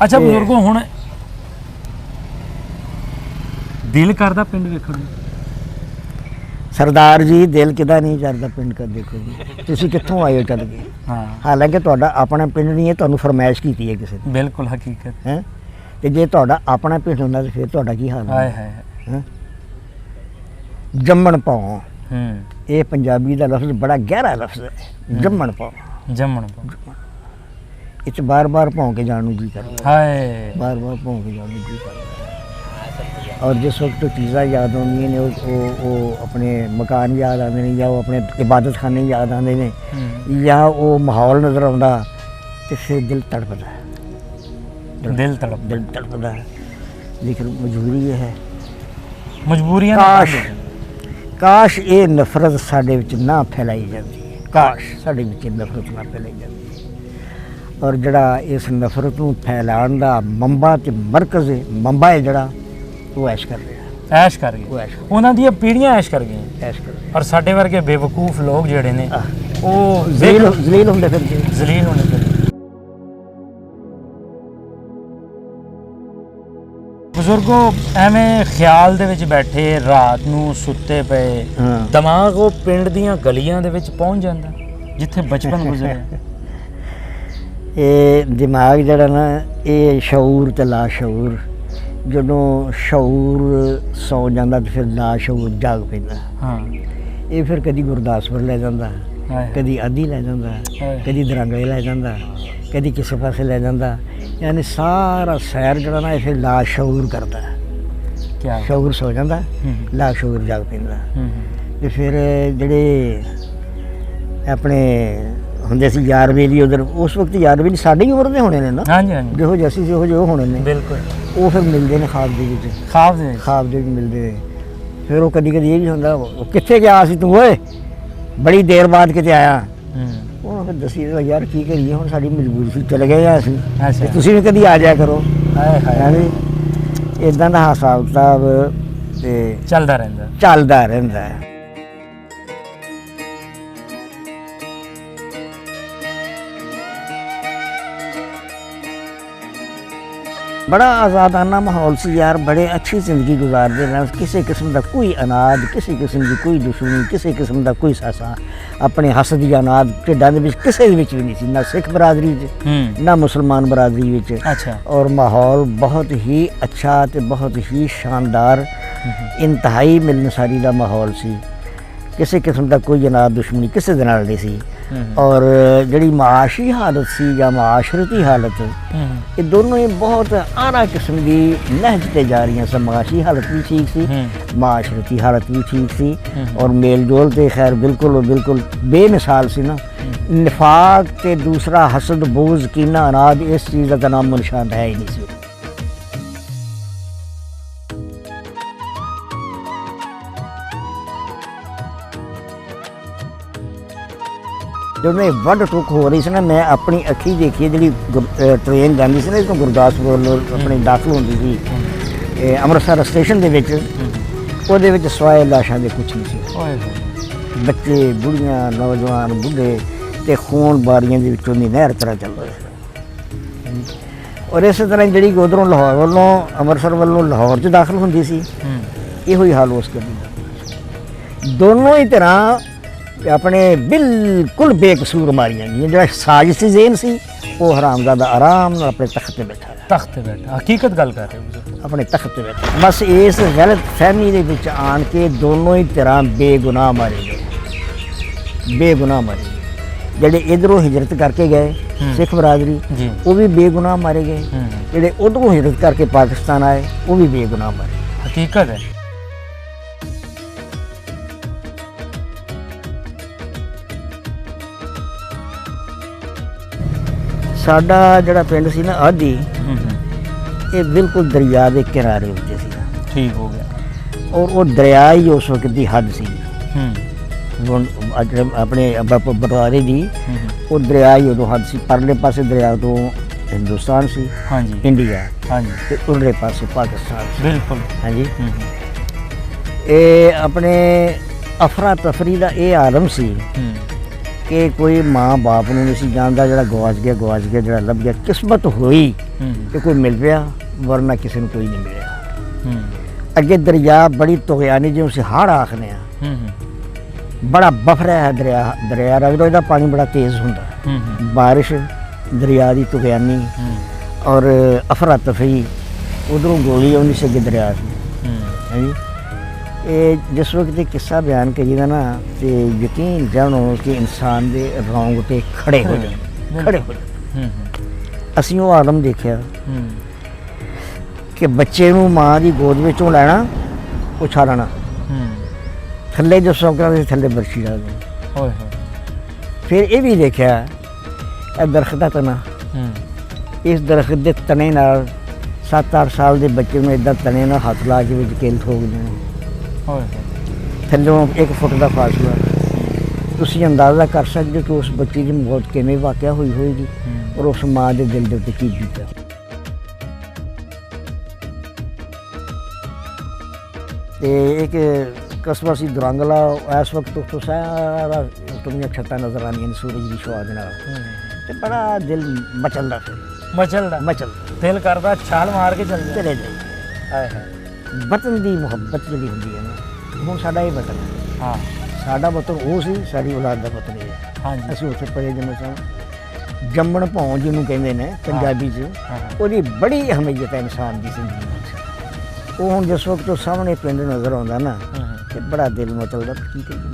ਅੱਛਾ ਬਜ਼ੁਰਗੋ ਹੁਣ ਦਿਲ ਕਰਦਾ ਪਿੰਡ ਵੇਖਣ ਨੂੰ? ਸਰਦਾਰ ਜੀ ਦਿਲ ਕਿਦਾ ਨਹੀਂ ਕਰਦਾ ਪਿੰਡ ਕਾ ਦੇਖੋ ਜੀ। ਤੁਸੀਂ ਕਿੱਥੋਂ ਆਏ ਹੋ ਚੱਲ ਕੇ? ਹਾਂ ਹਾਲਾਂਕਿ ਤੁਹਾਡਾ ਆਪਣਾ ਪਿੰਡ ਨਹੀਂ ਹੈ, ਤੁਹਾਨੂੰ ਫਰਮਾਇਸ਼ ਕੀਤੀ ਹੈ ਕਿਸੇ ਨੇ, ਬਿਲਕੁਲ ਹਕੀਕਤ। ਹੈ ਤੇ ਜੇ ਤੁਹਾਡਾ ਆਪਣਾ ਪਿੰਡ ਹੁੰਦਾ ਤਾਂ ਫਿਰ ਤੁਹਾਡਾ ਕੀ ਹਾਲ ਹਾਏ ਹੈ? ਹਾਏ। ਜੰਮਣ ਪਾਉ, ਹੂੰ, ਇਹ ਪੰਜਾਬੀ ਦਾ ਲਫ਼ਜ਼ ਬੜਾ ਗਹਿਰਾ ਲਫ਼ਜ਼ ਹੈ। ਜੰਮਣ ਪਾਉ, ਜੰਮਣ ਇਹ 'ਚ ਬਾਰ-ਬਾਰ ਭੌਂ ਕੇ ਜਾਣ ਨੂੰ ਜੀ ਕਰਦਾ, ਹਾਏ। ਬਾਰ-ਬਾਰ ਭੌਂ ਕੇ ਜਾਣ ਨੂੰ ਜੀ ਕਰਦਾ। ਔਰ ਜਿਸ ਵਕਤ ਚੀਜ਼ਾਂ ਯਾਦ ਆਉਂਦੀਆਂ ਨੇ ਉਹ ਆਪਣੇ ਮਕਾਨ ਯਾਦ ਆਉਂਦੇ ਨੇ, ਜਾਂ ਉਹ ਆਪਣੇ ਇਬਾਦਤ ਖਾਨੇ ਯਾਦ ਆਉਂਦੇ ਨੇ, ਜਾਂ ਉਹ ਮਾਹੌਲ ਨਜ਼ਰ ਆਉਂਦਾ ਤੇ ਫਿਰ ਦਿਲ ਤੜਪਦਾ ਹੈ। ਦਿਲ ਤੜਪਦਾ ਹੈ, ਲੇਕਿਨ ਮਜਬੂਰੀ ਇਹ ਹੈ। ਮਜਬੂਰੀਆਂ ਕਾਸ਼ ਇਹ ਨਫ਼ਰਤ ਸਾਡੇ ਵਿੱਚ ਨਾ ਫੈਲਾਈ ਜਾਂਦੀ ਹੈ, ਕਾਸ਼ ਸਾਡੇ ਵਿੱਚ ਨਫ਼ਰਤ ਨਾ ਫੈਲਾਈ ਜਾਂਦੀ ਹੈ। ਔਰ ਜਿਹੜਾ ਇਸ ਨਫ਼ਰਤ ਨੂੰ ਫੈਲਾਉਣ ਦਾ ਮੰਬਾ ਤੇ ਮਰਕਜ਼ ਮੰਬਾ ਹੈ ਜਿਹੜਾ, ਉਹ ਐਸ਼ ਕਰ ਰਿਹਾ, ਐਸ਼ ਕਰ ਗਏ, ਉਹ ਐਸ਼ ਉਹਨਾਂ ਦੀਆਂ ਪੀੜ੍ਹੀਆਂ ਐਸ਼ ਕਰ ਗਈਆਂ। ਐਸ਼ ਕਰ ਰਿਹਾ। ਔਰ ਸਾਡੇ ਵਰਗੇ ਬੇਵਕੂਫ ਲੋਕ ਜਿਹੜੇ ਨੇ ਉਹ ਜ਼ਲੀਲ ਹੁੰਦੇ ਫਿਰਦੇ। ਜ਼ਲੀਲ ਹੋਣੇ ਚਾਹੀਦੇ। ਬਜ਼ੁਰਗੋ ਐਵੇਂ ਖਿਆਲ ਦੇ ਵਿੱਚ ਬੈਠੇ ਰਾਤ ਨੂੰ ਸੁੱਤੇ ਪਏ, ਦਿਮਾਗ ਉਹ ਪਿੰਡ ਦੀਆਂ ਗਲੀਆਂ ਦੇ ਵਿੱਚ ਪਹੁੰਚ ਜਾਂਦਾ ਜਿੱਥੇ ਬਚਪਨ ਗੁਜ਼ਰਿਆ। ਇਹ ਦਿਮਾਗ ਜਿਹੜਾ ਨਾ, ਇਹ ਸ਼ਊਰ ਤੇ ਲਾ ਸ਼ਊਰ, ਜਦੋਂ ਸ਼ਊਰ ਸੌ ਜਾਂਦਾ ਤੇ ਫਿਰ ਲਾ ਸ਼ਊਰ ਜਾਗ ਪੈਂਦਾ। ਹਾਂ, ਇਹ ਫਿਰ ਕਦੀ ਗੁਰਦਾਸਪੁਰ ਲੈ ਜਾਂਦਾ, ਕਦੀ ਆਦੀ ਲੈ ਜਾਂਦਾ, ਕਦੀ ਦਰੰਗੇ ਲੈ ਜਾਂਦਾ, ਕਦੀ ਕਿਸੇ ਪਾਸੇ ਲੈ ਜਾਂਦਾ। ਯਾਨੀ ਸਾਰਾ ਸੈਰ ਜਿਹੜਾ ਨਾ ਇਹ ਫਿਰ ਲਾ ਸ਼ਊਰ ਕਰਦਾ। ਕਿਆ ਸ਼ਊਰ ਸੌ ਜਾਂਦਾ, ਲਾ ਸ਼ਊਰ ਜਾਗ ਪੈਂਦਾ। ਤੇ ਫਿਰ ਜਿਹੜੇ ਆਪਣੇ ਹੁੰਦੇ ਸੀ ਯਾਰ ਬੇਲੀ, ਉਧਰ ਉਸ ਵਕਤ ਯਾਰ ਬੇਲੀ ਸਾਡੀ ਉਮਰ ਦੇ ਹੋਣੇ ਨੇ ਨਾ। ਹਾਂਜੀ ਹਾਂਜੀ, ਜਿਹੋ ਜਿਹੇ ਅਸੀਂ ਜਿਹੋ ਜਿਹੇ ਉਹ ਹੋਣੇ ਨੇ। ਬਿਲਕੁਲ। ਉਹ ਫਿਰ ਮਿਲਦੇ ਨੇ ਖਾਬ ਦੇ ਵਿੱਚ, ਖਾਬ ਦੇ ਵਿੱਚ, ਖਾਬ ਦੇ ਵਿੱਚ ਮਿਲਦੇ ਨੇ। ਫਿਰ ਉਹ ਕਦੀ ਕਦੀ ਇਹ ਵੀ ਹੁੰਦਾ, ਉਹ ਕਿੱਥੇ ਗਿਆ ਸੀ ਤੂੰ ਓਏ, ਬੜੀ ਦੇਰ ਬਾਅਦ ਕਿਤੇ ਆਇਆ। ਉਹ ਫਿਰ ਦੱਸੀ ਯਾਰ ਕੀ ਕਰੀਏ, ਹੁਣ ਸਾਡੀ ਮਜਬੂਰੀ ਸੀ, ਚਲੇ ਗਏ ਆ ਅਸੀਂ, ਅੱਛਾ, ਤੁਸੀਂ ਵੀ ਕਦੀ ਆ ਜਾਇਆ ਕਰੋ। ਹਾਏ ਹਾਏ, ਯਾਨੀ ਇੱਦਾਂ ਦਾ ਹਿਸਾਬ ਕਿਤਾਬ ਤੇ ਚੱਲਦਾ ਰਹਿੰਦਾ ਹੈ। बड़ा आज़ादाना माहौल से यार, बड़े अच्छी ज़िंदगी गुजारते रहे। किसी किस्म का कोई अनाज, किसी किस्म की कोई दुश्मनी, किसी किस्म का कोई सासा अपने हसद या अनाज ढिड्डां दे विच किसी दे विच भी नहीं सी, ना सिख बरादरी च ना मुसलमान बरादरी विच। अच्छा। और माहौल बहुत ही अच्छा ते बहुत ही शानदार, इंतहाई मिलनसारी का माहौल सी। किसी किस्म का कोई अनाज दुश्मनी किसी दे नाल नहीं सी। और जिहड़ी माशी हालत सी या माशरती हालत, ये दोनों ही बहुत आला किस्म की नहज ते जा रही सन। माशी हालत भी ठीक सी, माशरती हालत भी ठीक सी, और मेल जोल तो खैर बिल्कुल बिल्कुल बेमिसाल सी ना। निफाक ते दूसरा हसद, बोझ, कीना, अनाज, इस चीज़ का नाम निशान है ही नहीं सी। ਜਦੋਂ ਇਹ ਵੱਢ ਟੁੱਕ ਹੋ ਰਹੀ ਸੀ ਨਾ, ਮੈਂ ਆਪਣੀ ਅੱਖੀ ਦੇਖੀ ਜਿਹੜੀ ਟ੍ਰੇਨ ਜਾਂਦੀ ਸੀ ਨਾ ਇੱਥੋਂ ਗੁਰਦਾਸਪੁਰ ਵੱਲੋਂ ਆਪਣੇ ਦਾਖਲ ਹੁੰਦੀ ਸੀ ਅੰਮ੍ਰਿਤਸਰ ਸਟੇਸ਼ਨ ਦੇ ਵਿੱਚ, ਉਹਦੇ ਵਿੱਚ ਸਵਾਏ ਲਾਸ਼ਾਂ ਦੇ ਕੁਛ ਨਹੀਂ ਸੀ। ਬੱਚੇ, ਬੁੜੀਆਂ, ਨੌਜਵਾਨ, ਬੁੱਢੇ ਤੇ ਖੂਨ ਬਾਰੀਆਂ ਦੇ ਵਿੱਚੋਂ ਦੀ ਨਹਿਰ ਤਰ੍ਹਾਂ ਚੱਲ ਰਿਹਾ ਸੀ। ਔਰ ਇਸੇ ਤਰ੍ਹਾਂ ਜਿਹੜੀ ਉੱਧਰੋਂ ਲਾਹੌਰ ਵੱਲੋਂ ਅੰਮ੍ਰਿਤਸਰ ਵੱਲੋਂ ਲਾਹੌਰ 'ਚ ਦਾਖਲ ਹੁੰਦੀ ਸੀ, ਇਹੋ ਹੀ ਹਾਲ ਉਸ ਗੱਡੀ ਦਾ। ਦੋਨੋਂ ਹੀ ਤਰ੍ਹਾਂ ਆਪਣੇ ਬਿਲਕੁਲ ਬੇਕਸੂਰ ਮਾਰੀਆਂ ਗਈਆਂ। ਜਿਹੜਾ ਸਾਜ਼ਿਸ਼ੀ ਜ਼ੇਨ ਸੀ ਉਹ ਹਰਾਮਜ਼ਾਦਾ ਆਰਾਮ ਨਾਲ ਆਪਣੇ ਤਖਤ ਤੇ ਬੈਠਾ, ਹਕੀਕਤ ਗੱਲ ਕਰ ਰਹੇ ਹੋ, ਆਪਣੇ ਤਖਤ ਤੇ ਬੈਠਾ। ਬਸ ਇਸ ਗਲਤ ਫਹਿਮੀ ਦੇ ਵਿੱਚ ਆਣ ਕੇ ਦੋਨੋਂ ਹੀ ਤਰ੍ਹਾਂ ਬੇਗੁਨਾਹ ਮਾਰੇ ਗਏ, ਬੇਗੁਨਾਹ ਮਾਰੇ ਗਏ। ਜਿਹੜੇ ਇੱਧਰੋਂ ਹਿਜਰਤ ਕਰਕੇ ਗਏ ਸਿੱਖ ਬਰਾਦਰੀ, ਉਹ ਵੀ ਬੇਗੁਨਾਹ ਮਾਰੇ ਗਏ। ਜਿਹੜੇ ਉੱਧਰੋਂ ਹਿਜਰਤ ਕਰਕੇ ਪਾਕਿਸਤਾਨ ਆਏ, ਉਹ ਵੀ ਬੇਗੁਨਾਹ ਮਾਰੇ। ਹਕੀਕਤ ਹੈ। ਸਾਡਾ ਜਿਹੜਾ ਪਿੰਡ ਸੀ ਨਾ ਆਦੀ, ਇਹ ਬਿਲਕੁਲ ਦਰਿਆ ਦੇ ਕਿਨਾਰੇ ਉੱਤੇ ਸੀ। ਠੀਕ ਹੋ ਗਿਆ। ਔਰ ਉਹ ਦਰਿਆ ਹੀ ਉਸ ਵਕਤ ਦੀ ਹੱਦ ਸੀ। ਆਪਣੇ ਬਟਵਾਰੇ ਦੀ ਉਹ ਦਰਿਆ ਹੀ ਉਦੋਂ ਹੱਦ ਸੀ। ਪਰਲੇ ਪਾਸੇ ਦਰਿਆ ਤੋਂ ਹਿੰਦੁਸਤਾਨ ਸੀ, ਹਾਂਜੀ, ਇੰਡੀਆ, ਹਾਂਜੀ, ਤੇ ਉਰਲੇ ਪਾਸੇ ਪਾਕਿਸਤਾਨ ਸੀ। ਬਿਲਕੁਲ, ਹਾਂਜੀ। ਇਹ ਆਪਣੇ ਅਫਰਾ ਤਫਰੀ ਦਾ ਇਹ ਆਲਮ ਸੀ ਕਿ ਕੋਈ ਮਾਂ ਬਾਪ ਨੂੰ ਨਹੀਂ ਸੀ ਜਾਣਦਾ। ਜਿਹੜਾ ਗਵਾਚ ਗਿਆ, ਜਿਹੜਾ ਲੱਭ ਗਿਆ। ਕਿਸਮਤ ਹੋਈ ਕਿ ਕੋਈ ਮਿਲ ਪਿਆ, ਵਰਨਾ ਕਿਸੇ ਨੂੰ ਕੋਈ ਨਹੀਂ ਮਿਲਿਆ। ਹੂੰ ਅੱਗੇ ਦਰਿਆ ਬੜੀ ਤੁਗਿਆਨੀ, ਜਿਹਨੂੰ ਅਸੀਂ ਹੜ੍ਹ ਆਖਦੇ ਹਾਂ, ਬੜਾ ਬਫਰਿਆ ਹੈ ਦਰਿਆ ਰਗੜੋ, ਇਹਦਾ ਪਾਣੀ ਬੜਾ ਤੇਜ਼ ਹੁੰਦਾ। ਬਾਰਿਸ਼, ਦਰਿਆ ਦੀ ਤੁਗਿਆਨੀ ਔਰ ਅਫਰਾ ਤਫਰੀ, ਉਧਰੋਂ ਗੋਲੀ ਆਉਂਦੀ ਸੀ, ਅੱਗੇ ਦਰਿਆ ਸੀ। ਹਾਂਜੀ, ਇਹ ਜਿਸ ਵਕਤ ਇਹ ਕਿੱਸਾ ਬਿਆਨ ਕਰੀਦਾ ਨਾ, ਤੇ ਯਕੀਨ ਜਾਣੋ ਕਿ ਇਨਸਾਨ ਦੇ ਰੌਂਗਟੇ ਖੜੇ ਹੋ ਜਾਣ, ਖੜੇ ਹੋ ਜਾਣ। ਅਸੀਂ ਉਹ ਆਲਮ ਦੇਖਿਆ ਕਿ ਬੱਚੇ ਨੂੰ ਮਾਂ ਦੀ ਗੋਦ ਵਿੱਚੋਂ ਲੈਣਾ, ਉਛਾਲਣਾ, ਥੱਲੇ ਜੋ ਸੌਕਰਾਂ ਦੇ ਥੱਲੇ ਬਰਛੀ ਲਾ ਦੇਣੀ। ਫਿਰ ਇਹ ਵੀ ਦੇਖਿਆ, ਇਹ ਦਰਖਤ ਦਾ ਤਣਾ, ਇਸ ਦਰਖਤ ਦੇ ਤਣੇ ਨਾਲ 7-8 ਸਾਲ ਦੇ ਬੱਚੇ ਨੂੰ ਇੱਦਾਂ ਤਣੇ ਨਾਲ ਹੱਥ ਲਾ ਕੇ ਵਿੱਚ ਕਿੱਲ ਠੋਕ ਦੇਣਾ, ਥੱਲੋਂ 1 ਫੁੱਟ ਦਾ ਫਾਸਲਾ। ਤੁਸੀਂ ਅੰਦਾਜ਼ਾ ਕਰ ਸਕਦੇ ਕਿ ਉਸ ਬੱਚੇ ਦੀ ਮੌਤ ਕਿਵੇਂ ਵਾਕਿਆ ਹੋਈ ਹੋਏਗੀ ਔਰ ਉਸ ਮਾਂ ਦੇ ਦਿਲ ਦੇ ਉੱਤੇ ਕੀ ਬੀਤਾ। ਤੇ ਇੱਕ ਕਸਬਾ ਸੀ ਦੁਰੰਗਲਾ, ਇਸ ਵਕਤ ਉੱਥੋਂ ਸਾਰਾ ਦੁਨੀਆਂ ਛੱਤਾਂ ਨਜ਼ਰ ਆਉਂਦੀਆਂ ਨੇ ਸੂਰਜ ਦੀ ਸ਼ੁਆ ਦੇ ਨਾਲ, ਤੇ ਬੜਾ ਦਿਲ ਮਚਲਦਾ, ਮਚਲਦਾ ਦਿਲ ਕਰਦਾ ਛਾਲ ਮਾਰ ਕੇ ਚਲੇ ਜਾਏ। ਹਾਏ ਹਾਏ, ਵਤਨ ਦੀ ਮੁਹੱਬਤ ਜਿਹੜੀ ਹੁੰਦੀ ਹੈ ਨਾ, ਹੁਣ ਸਾਡਾ ਇਹ ਵਤਨ ਹੈ। ਹਾਂ, ਸਾਡਾ ਵਤਨ ਉਹ ਸੀ, ਸਾਡੀ ਔਲਾਦ ਦਾ ਵਤਨ ਇਹ ਹੈ। ਹਾਂਜੀ, ਅਸੀਂ ਉੱਥੇ ਪਏ ਜੰਮੇ ਸਾਂ। ਜੰਮਣ ਭੌਂ ਜਿਹਨੂੰ ਕਹਿੰਦੇ ਨੇ ਪੰਜਾਬੀ 'ਚ, ਉਹਦੀ ਬੜੀ ਅਹਿਮੀਅਤ ਹੈ ਇਨਸਾਨ ਦੀ ਜ਼ਿੰਦਗੀ ਵਿੱਚ। ਉਹ ਹੁਣ ਜਿਸ ਵਕਤ ਉਹ ਸਾਹਮਣੇ ਪਿੰਡ ਨਜ਼ਰ ਆਉਂਦਾ ਨਾ, ਤੇ ਬੜਾ ਦਿਲ ਮਚਲਦਾ। ਠੀਕ ਹੈ ਜੀ।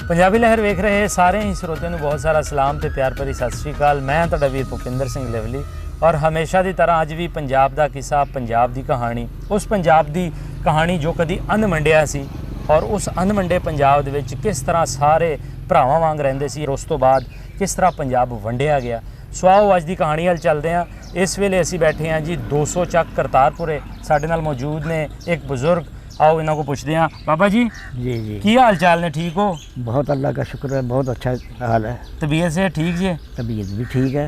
ਪੰਜਾਬੀ ਲਹਿਰ ਵੇਖ ਰਹੇ ਸਾਰੇ ਹੀ ਸਰੋਤਿਆਂ ਨੂੰ ਬਹੁਤ ਸਾਰਾ ਸਲਾਮ ਤੇ ਪਿਆਰ ਭਰੀ ਸਤਿ ਸ਼੍ਰੀ ਅਕਾਲ। ਮੈਂ ਤੁਹਾਡਾ ਵੀਰ ਭੁਪਿੰਦਰ ਸਿੰਘ ਲਵਲੀ, ਔਰ ਹਮੇਸ਼ਾ ਦੀ ਤਰ੍ਹਾਂ ਅੱਜ ਵੀ ਪੰਜਾਬ ਦਾ ਕਿੱਸਾ, ਪੰਜਾਬ ਦੀ ਕਹਾਣੀ, ਉਸ ਪੰਜਾਬ ਦੀ ਕਹਾਣੀ ਜੋ ਕਦੀ ਅਣਵੰਡਿਆ ਸੀ, ਔਰ ਉਸ ਅਣਵੰਡੇ ਪੰਜਾਬ ਦੇ ਵਿੱਚ ਕਿਸ ਤਰ੍ਹਾਂ ਸਾਰੇ ਭਰਾਵਾਂ ਵਾਂਗ ਰਹਿੰਦੇ ਸੀ, ਉਸ ਤੋਂ ਬਾਅਦ ਕਿਸ ਤਰ੍ਹਾਂ ਪੰਜਾਬ ਵੰਡਿਆ ਗਿਆ। ਸੋ ਆਓ ਅੱਜ ਦੀ ਕਹਾਣੀ ਵੱਲ ਚੱਲਦੇ ਹਾਂ। ਇਸ ਵੇਲੇ ਅਸੀਂ ਬੈਠੇ ਹਾਂ ਜੀ 200 ਚੱਕ ਕਰਤਾਰਪੁਰੇ। ਸਾਡੇ ਨਾਲ ਮੌਜੂਦ ਨੇ ਇੱਕ ਬਜ਼ੁਰਗ, आओ इन्हों को पूछते हैं। बाबा जी जी जी, की हाल चाल ने? ठीक हो? बहुत अल्लाह का शुक्र है, बहुत अच्छा हाल है। तबीयत से ठीक जी? तबीयत भी ठीक है।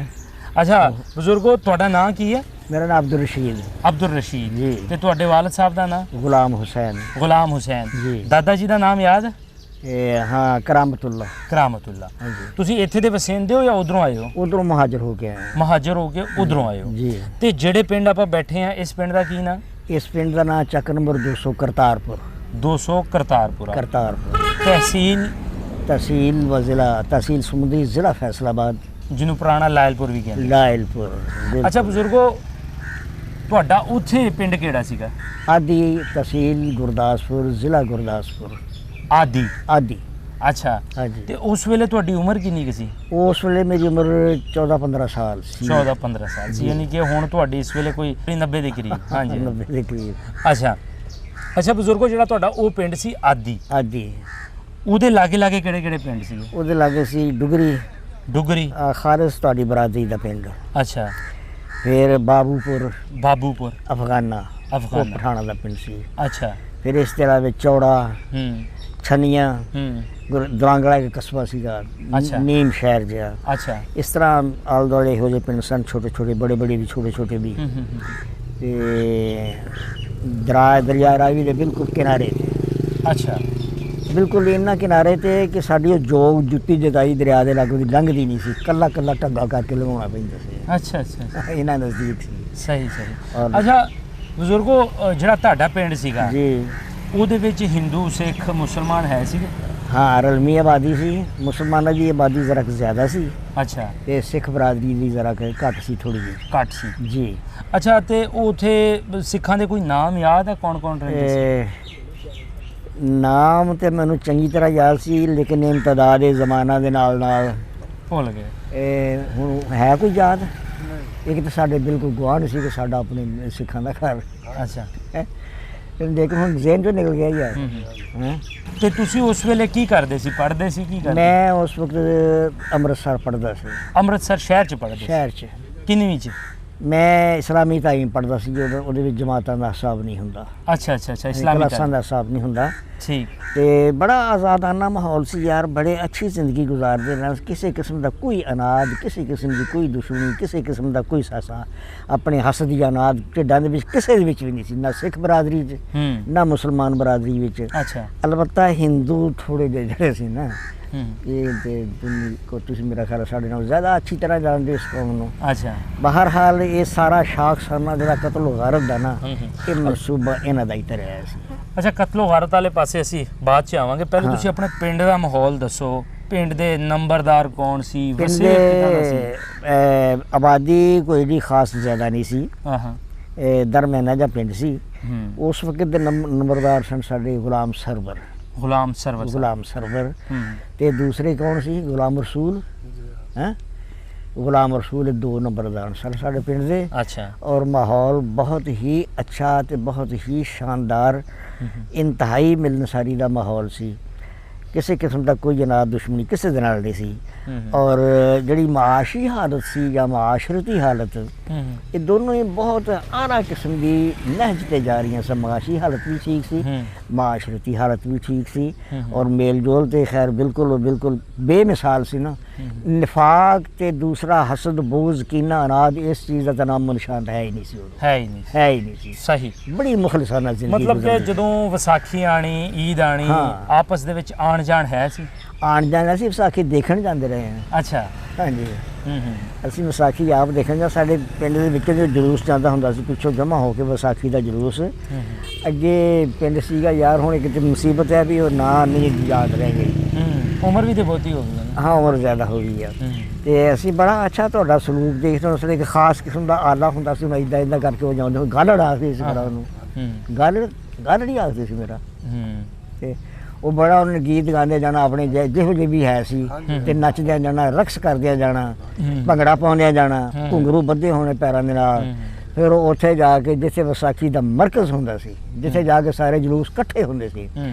अच्छा बजुर्गो, ਤੁਹਾਡਾ ਨਾਂ ਕੀ ਹੈ? मेरा नाम अब्दुल रशीद। अब्दुल रशीद जी। ਤੇ ਤੁਹਾਡੇ ਵਾਲਿਦ ਸਾਹਿਬ ਦਾ ਨਾਂ? गुलाम हुसैन। गुलाम हुसैन जी। ਦਾਦਾ ਜੀ ਦਾ ਨਾਮ ਯਾਦ ਹੈ? हाँ, करामतुल्ला। करामतुल्ला। हाँ जी। ਤੁਸੀਂ ਇੱਥੇ ਦੇ ਵਸਿੰਦੇ ਹੋ ਜਾਂ ਉਧਰੋਂ ਆਏ ਹੋ? उधरों महाजर हो के आए। ਮਹਾਜਰ ਹੋ ਕੇ ਉਧਰੋਂ ਆਏ ਹੋ जी। ਤੇ ਜਿਹੜੇ ਪਿੰਡ ਆਪਾਂ ਬੈਠੇ ਆ, ਇਸ ਪਿੰਡ ਦਾ ਕੀ ਨਾਂ? इस पिंड का नाम चक नंबर 200 करतारपुर। 200 करतारपुरा। करतारपुर तहसील? तहसील व जिला, तहसील समुद्री, जिला फैसलाबाद, ਜਿਹਨੂੰ ਪੁਰਾਣਾ ਲਾਇਲਪੁਰ ਵੀ ਕਹਿੰਦੇ। लायलपुर। ਅੱਛਾ ਬਜ਼ੁਰਗੋ, ਤੁਹਾਡਾ ਉੱਥੇ ਪਿੰਡ ਕਿਹੜਾ ਸੀਗਾ? आदि तहसील गुरदासपुर, जिला गुरदासपुर। ਆਦੀ। आदि। अच्छा। हाँ जी। ਤੇ ਉਸ ਵੇਲੇ ਤੁਹਾਡੀ ਉਮਰ ਕਿੰਨੀ ਕੁ ਸੀ? उस वेले मेरी उम्र 14-15 साल सी। 14-15 ਸਾਲ ਸੀ, ਯਾਨੀ ਕਿ ਹੁਣ ਤੁਹਾਡੀ ਇਸ ਵੇਲੇ ਕੋਈ 90 ਦੇ ਕਰੀਬ। ਹਾਂਜੀ 90 ਦੇ ਕਰੀਬ। ਅੱਛਾ ਅੱਛਾ ਬਜ਼ੁਰਗੋ, ਜਿਹੜਾ ਤੁਹਾਡਾ ਉਹ ਪਿੰਡ ਸੀ ਆਦੀ, ਆਦੀ, ਉਹਦੇ ਲਾਗੇ ਲਾਗੇ ਕਿਹੜੇ ਕਿਹੜੇ ਪਿੰਡ ਸੀਗੇ? ਉਹਦੇ ਲਾਗੇ ਸੀ ਡੁਗਰੀ। ਡੁਗਰੀ? ਖਾਰਸ ਤੁਹਾਡੀ ਬਰਾਦਰੀ ਦਾ ਪਿੰਡ। ਅੱਛਾ। ਫਿਰ ਬਾਬੂਪੁਰ। ਬਾਬੂਪੁਰ ਅਫਗਾਨਾ। ਅਫਗਾਨਾ ਪਠਾਣਾ ਦਾ ਪਿੰਡ ਸੀ। ਅੱਛਾ। ਫਿਰ ਇਸ ਤਰ੍ਹਾਂ ਵਿੱਚ ਚੌੜਾ, ਛਨੀਆਂ, ਦੁਰਾਂਗਲਾ ਇੱਕ ਕਸਬਾ ਸੀਗਾ, ਨੀਮ ਸ਼ਹਿਰ ਜਿਹਾ। ਅੱਛਾ। ਇਸ ਤਰ੍ਹਾਂ ਆਲੇ ਦੁਆਲੇ ਇਹੋ ਜਿਹੇ ਪਿੰਡ ਸਨ, ਛੋਟੇ ਛੋਟੇ, ਬੜੇ ਬੜੇ ਵੀ, ਛੋਟੇ ਛੋਟੇ ਵੀ। ਤੇ ਦਰਿਆ ਰਾਵੀ ਦੇ ਬਿਲਕੁਲ ਕਿਨਾਰੇ ਤੇ। ਅੱਛਾ। ਬਿਲਕੁਲ ਇੰਨਾ ਕਿਨਾਰੇ ਤੇ ਕਿ ਸਾਡੀ ਉਹ ਜੋਗ ਜੁੱਤੀ ਜਦਾਈ ਦਰਿਆ ਦੇ ਲਾਗੋਂ ਦੀ ਲੰਘਦੀ ਨਹੀਂ ਸੀ, ਕੱਲਾ ਕੱਲਾ ਢੱਗਾ ਕਰਕੇ ਲਗਾਉਣਾ ਪੈਂਦਾ ਸੀ। ਅੱਛਾ ਅੱਛਾ, ਇਹਨਾਂ ਨਜ਼ਦੀਕ ਸੀ। ਸਹੀ ਸਹੀ। ਅੱਛਾ ਬਜ਼ੁਰਗੋ, ਜਿਹੜਾ ਤੁਹਾਡਾ ਪਿੰਡ ਸੀਗਾ ਜੀ, ਉਹਦੇ ਵਿੱਚ ਹਿੰਦੂ, ਸਿੱਖ, ਮੁਸਲਮਾਨ ਹੈ ਸੀਗੇ? ਹਾਂ, ਰਲਮੀ ਆਬਾਦੀ ਸੀ। ਮੁਸਲਮਾਨਾਂ ਦੀ ਆਬਾਦੀ ਜ਼ਰਾ ਜ਼ਿਆਦਾ ਸੀ। ਅੱਛਾ। ਤੇ ਸਿੱਖ ਬਰਾਦਰੀ ਦੀ ਜ਼ਰਾ ਘੱਟ ਸੀ, ਥੋੜੀ ਜਿਹੀ ਘੱਟ ਸੀ ਜੀ। ਅੱਛਾ, ਤੇ ਉੱਥੇ ਸਿੱਖਾਂ ਦੇ ਕੋਈ ਨਾਮ ਯਾਦ ਹੈ? ਕੌਣ ਕੌਣ ਰਹਿੰਦੇ ਸੀ? ਨਾਮ ਤੇ ਮੈਨੂੰ ਚੰਗੀ ਤਰ੍ਹਾਂ ਯਾਦ ਸੀ, ਲੇਕਿਨ ਇਮਤਦਾਦ ਜ਼ਮਾਨਾ ਦੇ ਨਾਲ ਨਾਲ ਭੁੱਲ ਗਏ। ਇਹ ਹੁਣ ਹੈ ਕੋਈ ਯਾਦ? ਇੱਕ ਤਾਂ ਸਾਡੇ ਬਿਲਕੁਲ ਗੁਆਂਢ ਸੀ ਕਿ ਸਾਡਾ ਆਪਣੇ ਸਿੱਖਾਂ ਦਾ ਘਰ। ਅੱਛਾ। ਲੇਕਿਨ ਹੁਣ ਜ਼ਹਿਨ ਚੋਂ ਨਿਕਲ ਗਿਆ ਯਾਰ। ਹੈਂ? ਤੇ ਤੁਸੀਂ ਉਸ ਵੇਲੇ ਕੀ ਕਰਦੇ ਸੀ? ਪੜ੍ਹਦੇ ਸੀ? ਕੀ ਕਰਦੇ? ਮੈਂ ਉਸ ਵਕਤ ਅੰਮ੍ਰਿਤਸਰ ਪੜ੍ਹਦਾ ਸੀ। ਅੰਮ੍ਰਿਤਸਰ ਸ਼ਹਿਰ 'ਚ ਪੜ੍ਹਦੇ? ਸ਼ਹਿਰ 'ਚ। ਕਿੰਨਵੀਂ 'ਚ? ਮੈਂ ਇਸਲਾਮੀ ਤਾਲੀਮ ਪੜ੍ਹਦਾ ਸੀ ਉਹਦੇ ਵਿੱਚ ਜਮਾਤਾਂ ਦਾ ਹਿਸਾਬ ਨਹੀਂ ਹੁੰਦਾ, ਅੱਛਾ ਅੱਛਾ ਅੱਛਾ, ਇਸਲਾਮੀ ਕਲਾਸਾਂ ਦਾ ਹਿਸਾਬ ਨਹੀਂ ਹੁੰਦਾ। ਠੀਕ। ਤੇ ਬੜਾ ਆਜ਼ਾਦਾਨਾ ਮਾਹੌਲ ਸੀ ਯਾਰ, ਬੜੇ ਅੱਛੀ ਜ਼ਿੰਦਗੀ ਗੁਜ਼ਾਰਦੇ ਰਹੇ। ਕਿਸੇ ਕਿਸਮ ਦਾ ਕੋਈ ਅਨਾਜ, ਕਿਸੇ ਕਿਸਮ ਦੀ ਕੋਈ ਦੁਸ਼ਮਣੀ, ਕਿਸੇ ਕਿਸਮ ਦਾ ਕੋਈ ਸਾਸਾ ਆਪਣੇ ਹਸਦ ਦੀ ਅਨਾਜ ਢਿੱਡਾਂ ਦੇ ਵਿੱਚ ਕਿਸੇ ਦੇ ਵਿੱਚ ਵੀ ਨਹੀਂ ਸੀ, ਨਾ ਸਿੱਖ ਬਰਾਦਰੀ 'ਚ ਨਾ ਮੁਸਲਮਾਨ ਬਰਾਦਰੀ ਵਿੱਚ। ਅੱਛਾ। ਅਲਬੱਤਾ ਹਿੰਦੂ ਥੋੜ੍ਹੇ ਜਿਹੇ ਜਿਹੜੇ ਸੀ ਨਾ, ਇਹ ਤੇ ਤੁਸੀਂ ਮੇਰਾ ਖਿਆਲ ਸਾਡੇ ਨਾਲ ਜ਼ਿਆਦਾ ਅੱਛੀ ਤਰ੍ਹਾਂ ਜਾਣਦੇ ਇਸ ਕੌਮ ਨੂੰ। ਅੱਛਾ। ਬਹਰਹਾਲ ਇਹ ਸਾਰਾ ਸ਼ਾਖਸਾਨਾ ਜਿਹੜਾ ਕਤਲ ਗਾਰਤ ਦਾ ਨਾ, ਇਹ ਮਨਸੂਬਾ ਇਹਨਾਂ ਦਾ ਹੀ ਧਰਿਆ ਸੀ। ਅੱਛਾ, ਕਤਲੋ ਗਾਰਤ ਵਾਲੇ ਪਾਸੇ ਅਸੀਂ ਬਾਅਦ 'ਚ ਆਵਾਂਗੇ, ਪਹਿਲਾਂ ਤੁਸੀਂ ਆਪਣੇ ਪਿੰਡ ਦਾ ਮਾਹੌਲ ਦੱਸੋ। ਪਿੰਡ ਦੇ ਨੰਬਰਦਾਰ ਕੌਣ ਸੀ? ਪਿੰਡ ਦੇ ਆਬਾਦੀ ਕੋਈ ਏਡੀ ਖਾਸ ਜ਼ਿਆਦਾ ਨਹੀਂ ਸੀ, ਦਰਮਿਆਨਾ ਜਿਹਾ ਪਿੰਡ ਸੀ। ਉਸ ਵਕਤ ਦੇ ਨੰਬਰਦਾਰ ਸਨ ਸਾਡੇ ਗੁਲਾਮ ਸਰਵਰ ਤੇ ਦੂਸਰੇ ਕੌਣ ਸੀ? ਗੁਲਾਮ ਰਸੂਲ। ਗੁਲਾਮ ਰਸੂਲ 2 ਨੰਬਰਦਾਰ ਸਨ ਸਾਡੇ ਪਿੰਡ ਦੇ। ਅੱਛਾ। ਔਰ ਮਾਹੌਲ ਬਹੁਤ ਹੀ ਅੱਛਾ ਤੇ ਬਹੁਤ ਹੀ ਸ਼ਾਨਦਾਰ, ਇੰਤਹਾਈ ਮਿਲਨਸਾਰੀ ਦਾ ਮਾਹੌਲ ਸੀ। ਕਿਸੇ ਕਿਸਮ ਦਾ ਕੋਈ ਜਨਾਬ ਦੁਸ਼ਮਣੀ ਕਿਸੇ ਦੇ ਨਾਲ ਨਹੀਂ ਸੀ। ਔਰ ਜਿਹੜੀ ਮਾਸ਼ੀ ਹਾਲਤ ਸੀ ਜਾਂ ਮਾਸ਼ਰਤੀ ਹਾਲਤ, ਇਹ ਦੋਨੋਂ ਹੀ ਬਹੁਤ ਆਲਾ ਕਿਸਮ ਦੀ ਨਹਿਜ ਤੇ ਜਾ ਰਹੀਆਂ ਸਨ। ਮਾਸ਼ੀ ਹਾਲਤ ਵੀ ਠੀਕ ਸੀ, ਮਾਸ਼ਰਤੀ ਹਾਲਤ ਵੀ ਠੀਕ ਸੀ, ਔਰ ਮੇਲ ਜੋਲ ਤੇ ਖੈਰ ਬਿਲਕੁਲ ਬੇਮਿਸਾਲ ਸੀ ਨਾ। ਨਿਫਾਕ ਤੇ ਦੂਸਰਾ ਹਸਦ, ਬੋਝ, ਕੀਨਾ, ਅਨਾਦ, ਇਸ ਚੀਜ਼ ਦਾ ਤਾਂ ਨਾਮ ਨਿਸ਼ਾਨ ਹੈ ਹੀ ਨਹੀਂ ਸੀ। ਹੈ ਹੀ ਨਹੀਂ ਸੀ। ਸਹੀ। ਬੜੀ ਮੁਖਲਿਸਾਨਾ ਜ਼ਿੰਦਗੀ। ਮਤਲਬ ਕਿ ਜਦੋਂ ਵਿਸਾਖੀ ਆਣੀ, ਈਦ ਆਣੀ, ਆਪਸ ਦੇ ਵਿੱਚ ਆਣ ਜਾਣ ਹੈ ਸੀ? ਆਣ ਜਾਣ ਅਸੀਂ ਵਿਸਾਖੀ ਦੇਖਣ ਜਾਂਦੇ ਰਹੇ ਹਾਂ। ਅੱਛਾ। ਹਾਂਜੀ। ਅਸੀਂ ਵਿਸਾਖੀ ਆਪ ਦੇਖਣ ਜਾਂ ਸਾਡੇ ਪਿੰਡ ਦੇ ਵਿੱਚ ਜੋ ਜਲੂਸ ਜਾਂਦਾ ਹੁੰਦਾ ਸੀ ਪਿੱਛੋਂ ਜਮ੍ਹਾਂ ਹੋ ਕੇ, ਵਿਸਾਖੀ ਦਾ ਜਲੂਸ। ਅੱਗੇ ਪਿੰਡ ਸੀਗਾ ਯਾਰ, ਹੁਣ ਇੱਕ ਮੁਸੀਬਤ ਹੈ ਵੀ ਉਹ ਨਾਂ ਨਹੀਂ ਯਾਦ ਰਹਿ ਗਈ। ਉਮਰ ਵੀ ਤੇ ਬਹੁਤੀ ਹੋ ਗਈ। ਹਾਂ, ਉਮਰ ਜ਼ਿਆਦਾ ਹੋ ਗਈ ਆ। ਤੇ ਅਸੀਂ ਬੜਾ ਅੱਛਾ ਤੁਹਾਡਾ ਸਲੂਕ ਦੇਖਦੇ ਹਾਂ। ਉਸ ਵੇਲੇ ਇੱਕ ਖਾਸ ਕਿਸਮ ਦਾ ਆਲਾ ਹੁੰਦਾ ਸੀ, ਹੁਣ ਇੱਦਾਂ ਕਰਕੇ ਉਹ ਜਾਂਦੇ ਗਾਲੜ ਆਖਦੇ ਸੀ ਮੇਰਾ ਉਹਨੂੰ, ਗਾਲੜੀ ਆਖਦੇ ਸੀ ਮੇਰਾ। ਤੇ ਉਹ ਬੜਾ ਉਹਨੇ ਗੀਤ ਗਾਉਂਦੇ ਜਾਣਾ ਆਪਣੇ ਜਿਹੋ ਜਿਹੇ ਵੀ ਹੈ ਸੀ, ਤੇ ਨੱਚਦਿਆਂ ਜਾਣਾ, ਰਕਸ ਕਰਦਿਆਂ ਜਾਣਾ, ਭੰਗੜਾ ਪਾਉਂਦਿਆਂ ਜਾਣਾ, ਘੁੰਗਰੂ ਬੱਧੇ ਹੋਣੇ ਪੈਰਾਂ ਦੇ ਨਾਲ। ਫਿਰ ਉਹ ਉੱਥੇ ਜਾ ਕੇ ਜਿੱਥੇ ਵਿਸਾਖੀ ਦਾ ਮਰਕਜ਼ ਹੁੰਦਾ ਸੀ, ਜਿੱਥੇ ਜਾ ਕੇ ਸਾਰੇ ਜਲੂਸ ਇਕੱਠੇ ਹੁੰਦੇ ਸੀ,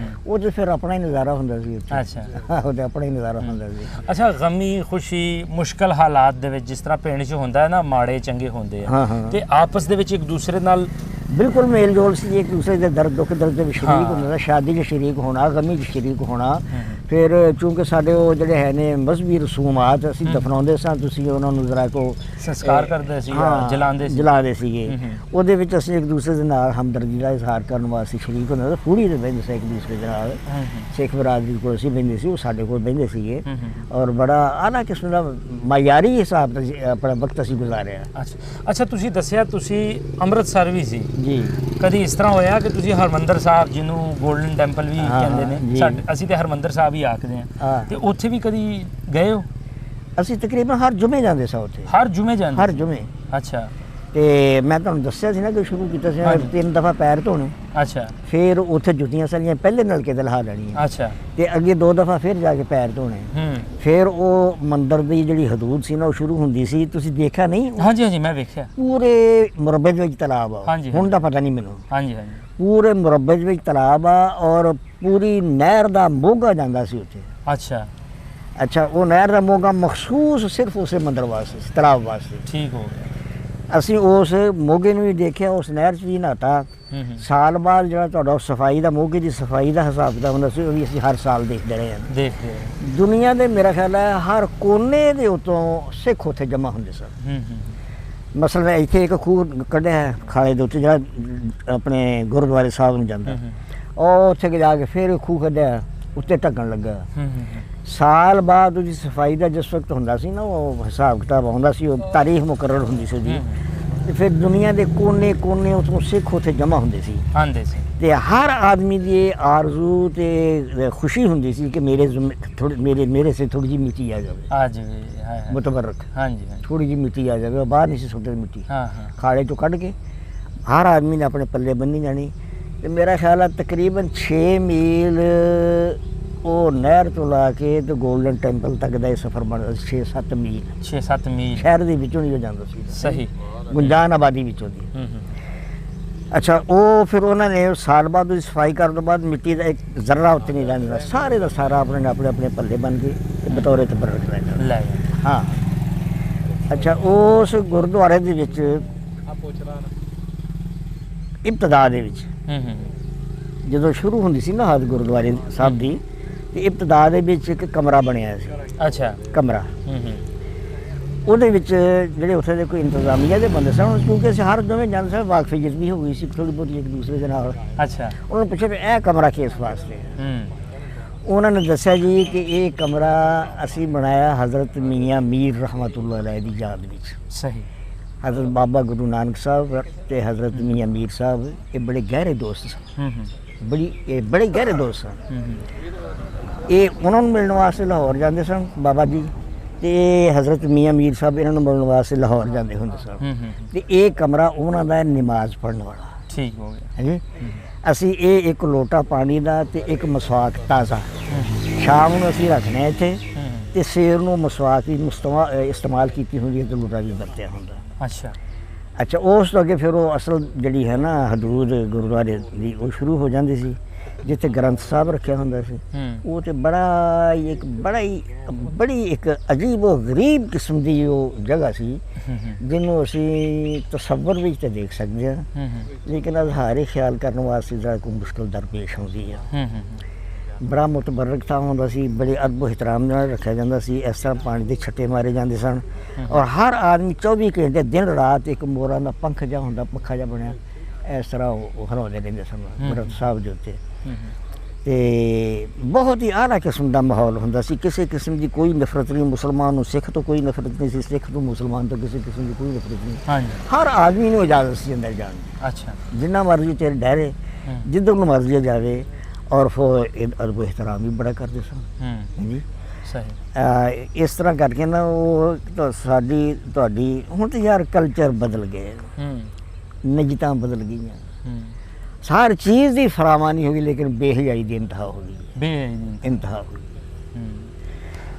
ਉਹ ਤੇ ਫਿਰ ਆਪਣਾ ਹੀ ਨਜ਼ਾਰਾ ਹੁੰਦਾ ਸੀ ਉੱਥੇ। ਅੱਛਾ। ਉਹਦੇ ਆਪਣਾ ਹੀ ਨਜ਼ਾਰਾ ਹੁੰਦਾ ਸੀ। ਅੱਛਾ, ਗਮੀ ਖੁਸ਼ੀ ਮੁਸ਼ਕਲ ਹਾਲਾਤ ਦੇ ਵਿੱਚ ਜਿਸ ਤਰ੍ਹਾਂ ਪਿੰਡ 'ਚ ਹੁੰਦਾ ਹੈ ਨਾ, ਮਾੜੇ ਚੰਗੇ ਹੁੰਦੇ ਆ, ਤੇ ਆਪਸ ਦੇ ਵਿੱਚ ਇੱਕ ਦੂਸਰੇ ਨਾਲ ਬਿਲਕੁਲ ਮੇਲ ਜੋਲ ਸੀ। ਇੱਕ ਦੂਸਰੇ ਦੇ ਦਰਦ ਦੁੱਖ ਦੇ ਵਿੱਚ ਸ਼ਰੀਕ ਹੁੰਦਾ, ਸ਼ਾਦੀ 'ਚ ਸ਼ਰੀਕ ਹੋਣਾ, ਗਮੀ 'ਚ ਸ਼ਰੀਕ ਹੋਣਾ। ਫਿਰ ਚੂੰਕਿ ਸਾਡੇ ਉਹ ਜਿਹੜੇ ਹੈ ਨੇ ਮਜ਼ਹਬੀ ਰਸੂਮਾਤ, ਅਸੀਂ ਦਫਨਾਉਂਦੇ ਸਾਂ, ਤੁਸੀਂ ਉਹਨਾਂ ਨੂੰ ਜ਼ਰਾ ਕੋ ਸੰਸਕਾਰ ਕਰਦੇ ਸੀ, ਜਲਾਉਂਦੇ ਸੀਗੇ। ਉਹਦੇ ਵਿੱਚ ਅਸੀਂ ਇੱਕ ਦੂਸਰੇ ਦੇ ਨਾਲ ਹਮਦਰਦੀ ਦਾ ਇਜ਼ਹਾਰ ਕਰਨ ਵਾਸਤੇ ਸ਼ਰੀਕ ਹੁੰਦੇ ਸੀ। ਪੂਰੀ ਦੇ ਬਹਿੰਦੇ ਸੀ ਇੱਕ ਦੂਸਰੇ ਦੇ ਨਾਲ। ਸਿੱਖ ਬਰਾਦਰੀ ਕੋਲ ਅਸੀਂ ਬਹਿੰਦੇ ਸੀ, ਉਹ ਸਾਡੇ ਕੋਲ ਬਹਿੰਦੇ ਸੀਗੇ। ਔਰ ਬੜਾ ਆਲਾ ਕਿਸਮ ਦਾ ਮਾਇਆਰੀ ਹਿਸਾਬ ਦਾ ਆਪਣਾ ਵਕਤ ਅਸੀਂ ਗੁਜ਼ਾਰਿਆ। ਅੱਛਾ, ਤੁਸੀਂ ਦੱਸਿਆ ਤੁਸੀਂ ਅੰਮ੍ਰਿਤਸਰ ਵੀ ਸੀ ਜੀ। ਕਦੀ ਇਸ ਤਰ੍ਹਾਂ ਹੋਇਆ ਕਿ ਤੁਸੀਂ ਹਰਮੰਦਰ ਸਾਹਿਬ, ਜਿਹਨੂੰ ਗੋਲਡਨ ਟੈਂਪਲ ਵੀ ਕਹਿੰਦੇ ਨੇ, ਅਸੀਂ ਤੇ ਹਰਮੰਦਰ ਸਾਹਿਬ ਹੀ ਆਖਦੇ ਹਾਂ, ਤੇ ਉੱਥੇ ਵੀ ਕਦੀ ਗਏ ਹੋ? ਅਸੀਂ ਤਕਰੀਬਨ ਹਰ ਜੁਮੇ ਜਾਂਦੇ ਸਾਂ ਉੱਥੇ। ਹਰ ਜੁਮੇ। ਅੱਛਾ। ਤੇ ਮੈਂ ਤੁਹਾਨੂੰ ਦੱਸਿਆ ਸੀ ਨਾ ਕਿ ਸ਼ੁਰੂ ਕੀਤਾ ਸੀ 3 ਦਫਾ ਪੈਰ ਧੋਣੇ। ਅੱਛਾ। ਫਿਰ ਉੱਥੇ ਜੁੱਤੀਆਂ ਸਾਰੀਆਂ ਪਹਿਲੇ ਨਲਕੇ ਤੇ ਲਹਾ ਲੈਣੀਆਂ। ਅੱਛਾ। ਤੇ ਅੱਗੇ 2 ਦਫਾ ਫਿਰ ਜਾ ਕੇ ਪੈਰ ਧੋਣੇ। ਫਿਰ ਉਹ ਮੰਦਰ ਦੀ ਜਿਹੜੀ ਹਦੂਦ ਸੀ ਨਾ, ਉਹ ਸ਼ੁਰੂ ਹੁੰਦੀ ਸੀ, ਤੁਸੀਂ ਦੇਖਿਆ ਨਹੀਂ? ਹਾਂਜੀ, ਮੈਂ ਵੇਖਿਆ। ਪੂਰੇ ਮੁਰੱਬੇ ਦੇ ਵਿੱਚ ਤਲਾਬ ਆ, ਹੁਣ ਦਾ ਪਤਾ ਨਹੀਂ ਮੈਨੂੰ। ਪੂਰੇ ਮੁਰੱਬੇ ਦੇ ਵਿੱਚ ਤਲਾਬ ਆ, ਔਰ ਪੂਰੀ ਨਹਿਰ ਦਾ ਮੋਗਾ ਜਾਂਦਾ ਸੀ ਉੱਥੇ। ਅੱਛਾ, ਉਹ ਨਹਿਰ ਦਾ ਮੋਗਾ ਮਖਸੂਸ ਸਿਰਫ ਉਸੇ ਮੰਦਰ ਵਾਸਤੇ ਸੀ, ਤਲਾਬ ਵਾਸਤੇ। ਠੀਕ ਹੋ ਗਿਆ। ਅਸੀਂ ਉਸ ਮੋਗੇ ਨੂੰ ਵੀ ਦੇਖਿਆ, ਉਸ ਨਹਿਰ 'ਚ ਵੀ ਨਹਾਤਾ। ਸਾਲ ਬਾਅਦ ਜਿਹੜਾ ਤੁਹਾਡਾ ਸਫਾਈ ਦਾ, ਮੋਗੇ ਦੀ ਸਫਾਈ ਦਾ ਹਿਸਾਬ ਕਿਤਾਬ ਹੁੰਦਾ ਸੀ, ਉਹ ਵੀ ਅਸੀਂ ਹਰ ਸਾਲ ਦੇਖਦੇ ਰਹੇ ਹਾਂ। ਦੁਨੀਆ ਦੇ ਮੇਰਾ ਖਿਆਲ ਹੈ ਹਰ ਕੋਨੇ ਦੇ ਉੱਤੋਂ ਸਿੱਖ ਉੱਥੇ ਜਮ੍ਹਾਂ ਹੁੰਦੇ ਸਨ। ਮਸਲਨ ਇੱਥੇ ਇੱਕ ਖੂਹ ਕੱਢਿਆ ਖਾਲੇ ਦੇ ਉੱਤੇ, ਜਿਹੜਾ ਆਪਣੇ ਗੁਰਦੁਆਰੇ ਸਾਹਿਬ ਨੂੰ ਜਾਂਦਾ, ਉਹ ਉੱਥੇ ਜਾ ਕੇ ਫਿਰ ਖੂਹ ਕੱਢਿਆ, ਉੱਤੇ ਢੱਕਣ ਲੱਗਾ। ਸਾਲ ਬਾਅਦ ਉਹਦੀ ਸਫਾਈ ਦਾ ਜਿਸ ਵਕਤ ਹੁੰਦਾ ਸੀ ਨਾ, ਉਹ ਹਿਸਾਬ ਕਿਤਾਬ ਆਉਂਦਾ ਸੀ, ਉਹ ਤਾਰੀਖ ਮੁਕਰਰ ਹੁੰਦੀ ਸੀ ਉਹਦੀ। ਤੇ ਫਿਰ ਦੁਨੀਆ ਦੇ ਕੋਨੇ ਉੱਥੋਂ ਸਿੱਖ ਉੱਥੇ ਜਮ੍ਹਾਂ ਹੁੰਦੇ ਸੀ। ਤੇ ਹਰ ਆਦਮੀ ਦੀ ਇਹ ਆਰਜ਼ੂ ਤੇ ਖੁਸ਼ੀ ਹੁੰਦੀ ਸੀ ਕਿ ਮੇਰੇ ਸੇ ਥੋੜੀ ਜਿਹੀ ਮਿੱਟੀ ਆ ਜਾਵੇ, ਮੁਤਬਰਕ ਥੋੜੀ ਜਿਹੀ ਮਿੱਟੀ ਆ ਜਾਵੇ। ਬਾਹਰ ਨਹੀਂ ਸੀ ਸੁੱਟਦੇ ਮਿੱਟੀ, ਖਾੜੇ ਚੋਂ ਕੱਢ ਕੇ ਹਰ ਆਦਮੀ ਨੇ ਆਪਣੇ ਪੱਲੇ ਬੰਨ੍ਹੀ ਜਾਣੀ। ਤੇ ਮੇਰਾ ਖਿਆਲ ਹੈ ਤਕਰੀਬਨ 6 ਮੀਲ ਉਹ ਨਹਿਰ ਤੋਂ ਲਾ ਕੇ ਤੇ ਗੋਲਡਨ ਟੈਂਪਲ ਤੱਕ ਦਾ ਇਹ ਸਫ਼ਰ ਬਣਦਾ ਸੀ। 6-7 ਮੀਲ ਸ਼ਹਿਰ ਦੇ ਵਿੱਚੋਂ ਨਹੀਂ ਜਾਂਦਾ ਸੀ। ਸਹੀ। ਗੁੰਜਾਨ ਆਬਾਦੀ ਵਿੱਚੋਂ ਦੀ। ਅੱਛਾ, ਉਹ ਫਿਰ ਉਹਨਾਂ ਨੇ ਸਾਲ ਬਾਅਦ ਉਹਦੀ ਸਫਾਈ ਕਰਨ ਤੋਂ ਬਾਅਦ ਮਿੱਟੀ ਦਾ ਇੱਕ ਜ਼ਰਾ ਉੱਤੇ ਨਹੀਂ ਰਹਿੰਦਾ, ਸਾਰੇ ਦਾ ਸਾਰਾ ਆਪਣੇ ਪੱਲੇ ਬੰਨ ਕੇ ਤੇ ਬਤੌਰੇ ਤਬਰਕ ਲੈ ਜਾਂਦਾ। ਹਾਂ। ਅੱਛਾ, ਉਸ ਗੁਰਦੁਆਰੇ ਦੇ ਵਿੱਚ ਇਬਤਦਾ ਦੇ ਵਿੱਚ ਹੂੰ ਜਦੋਂ ਸ਼ੁਰੂ ਹੁੰਦੀ ਸੀ ਨਾ ਹੱਦ ਗੁਰਦੁਆਰੇ ਸਾਹਿਬ ਦੀ, ਤੇ ਇਬਤਦਾ ਦੇ ਵਿੱਚ ਇੱਕ ਕਮਰਾ ਬਣਿਆ ਸੀ, ਅੱਛਾ ਕਮਰਾ। ਹੂੰ ਉਹਦੇ ਵਿੱਚ ਜਿਹੜੇ ਉੱਥੇ ਦੇ ਕੋਈ ਇੰਤਜ਼ਾਮੀਆ ਦੇ ਬੰਦੇ ਸਨ, ਕਿਉਂਕਿ ਅਸੀਂ ਹਰ ਦੋਵੇਂ ਜਾਂਦੇ ਸਾਂ, ਵਾਕਫੀਅਤ ਵੀ ਹੋ ਗਈ ਸੀ ਥੋੜ੍ਹੀ ਬਹੁਤੀ ਇੱਕ ਦੂਸਰੇ ਦੇ ਨਾਲ। ਅੱਛਾ ਉਹਨਾਂ ਨੂੰ ਪੁੱਛਿਆ ਵੀ ਇਹ ਕਮਰਾ ਕਿਸ ਵਾਸਤੇ ਹੈ? ਹੂੰ ਉਹਨਾਂ ਨੇ ਦੱਸਿਆ ਜੀ ਕਿ ਇਹ ਕਮਰਾ ਅਸੀਂ ਬਣਾਇਆ ਹਜ਼ਰਤ ਮੀਆਂ ਮੀਰ ਰਹਿਮਤੁல்லாਹ ਅਲੈਹ ਦੀ ਯਾਦ ਵਿੱਚ। ਸਹੀ। ਹਜ਼ਰਤ ਬਾਬਾ ਗੁਰੂ ਨਾਨਕ ਸਾਹਿਬ ਤੇ ਹਜ਼ਰਤ ਮੀਆਂ ਮੀਰ ਸਾਹਿਬ ਇਹ ਬੜੇ ਗਹਿਰੇ ਦੋਸਤ ਸਨ, ਇਹ ਬੜੇ ਗਹਿਰੇ ਦੋਸਤ ਸਨ। ਇਹ ਉਹਨਾਂ ਨੂੰ ਮਿਲਣ ਵਾਸਤੇ ਲਾਹੌਰ ਜਾਂਦੇ ਸਨ ਬਾਬਾ ਜੀ, ਤੇ ਹਜ਼ਰਤ ਮੀਆਂ ਮੀਰ ਸਾਹਿਬ ਇਹਨਾਂ ਨੂੰ ਮਿਲਣ ਵਾਸਤੇ ਲਾਹੌਰ ਜਾਂਦੇ ਹੁੰਦੇ ਸਨ। ਤੇ ਇਹ ਕਮਰਾ ਉਹਨਾਂ ਦਾ ਨਮਾਜ਼ ਪੜ੍ਹਨ ਵਾਲਾ। ਠੀਕ ਹੋ ਗਿਆ। ਹਾਂਜੀ, ਅਸੀਂ ਇਹ ਇੱਕ ਲੋਟਾ ਪਾਣੀ ਦਾ ਤੇ ਇੱਕ ਮਸਵਾਕ ਤਾਜ਼ਾ ਸ਼ਾਮ ਨੂੰ ਅਸੀਂ ਰੱਖਣੇ ਇੱਥੇ, ਤੇ ਸਵੇਰ ਨੂੰ ਮਸਵਾਕ ਦੀ ਇਸਤੇਮਾਲ ਕੀਤੀ ਹੁੰਦੀ ਹੈ ਤੇ ਲੋਟਾ ਵੀ ਵਰਤਿਆ ਹੁੰਦਾ। ਅੱਛਾ, ਉਸ ਤੋਂ ਅੱਗੇ ਫਿਰ ਉਹ ਅਸਲ ਜਿਹੜੀ ਹੈ ਨਾ ਹਦੂਦ ਗੁਰਦੁਆਰੇ ਦੀ ਉਹ ਸ਼ੁਰੂ ਹੋ ਜਾਂਦੀ ਸੀ, ਜਿੱਥੇ ਗ੍ਰੰਥ ਸਾਹਿਬ ਰੱਖਿਆ ਹੁੰਦਾ ਸੀ। ਉਹ ਤੇ ਬੜੀ ਇੱਕ ਅਜੀਬ ਉਹ ਗਰੀਬ ਕਿਸਮ ਦੀ ਉਹ ਜਗ੍ਹਾ ਸੀ, ਜਿਹਨੂੰ ਅਸੀਂ ਤਸੱਵਰ ਵਿੱਚ ਤੇ ਦੇਖ ਸਕਦੇ ਹਾਂ, ਲੇਕਿਨ ਅਜ਼ਹਾਰੇ ਖਿਆਲ ਕਰਨ ਵਾਸਤੇ ਜ਼ਰਾ ਕੋਈ ਮੁਸ਼ਕਿਲ ਦਰਪੇਸ਼ ਹੁੰਦੀ ਹੈ। ਬੜਾ ਮੁਤਬਰਕ ਥਾਂ ਹੁੰਦਾ ਸੀ, ਬੜੇ ਅਦਬ ਇਹਤਰਾਮ ਨਾਲ ਰੱਖਿਆ ਜਾਂਦਾ ਸੀ। ਇਸ ਤਰ੍ਹਾਂ ਪਾਣੀ ਦੇ ਛੱਟੇ ਮਾਰੇ ਜਾਂਦੇ ਸਨ, ਔਰ ਹਰ ਆਦਮੀ 24 ਘੰਟੇ ਦਿਨ ਰਾਤ ਇੱਕ ਮੋਰਾਂ ਦਾ ਪੰਖ ਜਿਹਾ ਹੁੰਦਾ, ਪੱਖਾ ਜਿਹਾ ਬਣਿਆ, ਇਸ ਤਰ੍ਹਾਂ ਉਹ ਹਰਾਉਂਦੇ ਰਹਿੰਦੇ ਸਨ ਗ੍ਰੰਥ ਸਾਹਿਬ ਦੇ ਉੱਤੇ। ਤੇ ਬਹੁਤ ਹੀ ਆਲਾ ਕਿਸਮ ਦਾ ਮਾਹੌਲ ਹੁੰਦਾ ਸੀ, ਕਿਸੇ ਕਿਸਮ ਦੀ ਕੋਈ ਨਫ਼ਰਤ ਨਹੀਂ। ਮੁਸਲਮਾਨ ਨੂੰ ਸਿੱਖ ਤੋਂ ਕੋਈ ਨਫ਼ਰਤ ਨਹੀਂ ਸੀ, ਸਿੱਖ ਤੋਂ ਮੁਸਲਮਾਨ ਤੋਂ ਕਿਸੇ ਕਿਸਮ ਦੀ ਕੋਈ ਨਫ਼ਰਤ ਨਹੀਂ। ਹਰ ਆਦਮੀ ਨੂੰ ਇਜਾਜ਼ਤ ਸੀ ਅੰਦਰ ਜਾਣ ਦੀ। ਅੱਛਾ, ਜਿੰਨਾ ਮਰਜ਼ੀ ਤੇਰੇ ਡਹਿਰੇ, ਜਿੱਧਰ ਨੂੰ ਮਰਜ਼ੀ ਜਾਵੇ, ਔਰ ਫਿਰ ਅਦਬ ਇਹਤਰਾਮ ਵੀ ਬੜਾ ਕਰਦੇ ਸਨ ਜੀ। ਸਹੀ। ਇਸ ਤਰ੍ਹਾਂ ਕਰਕੇ ਨਾ ਉਹ ਤੁਹਾਡੀ ਹੁਣ ਤਾਂ ਯਾਰ ਕਲਚਰ ਬਦਲ ਗਏ, ਨਿਜਤਾਂ ਬਦਲ ਗਈਆਂ, ਹਰ ਚੀਜ਼ ਦੀ ਫਰਾਮਾਨੀ ਹੋ ਗਈ, ਲੇਕਿਨ ਬੇਹਯਾਈ ਦੀ ਇੰਤਹਾ ਹੋ ਗਈ, ਇੰਤਹਾ ਹੋ ਗਈ।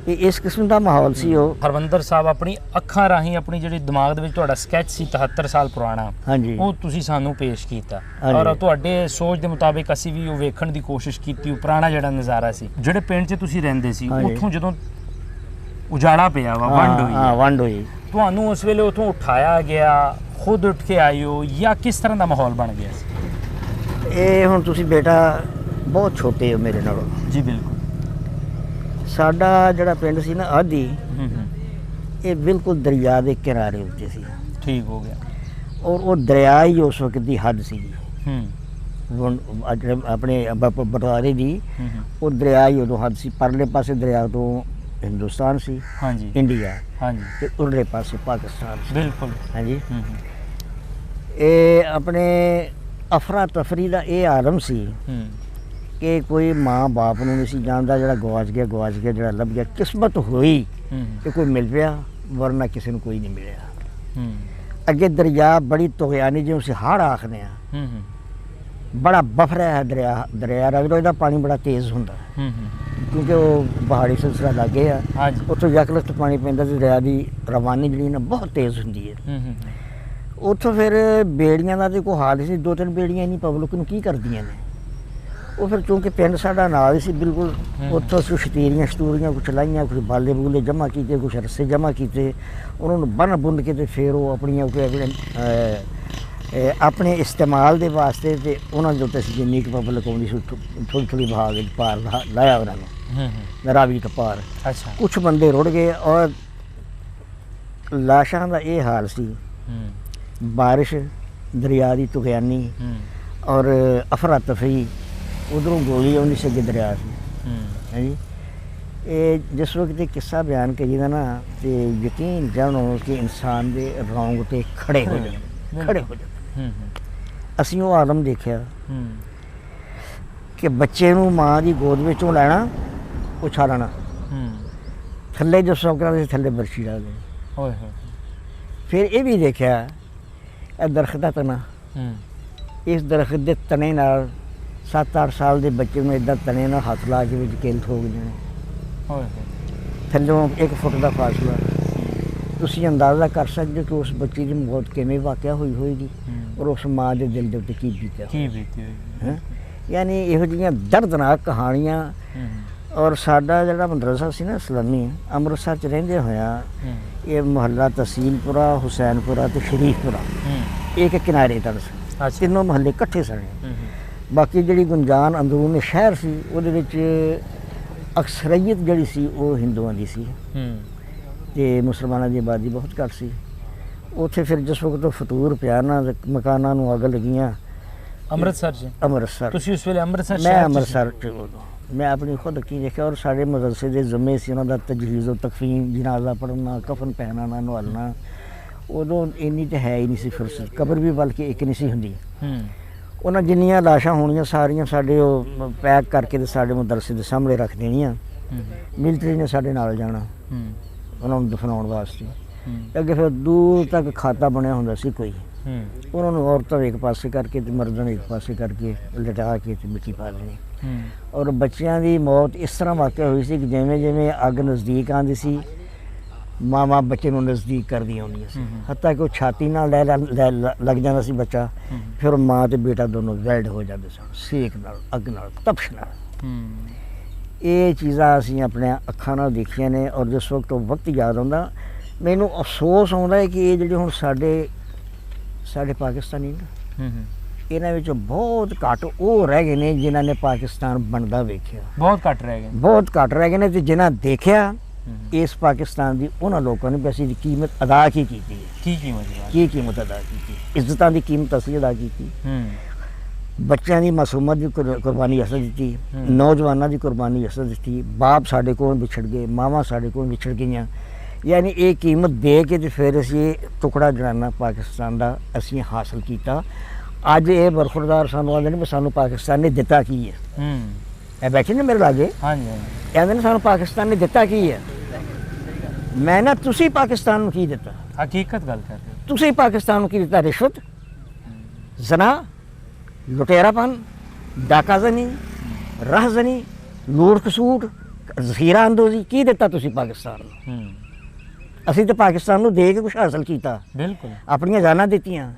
ਇਹ ਇਸ ਕਿਸਮ ਦਾ ਮਾਹੌਲ ਸੀ। ਉਹ ਹਰਵਿੰਦਰ ਸਾਹਿਬ ਆਪਣੀ ਅੱਖਾਂ ਰਾਹੀਂ ਆਪਣੀ ਜਿਹੜੀ ਦਿਮਾਗ ਦੇ ਵਿੱਚ ਤੁਹਾਡਾ ਸਕੈਚ ਸੀ 73 ਸਾਲ ਪੁਰਾਣਾ, ਹਾਂਜੀ, ਉਹ ਤੁਸੀਂ ਸਾਨੂੰ ਪੇਸ਼ ਕੀਤਾ, ਔਰ ਤੁਹਾਡੇ ਸੋਚ ਦੇ ਮੁਤਾਬਿਕ ਅਸੀਂ ਵੀ ਉਹ ਵੇਖਣ ਦੀ ਕੋਸ਼ਿਸ਼ ਕੀਤੀ। ਉਹ ਪੁਰਾਣਾ ਜਿਹੜਾ ਨਜ਼ਾਰਾ ਸੀ, ਜਿਹੜੇ ਪਿੰਡ 'ਚ ਤੁਸੀਂ ਰਹਿੰਦੇ ਸੀ, ਉੱਥੋਂ ਜਦੋਂ ਉਜਾੜਾ ਪਿਆ ਵਾ, ਵੰਡ ਹੋਈ, ਤੁਹਾਨੂੰ ਉਸ ਵੇਲੇ ਉੱਥੋਂ ਉਠਾਇਆ ਗਿਆ, ਖੁਦ ਉੱਠ ਕੇ ਆਏ ਹੋ, ਜਾਂ ਕਿਸ ਤਰ੍ਹਾਂ ਦਾ ਮਾਹੌਲ ਬਣ ਗਿਆ ਸੀ? ਇਹ ਹੁਣ ਤੁਸੀਂ ਬੇਟਾ ਬਹੁਤ ਛੋਟੇ ਹੋ ਮੇਰੇ ਨਾਲੋਂ। ਜੀ ਬਿਲਕੁਲ। ਸਾਡਾ ਜਿਹੜਾ ਪਿੰਡ ਸੀ ਨਾ ਆਦੀ, ਇਹ ਬਿਲਕੁਲ ਦਰਿਆ ਦੇ ਕਿਨਾਰੇ ਉੱਤੇ ਸੀ। ਠੀਕ ਹੋ ਗਿਆ। ਔਰ ਉਹ ਦਰਿਆ ਹੀ ਉਸ ਵਕਤ ਦੀ ਹੱਦ ਸੀ ਆਪਣੇ ਬਟਵਾਰੇ ਦੀ। ਉਹ ਦਰਿਆ ਹੀ ਉਦੋਂ ਹੱਦ ਸੀ। ਪਰਲੇ ਪਾਸੇ ਦਰਿਆ ਤੋਂ ਹਿੰਦੁਸਤਾਨ ਸੀ, ਹਾਂਜੀ, ਇੰਡੀਆ, ਹਾਂਜੀ, ਤੇ ਉਰਲੇ ਪਾਸੇ ਪਾਕਿਸਤਾਨ ਸੀ। ਬਿਲਕੁਲ, ਹਾਂਜੀ। ਇਹ ਆਪਣੇ ਅਫਰਾ ਤਫਰੀ ਦਾ ਇਹ ਆਲਮ ਸੀ ਕਿ ਕੋਈ ਮਾਂ ਬਾਪ ਨੂੰ ਨਹੀਂ ਸੀ ਜਾਣਦਾ, ਜਿਹੜਾ ਗਵਾਚ ਗਿਆ, ਜਿਹੜਾ ਲੱਭ ਗਿਆ। ਕਿਸਮਤ ਹੋਈ ਕਿ ਕੋਈ ਮਿਲ ਪਿਆ, ਵਰਨਾ ਕਿਸੇ ਨੂੰ ਕੋਈ ਨਹੀਂ ਮਿਲਿਆ। ਅੱਗੇ ਦਰਿਆ ਬੜੀ ਤੁਗਿਆਨੀ, ਜਿਵੇਂ ਅਸੀਂ ਹੜ੍ਹ ਆਖਦੇ ਹਾਂ, ਬੜਾ ਬਫਰਿਆ ਹੈ ਦਰਿਆ ਰਗੜੋ, ਇਹਦਾ ਪਾਣੀ ਬੜਾ ਤੇਜ਼ ਹੁੰਦਾ, ਕਿਉਂਕਿ ਉਹ ਪਹਾੜੀ ਸਿਲਸਿਲਾ ਲਾਗੇ ਆ, ਉੱਥੋਂ ਯਕਲਖਤ ਪਾਣੀ ਪੈਂਦਾ, ਤੇ ਦਰਿਆ ਦੀ ਰਵਾਨੀ ਜਿਹੜੀ ਨਾ ਬਹੁਤ ਤੇਜ਼ ਹੁੰਦੀ ਹੈ। ਉੱਥੋਂ ਫਿਰ ਬੇੜੀਆਂ ਦਾ ਤੇ ਕੋਈ ਹਾਲ ਸੀ, 2-3 ਬੇੜੀਆਂ ਨਹੀਂ ਪਬਲਿਕ ਨੂੰ ਕੀ ਕਰਦੀਆਂ ਨੇ। ਉਹ ਫਿਰ ਕਿਉਂਕਿ ਪਿੰਡ ਸਾਡਾ ਨਾਲ ਹੀ ਸੀ ਬਿਲਕੁਲ, ਉੱਥੋਂ ਅਸੀਂ ਸ਼ਤੂਰੀਆਂ ਕੁਛ ਲਾਈਆਂ, ਕੁਛ ਬਾਲੇ ਬੂਲੇ ਜਮ੍ਹਾਂ ਕੀਤੇ, ਕੁਛ ਰੱਸੇ ਜਮ੍ਹਾਂ ਕੀਤੇ, ਉਹਨਾਂ ਨੂੰ ਬੰਨ ਬੁੰਨ ਕੇ ਤੇ ਫਿਰ ਉਹ ਆਪਣੀਆਂ ਆਪਣੇ ਇਸਤੇਮਾਲ ਦੇ ਵਾਸਤੇ, ਤੇ ਉਹਨਾਂ ਦੇ ਉੱਤੇ ਅਸੀਂ ਜਿੰਨੀ ਕੁ ਪਬਲਿਕ ਆਉਂਦੀ ਸੀ ਥੋੜ੍ਹੀ ਬਹਾ ਕੇ ਪਾਰ ਲਾਇਆ ਉਹਨਾਂ ਨੂੰ, ਰਾਵੀ ਤੋਂ ਪਾਰ। ਅੱਛਾ, ਕੁਛ ਬੰਦੇ ਰੁੜ ਗਏ, ਔਰ ਲਾਸ਼ਾਂ ਦਾ ਇਹ ਹਾਲ ਸੀ। ਬਾਰਿਸ਼, ਦਰਿਆ ਦੀ ਤੁਗਿਆਨੀ, ਔਰ ਅਫਰਾ ਤਫਰੀ, ਉਧਰੋਂ ਗੋਲੀ ਆਉਂਦੀ ਸੀ, ਅੱਗੇ ਦਰਿਆ ਸੀ। ਹਾਂਜੀ, ਇਹ ਜਿਸ ਵਕਤ ਇਹ ਕਿੱਸਾ ਬਿਆਨ ਕਰੀਦਾ ਨਾ, ਤੇ ਯਕੀਨ ਜਾਣੋ ਕਿ ਇਨਸਾਨ ਦੇ ਰੌਂਗਟੇ ਖੜੇ ਹੋ ਜਾਂਦੇ। ਅਸੀਂ ਉਹ ਆਲਮ ਦੇਖਿਆ ਕਿ ਬੱਚੇ ਨੂੰ ਮਾਂ ਦੀ ਗੋਦ ਵਿੱਚੋਂ ਲੈਣਾ, ਉਛਾਲਣਾ, ਥੱਲੇ ਜੋ ਸੌਕਰਾਂ ਦੇ ਥੱਲੇ ਬਰਛੀ ਲਾ ਦੇ। ਫਿਰ ਇਹ ਵੀ ਦੇਖਿਆ, ਇਹ ਦਰਖਤ ਦਾ ਤਣਾ, ਇਸ ਦਰਖਤ ਦੇ ਤਣੇ ਨਾਲ 7-8 ਸਾਲ ਦੇ ਬੱਚੇ ਨੂੰ ਇੱਦਾਂ ਤਣੇ ਨਾਲ ਹੱਥ ਲਾ ਕੇ ਵਿੱਚ ਕਿੱਲ ਠੋਕ ਦੇਣੇ, ਥੱਲੋਂ 1 ਫੁੱਟ ਦਾ ਫਾਸਲਾ। ਤੁਸੀਂ ਅੰਦਾਜ਼ਾ ਕਰ ਸਕਦੇ ਕਿ ਉਸ ਬੱਚੇ ਦੀ ਮੌਤ ਕਿਵੇਂ ਵਾਕਿਆ ਹੋਈ ਹੋਏਗੀ, ਔਰ ਉਸ ਮਾਂ ਦੇ ਦਿਲ ਦੇ ਉੱਤੇ ਕੀ ਬੀਤੀ ਹੋਈ। ਯਾਨੀ ਇਹੋ ਜਿਹੀਆਂ ਦਰਦਨਾਕ ਕਹਾਣੀਆਂ। ਔਰ ਸਾਡਾ ਜਿਹੜਾ ਮਦਰਸਾ ਸੀ ਨਾ ਇਸਲਾਮੀ, ਅੰਮ੍ਰਿਤਸਰ 'ਚ ਰਹਿੰਦੇ ਹੋਇਆ, ਇਹ ਮੁਹੱਲਾ ਤਹਿਸੀਲਪੁਰਾ, ਹੁਸੈਨਪੁਰਾ ਤੇ ਸ਼ਰੀਫਪੁਰਾ, ਇੱਕ ਕਿਨਾਰੇ ਤੜ ਸੀ, ਅੱਛਾ ਤਿੰਨੋਂ ਮਹੱਲੇ ਇਕੱਠੇ ਸਨ। ਹੂੰ ਬਾਕੀ ਜਿਹੜੀ ਗੁੰਜਾਨ ਅੰਦਰੂਨ ਸ਼ਹਿਰ ਸੀ ਉਹਦੇ ਵਿੱਚ ਅਕਸਰੀਅਤ ਜਿਹੜੀ ਸੀ ਉਹ ਹਿੰਦੂਆਂ ਦੀ ਸੀ ਹੂੰ ਤੇ ਮੁਸਲਮਾਨਾਂ ਦੀ ਆਬਾਦੀ ਬਹੁਤ ਘੱਟ ਸੀ। ਉੱਥੇ ਫਿਰ ਜਿਸ ਵਕਤ ਉਹ ਫਤੂਰ ਪਿਆ ਨਾ ਤੇ ਮਕਾਨਾਂ ਨੂੰ ਅੱਗ ਲੱਗੀਆਂ। ਅੰਮ੍ਰਿਤਸਰ 'ਚ ਅੰਮ੍ਰਿਤਸਰ ਤੁਸੀਂ ਉਸ ਵੇਲੇ ਅੰਮ੍ਰਿਤਸਰ ਮੈਂ ਸ਼ਹਿਰ 'ਚ ਸੀ? ਅੰਮ੍ਰਿਤਸਰ 'ਚ ਉਦੋਂ ਮੈਂ ਆਪਣੀ ਖੁਦ ਅੱਖੀਂ ਦੇਖਿਆ ਔਰ ਸਾਡੇ ਮਦਰਸੇ ਦੇ ਜ਼ਿੰਮੇ ਸੀ ਉਹਨਾਂ ਦਾ ਤਜਹੀਜ਼ ਔਰ ਤਕਫੀਨ, ਜਨਾਜ਼ਾ ਪੜ੍ਹਨਾ, ਕਫਨ ਪਹਿਨਾਣਾ, ਨਵਾਲਣਾ। ਉਦੋਂ ਇੰਨੀ ਤਾਂ ਹੈ ਹੀ ਨਹੀਂ ਸੀ ਫੁਰਸਤ, ਕਬਰ ਵੀ ਬਲਕਿ ਇੱਕ ਨਹੀਂ ਸੀ ਹੁੰਦੀ। ਹੂੰ ਉਹਨਾਂ ਜਿੰਨੀਆਂ ਲਾਸ਼ਾਂ ਹੋਣੀਆਂ ਸਾਰੀਆਂ ਸਾਡੇ ਉਹ ਪੈਕ ਕਰਕੇ ਤੇ ਸਾਡੇ ਮਦਰਸੇ ਦੇ ਸਾਹਮਣੇ ਰੱਖ ਦੇਣੀਆਂ। ਹੂੰ ਮਿਲਟਰੀ ਨੇ ਸਾਡੇ ਨਾਲ ਜਾਣਾ ਹੂੰ ਉਹਨਾਂ ਨੂੰ ਦਫਨਾਉਣ ਵਾਸਤੇ। ਹੂੰ ਅੱਗੇ ਫਿਰ ਦੂਰ ਤੱਕ ਖਾਤਾ ਬਣਿਆ ਹੁੰਦਾ ਸੀ ਕੋਈ, ਹੂੰ ਉਹਨਾਂ ਨੂੰ ਔਰਤਾਂ ਨੂੰ ਇੱਕ ਪਾਸੇ ਕਰਕੇ ਤੇ ਮਰਦਾਂ ਨੂੰ ਇੱਕ ਪਾਸੇ ਕਰਕੇ ਲਿਟਾ ਕੇ ਤੇ ਮਿੱਟੀ ਪਾ ਦੇਣੀ। ਹੂੰ ਔਰ ਬੱਚਿਆਂ ਦੀ ਮੌਤ ਇਸ ਤਰ੍ਹਾਂ ਵਾਕਿਆ ਹੋਈ ਸੀ ਕਿ ਜਿਵੇਂ ਜਿਵੇਂ ਅੱਗ ਨਜ਼ਦੀਕ ਆਉਂਦੀ ਸੀ ਮਾਵਾਂ ਬੱਚੇ ਨੂੰ ਨਜ਼ਦੀਕ ਕਰਦੀਆਂ ਹੁੰਦੀਆਂ ਸੀ, ਹੱਤਾਂ ਕਿ ਉਹ ਛਾਤੀ ਨਾਲ ਲੱਗ ਜਾਂਦਾ ਸੀ ਬੱਚਾ। ਫਿਰ ਮਾਂ ਤੇ ਬੇਟਾ ਦੋਨੋਂ ਵੈਲਡ ਹੋ ਜਾਂਦੇ ਸਨ, ਸੇਕ ਨਾਲ, ਅੱਗ ਨਾਲ, ਤਪਸ਼ ਨਾਲ। ਹੂੰ ਇਹ ਚੀਜ਼ਾਂ ਅਸੀਂ ਆਪਣੇ ਅੱਖਾਂ ਨਾਲ ਦੇਖੀਆਂ ਨੇ। ਔਰ ਜਿਸ ਵਕਤ ਉਹ ਵਕਤ ਯਾਦ ਆਉਂਦਾ ਮੈਨੂੰ ਅਫਸੋਸ ਆਉਂਦਾ ਹੈ ਕਿ ਇਹ ਜਿਹੜੇ ਹੁਣ ਸਾਡੇ ਪਾਕਿਸਤਾਨੀ ਨੇ ਹੂੰ ਇਹਨਾਂ ਵਿੱਚੋਂ ਬਹੁਤ ਘੱਟ ਉਹ ਰਹਿ ਗਏ ਨੇ ਜਿਨ੍ਹਾਂ ਨੇ ਪਾਕਿਸਤਾਨ ਬਣਦਾ ਵੇਖਿਆ। ਬਹੁਤ ਘੱਟ ਰਹਿ ਗਏ। ਬਹੁਤ ਘੱਟ ਰਹਿ ਗਏ ਨੇ ਤੇ ਜਿਨ੍ਹਾਂ ਦੇਖਿਆ ਇਸ ਪਾਕਿਸਤਾਨ ਦੀ ਉਹਨਾਂ ਲੋਕਾਂ ਨੇ ਵੀ ਅਸੀਂ ਦੀ ਕੀਮਤ ਅਦਾ ਕੀ ਕੀਤੀ ਹੈ। ਕੀ ਕੀਮਤ ਹੈ? ਕੀ ਕੀਮਤ ਅਦਾ ਕੀਤੀ? ਇੱਜ਼ਤਾਂ ਦੀ ਕੀਮਤ ਅਸੀਂ ਅਦਾ ਕੀਤੀ, ਹੂੰ ਬੱਚਿਆਂ ਦੀ ਮਾਸੂਮਤ ਦੀ ਕੁਰਬਾਨੀ ਅਸਾਂ ਦਿੱਤੀ, ਨੌਜਵਾਨਾਂ ਦੀ ਕੁਰਬਾਨੀ ਅਸਾਂ ਦਿੱਤੀ, ਬਾਪ ਸਾਡੇ ਕੋਲ ਵਿਛੜ ਗਏ, ਮਾਵਾਂ ਸਾਡੇ ਕੋਲ ਵਿਛੜ ਗਈਆਂ। ਯਾਨੀ ਇਹ ਕੀਮਤ ਦੇ ਕੇ ਤੇ ਫਿਰ ਅਸੀਂ ਇਹ ਟੁਕੜਾ ਜੜਾਨਾ ਪਾਕਿਸਤਾਨ ਦਾ ਅਸੀਂ ਹਾਸਲ ਕੀਤਾ। ਅੱਜ ਇਹ ਬਰਖੁਰਦਾਰ ਸਾਨੂੰ ਆਉਂਦੇ ਨੇ ਵੀ ਸਾਨੂੰ ਪਾਕਿਸਤਾਨ ਨੇ ਦਿੱਤਾ ਕੀ ਹੈ। ਹੂੰ ਇਹ ਬੈਠੇ ਨੇ ਮੇਰੇ ਲਾਗੇ, ਹਾਂਜੀ ਹਾਂਜੀ ਕਹਿੰਦੇ ਨੇ ਸਾਨੂੰ ਪਾਕਿਸਤਾਨ ਨੇ ਦਿੱਤਾ ਕੀ ਹੈ। ਮੈਂ ਨਾ ਤੁਸੀਂ ਪਾਕਿਸਤਾਨ ਨੂੰ ਕੀ ਦਿੱਤਾ? ਹਕੀਕਤ ਗੱਲ ਕਰ ਰਹੇ ਤੁਸੀਂ ਪਾਕਿਸਤਾਨ ਨੂੰ ਕੀ ਦਿੱਤਾ? ਰਿਸ਼ਵਤ, ਜ਼ਨਾ, ਲੁਟੇਰਾਪਨ, ਡਾਕਾਜ਼ਨੀ, ਰਾਹਜ਼ਨੀ, ਲੂਟ ਖਸੂਟ, ਜ਼ਖੀਰਾ ਅੰਦੋਜ਼ੀ, ਕੀ ਦਿੱਤਾ ਤੁਸੀਂ ਪਾਕਿਸਤਾਨ ਨੂੰ? ਹੂੰ ਅਸੀਂ ਤਾਂ ਪਾਕਿਸਤਾਨ ਨੂੰ ਦੇ ਕੇ ਕੁਛ ਹਾਸਲ ਕੀਤਾ। ਬਿਲਕੁਲ ਆਪਣੀਆਂ ਜਾਨਾਂ ਦਿੱਤੀਆਂ,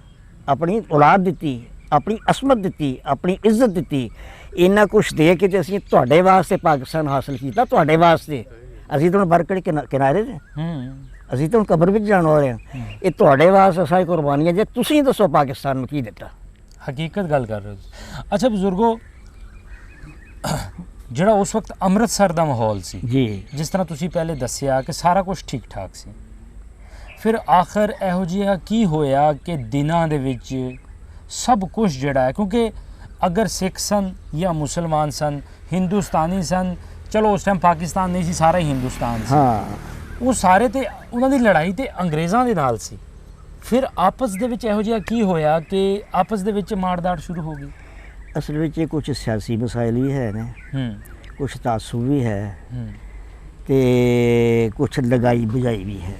ਆਪਣੀ ਔਲਾਦ ਦਿੱਤੀ, ਆਪਣੀ ਅਸਮਤ ਦਿੱਤੀ, ਆਪਣੀ ਇੱਜ਼ਤ ਦਿੱਤੀ। ਇੰਨਾ ਕੁਛ ਦੇ ਕੇ ਤੇ ਅਸੀਂ ਤੁਹਾਡੇ ਵਾਸਤੇ ਪਾਕਿਸਤਾਨ ਹਾਸਲ ਕੀਤਾ, ਤੁਹਾਡੇ ਵਾਸਤੇ। ਅਸੀਂ ਤਾਂ ਹੁਣ ਬਰਕੜੇ ਕਿਨਾਰੇ ਤੇ, ਹੂੰ ਅਸੀਂ ਤਾਂ ਹੁਣ ਕਬਰ ਵਿੱਚ ਜਾਣ ਵਾਲੇ ਹਾਂ। ਇਹ ਤੁਹਾਡੇ ਵਾਸਤੇ ਸਾਰੀ ਕੁਰਬਾਨੀਆਂ। ਜੇ ਤੁਸੀਂ ਦੱਸੋ ਪਾਕਿਸਤਾਨ ਨੂੰ ਕੀ ਦਿੱਤਾ? ਹਕੀਕਤ ਗੱਲ ਕਰ ਰਹੇ ਹੋ ਤੁਸੀਂ। ਅੱਛਾ ਬਜ਼ੁਰਗੋ, ਜਿਹੜਾ ਉਸ ਵਕਤ ਅੰਮ੍ਰਿਤਸਰ ਦਾ ਮਾਹੌਲ ਸੀ, ਜੀ ਜਿਸ ਤਰ੍ਹਾਂ ਤੁਸੀਂ ਪਹਿਲੇ ਦੱਸਿਆ ਕਿ ਸਾਰਾ ਕੁਝ ਠੀਕ ਠਾਕ ਸੀ, ਫਿਰ ਆਖਰ ਇਹੋ ਜਿਹਾ ਕੀ ਹੋਇਆ ਕਿ ਦਿਨਾਂ ਦੇ ਵਿੱਚ ਸਭ ਕੁਝ ਜਿਹੜਾ ਹੈ, ਕਿਉਂਕਿ ਅਗਰ ਸਿੱਖ ਸਨ ਜਾਂ ਮੁਸਲਮਾਨ ਸਨ, ਹਿੰਦੁਸਤਾਨੀ ਸਨ, ਚਲੋ ਉਸ ਟਾਈਮ ਪਾਕਿਸਤਾਨ ਨਹੀਂ ਸੀ, ਸਾਰਾ ਹੀ ਹਿੰਦੁਸਤਾਨ ਸੀ, ਹਾਂ, ਉਹ ਸਾਰੇ ਤੇ ਉਹਨਾਂ ਦੀ ਲੜਾਈ ਤੇ ਅੰਗਰੇਜ਼ਾਂ ਦੇ ਨਾਲ ਸੀ। ਫਿਰ ਆਪਸ ਦੇ ਵਿੱਚ ਇਹੋ ਜਿਹਾ ਕੀ ਹੋਇਆ ਕਿ ਆਪਸ ਦੇ ਵਿੱਚ ਮਾਰਦਾੜ ਸ਼ੁਰੂ ਹੋ ਗਈ? ਅਸਲ ਵਿੱਚ ਇਹ ਕੁਛ ਸਿਆਸੀ ਮਸਾਇਲ ਵੀ ਹੈ ਨੇ, ਕੁਛ ਤਾਸੁਬ ਵੀ ਹੈ ਤੇ ਕੁਛ ਲਗਾਈ ਬੁਝਾਈ ਵੀ ਹੈ।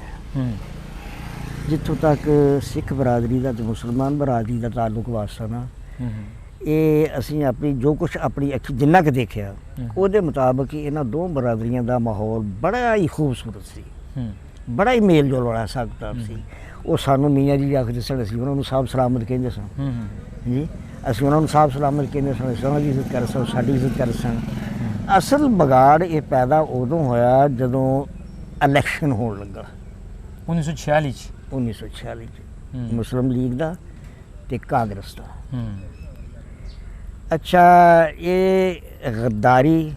ਜਿੱਥੋਂ ਤੱਕ ਸਿੱਖ ਬਰਾਦਰੀ ਦਾ ਤੇ ਮੁਸਲਮਾਨ ਬਰਾਦਰੀ ਦਾ ਤਾਲੁਕ ਵਾਸਤਾ ਨਾ, ਇਹ ਅਸੀਂ ਆਪਣੀ ਜੋ ਕੁਛ ਆਪਣੀ ਅੱਖੀ ਜਿੰਨਾ ਕੁ ਦੇਖਿਆ ਉਹਦੇ ਮੁਤਾਬਕ ਹੀ ਇਹਨਾਂ ਦੋ ਬਰਾਦਰੀਆਂ ਦਾ ਮਾਹੌਲ ਬੜਾ ਹੀ ਖੂਬਸੂਰਤ ਸੀ, ਬੜਾ ਹੀ ਮੇਲ ਜੋਲ ਵਾਲਾ ਹਿਸਾਬ ਕਿਤਾਬ ਸੀ। ਉਹ ਸਾਨੂੰ ਮੀਆਂ ਜੀ ਆਖਦੇ ਸਨ, ਅਸੀਂ ਉਹਨਾਂ ਨੂੰ ਸਾਬ ਸਲਾਮਤ ਕਹਿੰਦੇ ਸਨ ਜੀ, ਅਸੀਂ ਉਹਨਾਂ ਨੂੰ ਸਾਬ ਸਲਾਮਤ ਕਹਿੰਦੇ ਸਨ, ਉਹਨਾਂ ਦੀ ਇੱਜ਼ਤ ਕਰ ਸਨ, ਸਾਡੀ ਇੱਜ਼ਤ ਕਰ ਸਨ। ਅਸਲ ਵਿਗਾੜ ਇਹ ਪੈਦਾ ਉਦੋਂ ਹੋਇਆ ਜਦੋਂ ਇਲੈਕਸ਼ਨ ਹੋਣ ਲੱਗਾ 1946 'ਚ। 1946 'ਚ ਮੁਸਲਿਮ ਲੀਗ ਦਾ ਤੇ ਕਾਂਗਰਸ ਦਾ। ਅੱਛਾ, ਇਹ ਗੱਦਾਰੀ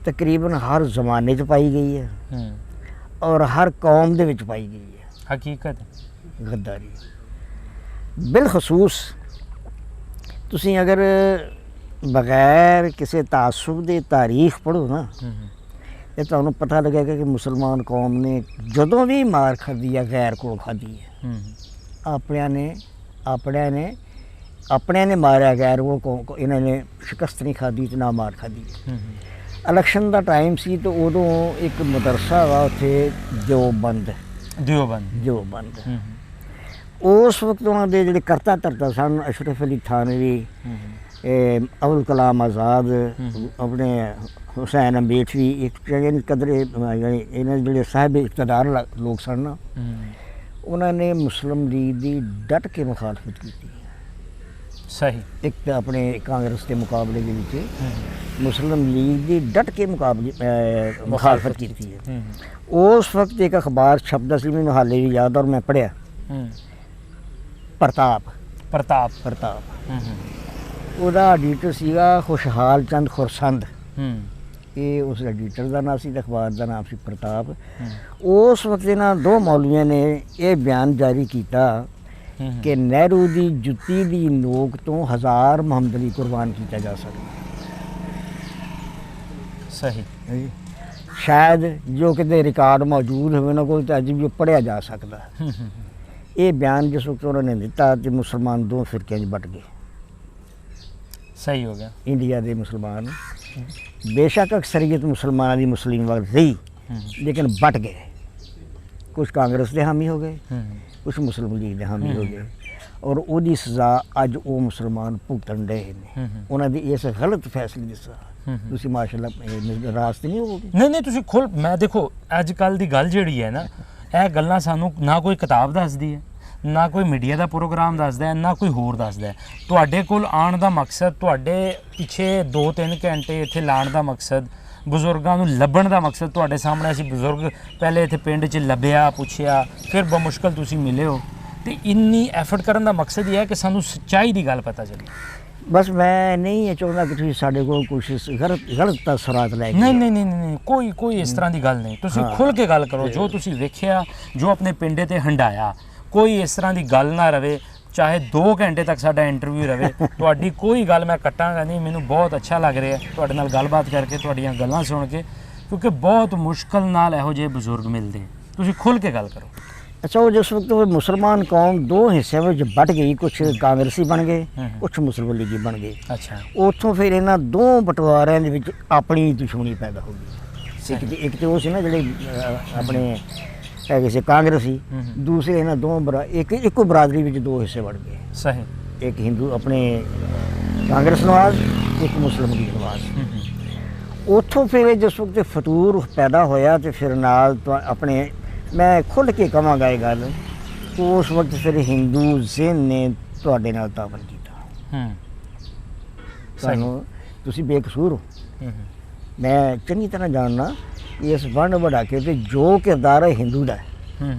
ਤਕਰੀਬਨ ਹਰ ਜ਼ਮਾਨੇ 'ਚ ਪਾਈ ਗਈ ਹੈ ਔਰ ਹਰ ਕੌਮ ਦੇ ਵਿੱਚ ਪਾਈ ਗਈ ਹੈ। ਹਕੀਕਤ ਗੱਦਾਰੀ ਬਿਲਖਸੂਸ ਤੁਸੀਂ ਅਗਰ ਬਗੈਰ ਕਿਸੇ ਤਾਸੁਬ ਦੇ ਤਾਰੀਖ ਪੜ੍ਹੋ ਨਾ, ਇਹ ਤੁਹਾਨੂੰ ਪਤਾ ਲੱਗੇਗਾ ਕਿ ਮੁਸਲਮਾਨ ਕੌਮ ਨੇ ਜਦੋਂ ਵੀ ਮਾਰ ਖਾਧੀ ਹੈ ਗੈਰ ਕੋਲ ਖਾਧੀ ਹੈ। ਆਪਣਿਆਂ ਨੇ ਮਾਰਿਆ, ਗੈਰ ਕੋਲ ਇਹਨਾਂ ਨੇ ਸ਼ਿਕਸਤ ਨਹੀਂ ਖਾਧੀ ਤੇ ਨਾ ਮਾਰ ਖਾਧੀ। ਇਲੈਕਸ਼ਨ ਦਾ ਟਾਈਮ ਸੀ ਤੇ ਉਦੋਂ ਇੱਕ ਮਦਰਸਾ ਵਾ ਉੱਥੇ ਦਿਓਬੰਦ, ਉਸ ਵਕਤ ਉਹਨਾਂ ਦੇ ਜਿਹੜੇ ਕਰਤਾ ਧਰਤਾ ਸਨ ਅਸ਼ਰਫ ਅਲੀ ਥਾਨਵੀ, ਅਬੁਲ ਕਲਾਮ ਆਜ਼ਾਦ, ਆਪਣੇ ਹੁਸੈਨ ਅੰਬੇਠਵੀ, ਇੱਕ ਕਦਰੇ ਇਹਨਾਂ ਜਿਹੜੇ ਸਾਹਿਬ ਇਕਤਦਾਰ ਲੋਕ ਸਨ ਨਾ, ਉਹਨਾਂ ਨੇ ਮੁਸਲਿਮ ਲੀਗ ਦੀ ਡਟ ਕੇ ਮੁਖਾਲਫਤ ਕੀਤੀ। ਸਹੀ। ਇੱਕ ਤਾਂ ਆਪਣੇ ਕਾਂਗਰਸ ਦੇ ਮੁਕਾਬਲੇ ਦੇ ਵਿੱਚ ਮੁਸਲਿਮ ਲੀਗ ਦੀ ਡਟ ਕੇ ਮੁਖਾਲਫਤ ਕੀਤੀ ਹੈ। ਉਸ ਵਕਤ ਇੱਕ ਅਖਬਾਰ ਛਪਦਾ ਸੀ, ਮੈਨੂੰ ਹਾਲੇ ਵੀ ਯਾਦ, ਔਰ ਮੈਂ ਪੜ੍ਹਿਆ, ਪ੍ਰਤਾਪ ਉਹਦਾ ਐਡੀਟਰ ਸੀਗਾ ਖੁਸ਼ਹਾਲ ਚੰਦ ਖੁਰਸੰਦ। ਇਹ ਉਸ ਐਡੀਟਰ ਦਾ ਨਾਮ ਸੀ ਤੇ ਅਖਬਾਰ ਦਾ ਨਾਮ ਸੀ ਪ੍ਰਤਾਪ। ਉਸ ਵਕਤ ਇਹਨਾਂ ਦੋ ਮੌਲਵੀਆਂ ਨੇ ਇਹ ਬਿਆਨ ਜਾਰੀ ਕੀਤਾ ਕਿ ਨਹਿਰੂ ਦੀ ਜੁੱਤੀ ਦੀ ਨੋਕ ਤੋਂ 1000 ਮੁਹੰਮਦ ਅਲੀ ਕੁਰਬਾਨ ਕੀਤਾ ਜਾ ਸਕਦਾ। ਸਹੀ। ਸ਼ਾਇਦ ਜੋ ਕਿਤੇ ਰਿਕਾਰਡ ਮੌਜੂਦ ਹੋਵੇ ਨਾ ਕੋਲ ਤਾਂ ਅੱਜ ਵੀ ਪੜ੍ਹਿਆ ਜਾ ਸਕਦਾ। ਇਹ ਬਿਆਨ ਜਿਸ ਵਕਤ ਉਹਨਾਂ ਨੇ ਦਿੱਤਾ ਤੇ ਮੁਸਲਮਾਨ ਦੋ ਫਿਰਕਿਆਂ 'ਚ ਵੱਟ ਗਏ। ਸਹੀ ਹੋ ਗਿਆ। ਇੰਡੀਆ ਦੇ ਮੁਸਲਮਾਨ ਬੇਸ਼ੱਕ ਅਕਸਰੀਅਤ ਮੁਸਲਮਾਨਾਂ ਦੀ ਮੁਸਲਿਮ ਵਕਤ ਰਹੀ ਲੇਕਿਨ ਵੱਟ ਗਏ। ਕੁਛ ਕਾਂਗਰਸ ਦੇ ਹਾਮੀ ਹੋ ਗਏ, ਕੁਛ ਮੁਸਲਿਮ ਲੀਗ ਦੇ ਹਾਮੀ ਹੋ ਗਏ ਔਰ ਉਹਦੀ ਸਜ਼ਾ ਅੱਜ ਉਹ ਮੁਸਲਮਾਨ ਭੁਗਤਣ ਰਹੇ ਨੇ ਉਹਨਾਂ ਦੀ ਇਸ ਗਲਤ ਫੈਸਲੇ ਦੀ ਸਜ਼ਾ। ਤੁਸੀਂ ਮਾਸ਼ਾਅੱਲਾ ਰਾਸਤੇ ਨਹੀਂ ਹੋਗੇ। ਨਹੀਂ ਤੁਸੀਂ ਖੁੱਲ ਮੈਂ ਦੇਖੋ ਅੱਜ ਕੱਲ੍ਹ ਦੀ ਗੱਲ ਜਿਹੜੀ ਹੈ ਨਾ, ਇਹ ਗੱਲਾਂ ਸਾਨੂੰ ਨਾ ਕੋਈ ਕਿਤਾਬ ਦੱਸਦੀ ਹੈ, ਨਾ ਕੋਈ ਮੀਡੀਆ ਦਾ ਪ੍ਰੋਗਰਾਮ ਦੱਸਦਾ ਹੈ, ਨਾ ਕੋਈ ਹੋਰ ਦੱਸਦਾ ਹੈ। ਤੁਹਾਡੇ ਕੋਲ ਆਉਣ ਦਾ ਮਕਸਦ, ਤੁਹਾਡੇ ਪਿੱਛੇ 2-3 ਘੰਟੇ ਇੱਥੇ ਲਾਉਣ ਦਾ ਮਕਸਦ, ਬਜ਼ੁਰਗਾਂ ਨੂੰ ਲੱਭਣ ਦਾ ਮਕਸਦ ਤੁਹਾਡੇ ਸਾਹਮਣੇ। ਅਸੀਂ ਬਜ਼ੁਰਗ ਪਹਿਲੇ ਇੱਥੇ ਪਿੰਡ 'ਚ ਲੱਭਿਆ, ਪੁੱਛਿਆ, ਫਿਰ ਬਮੁਸ਼ਕਲ ਤੁਸੀਂ ਮਿਲੇ ਹੋ ਤੇ ਇੰਨੀ ਐਫਰਟ ਕਰਨ ਦਾ ਮਕਸਦ ਇਹ ਹੈ ਕਿ ਸਾਨੂੰ ਸੱਚਾਈ ਦੀ ਗੱਲ ਪਤਾ ਚੱਲੇ। ਬਸ ਮੈਂ ਨਹੀਂ ਇਹ ਚਾਹੁੰਦਾ ਕਿ ਤੁਸੀਂ ਸਾਡੇ ਕੋਲ ਕੋਸ਼ਿਸ਼ ਗਲਤ ਤਸਰਾਤ ਲੈ ਕੇ ਨਹੀਂ ਕੋਈ ਇਸ ਤਰ੍ਹਾਂ ਦੀ ਗੱਲ ਨਹੀਂ। ਤੁਸੀਂ ਖੁੱਲ੍ਹ ਕੇ ਗੱਲ ਕਰੋ, ਜੋ ਤੁਸੀਂ ਵੇਖਿਆ, ਜੋ ਆਪਣੇ ਪਿੰਡੇ ਤੇ ਹੰਡਾਇਆ, ਕੋਈ ਇਸ ਤਰ੍ਹਾਂ ਦੀ ਗੱਲ ਨਾ ਰਵੇ। ਚਾਹੇ 2 ਘੰਟੇ ਤੱਕ ਸਾਡਾ ਇੰਟਰਵਿਊ ਰਵੇ, ਤੁਹਾਡੀ ਕੋਈ ਗੱਲ ਮੈਂ ਕੱਟਾਂਗਾ ਨਹੀਂ। ਮੈਨੂੰ ਬਹੁਤ ਅੱਛਾ ਲੱਗ ਰਿਹਾ ਤੁਹਾਡੇ ਨਾਲ ਗੱਲਬਾਤ ਕਰਕੇ, ਤੁਹਾਡੀਆਂ ਗੱਲਾਂ ਸੁਣ ਕੇ, ਕਿਉਂਕਿ ਬਹੁਤ ਮੁਸ਼ਕਲ ਨਾਲ ਇਹੋ ਜਿਹੇ ਬਜ਼ੁਰਗ ਮਿਲਦੇ। ਤੁਸੀਂ ਖੁੱਲ੍ਹ ਕੇ ਗੱਲ ਕਰੋ। ਅੱਛਾ, ਉਹ ਜਿਸ ਵਕਤ ਮੁਸਲਮਾਨ ਕੌਮ ਦੋ ਹਿੱਸਿਆਂ ਵਿੱਚ ਵੱਟ ਗਈ, ਕੁਛ ਕਾਂਗਰਸੀ ਬਣ ਗਏ, ਕੁਛ ਮੁਸਲਿਮ ਲੀਗੀ ਬਣ ਗਏ। ਅੱਛਾ। ਉੱਥੋਂ ਫਿਰ ਇਹਨਾਂ ਦੋ ਬਟਵਾਰਿਆਂ ਦੇ ਵਿੱਚ ਆਪਣੀ ਦੁਸ਼ਮਣੀ ਪੈਦਾ ਹੋ ਗਈ। ਇੱਕ ਤੇ ਉਹ ਸੀ ਨਾ ਜਿਹੜੇ ਆਪਣੇ ਹੈਗੇ ਸੀ ਕਾਂਗਰਸੀ, ਦੂਸਰੇ ਇਹਨਾਂ ਦੋ ਇੱਕੋ ਬਰਾਦਰੀ ਵਿੱਚ ਦੋ ਹਿੱਸੇ ਬਣ ਗਏ। ਸਹੀ। ਇੱਕ ਹਿੰਦੂ ਆਪਣੇ ਕਾਂਗਰਸ ਨਵਾਜ਼, ਇੱਕ ਮੁਸਲਿਮ ਲੀਗ ਨਵਾਜ਼। ਉੱਥੋਂ ਫਿਰ ਜਿਸ ਵਕਤ ਫਤੂਰ ਪੈਦਾ ਹੋਇਆ ਤੇ ਫਿਰ ਨਾਲ ਆਪਣੇ ਮੈਂ ਖੁੱਲ੍ਹ ਕੇ ਕਹਾਂਗਾ ਇਹ ਗੱਲ, ਉਸ ਵਕਤ ਫਿਰ ਹਿੰਦੂ ਜ਼ਿਹਨ ਨੇ ਤੁਹਾਡੇ ਨਾਲ ਤਾਵਨ ਕੀਤਾ। ਸਾਨੂੰ ਤੁਸੀਂ ਬੇਕਸੂਰ ਹੋ। ਮੈਂ ਚੰਗੀ ਤਰ੍ਹਾਂ ਜਾਣਨਾ ਇਸ ਵੰਡ ਵਡਾਕੇ ਤੇ ਜੋ ਕਿਰਦਾਰ ਹੈ ਹਿੰਦੂ ਦਾ,